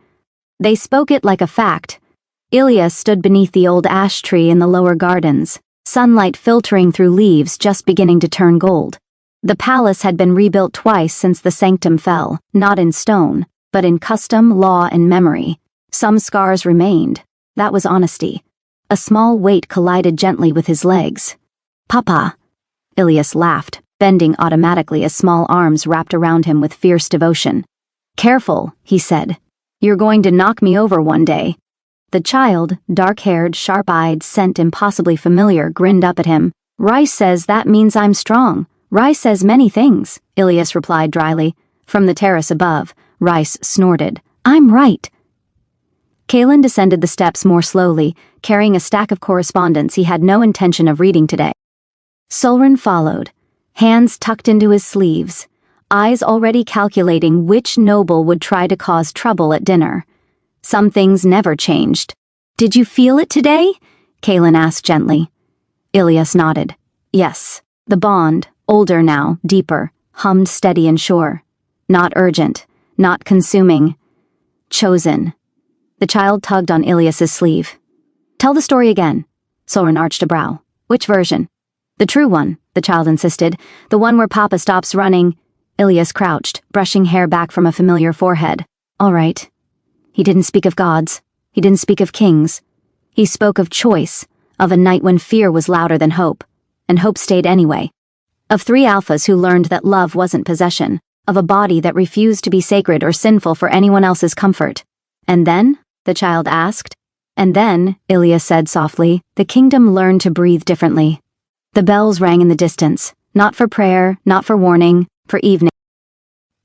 They spoke it like a fact. Ilias stood beneath the old ash tree in the lower gardens, sunlight filtering through leaves just beginning to turn gold. The palace had been rebuilt twice since the sanctum fell, not in stone, but in custom, law, and memory. Some scars remained. That was honesty. A small weight collided gently with his legs. "Papa." Ilias laughed, bending automatically as small arms wrapped around him with fierce devotion. "Careful," he said. "You're going to knock me over one day." The child, dark-haired, sharp-eyed, scent impossibly familiar, grinned up at him. "Rice says that means I'm strong." "Rice says many things," Ilias replied dryly. From the terrace above, Rice snorted. "I'm right." Kalen descended the steps more slowly, carrying a stack of correspondence he had no intention of reading today. Solrin followed, hands tucked into his sleeves, eyes already calculating which noble would try to cause trouble at dinner. Some things never changed. "Did you feel it today?" Kalen asked gently. Ilias nodded. "Yes." The bond, older now, deeper, hummed steady and sure. Not urgent, not consuming. Chosen. The child tugged on Ilias's sleeve. "Tell the story again." Solrin arched a brow. "Which version?" "The true one," the child insisted. "The one where Papa stops running." Ilias crouched, brushing hair back from a familiar forehead. "All right." He didn't speak of gods. He didn't speak of kings. He spoke of choice, of a night when fear was louder than hope, and hope stayed anyway. Of 3 alphas who learned that love wasn't possession, of a body that refused to be sacred or sinful for anyone else's comfort. And then? The child asked. And then, Ilya said softly, the kingdom learned to breathe differently. The bells rang in the distance, not for prayer, not for warning, for evening.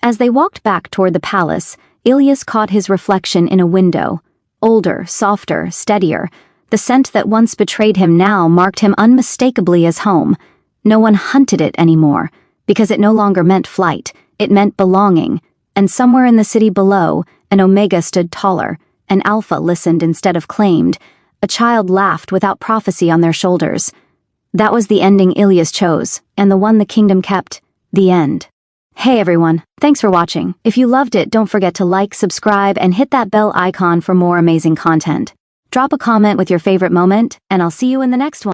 As they walked back toward the palace, Ilyas caught his reflection in a window. Older, softer, steadier. The scent that once betrayed him now marked him unmistakably as home. No one hunted it anymore, because it no longer meant flight, it meant belonging. And somewhere in the city below, an Omega stood taller, an Alpha listened instead of claimed, a child laughed without prophecy on their shoulders. That was the ending Ilyas chose, and the one the kingdom kept, the end. Hey everyone, thanks for watching. If you loved it, don't forget to like, subscribe, and hit that bell icon for more amazing content. Drop a comment with your favorite moment, and I'll see you in the next one.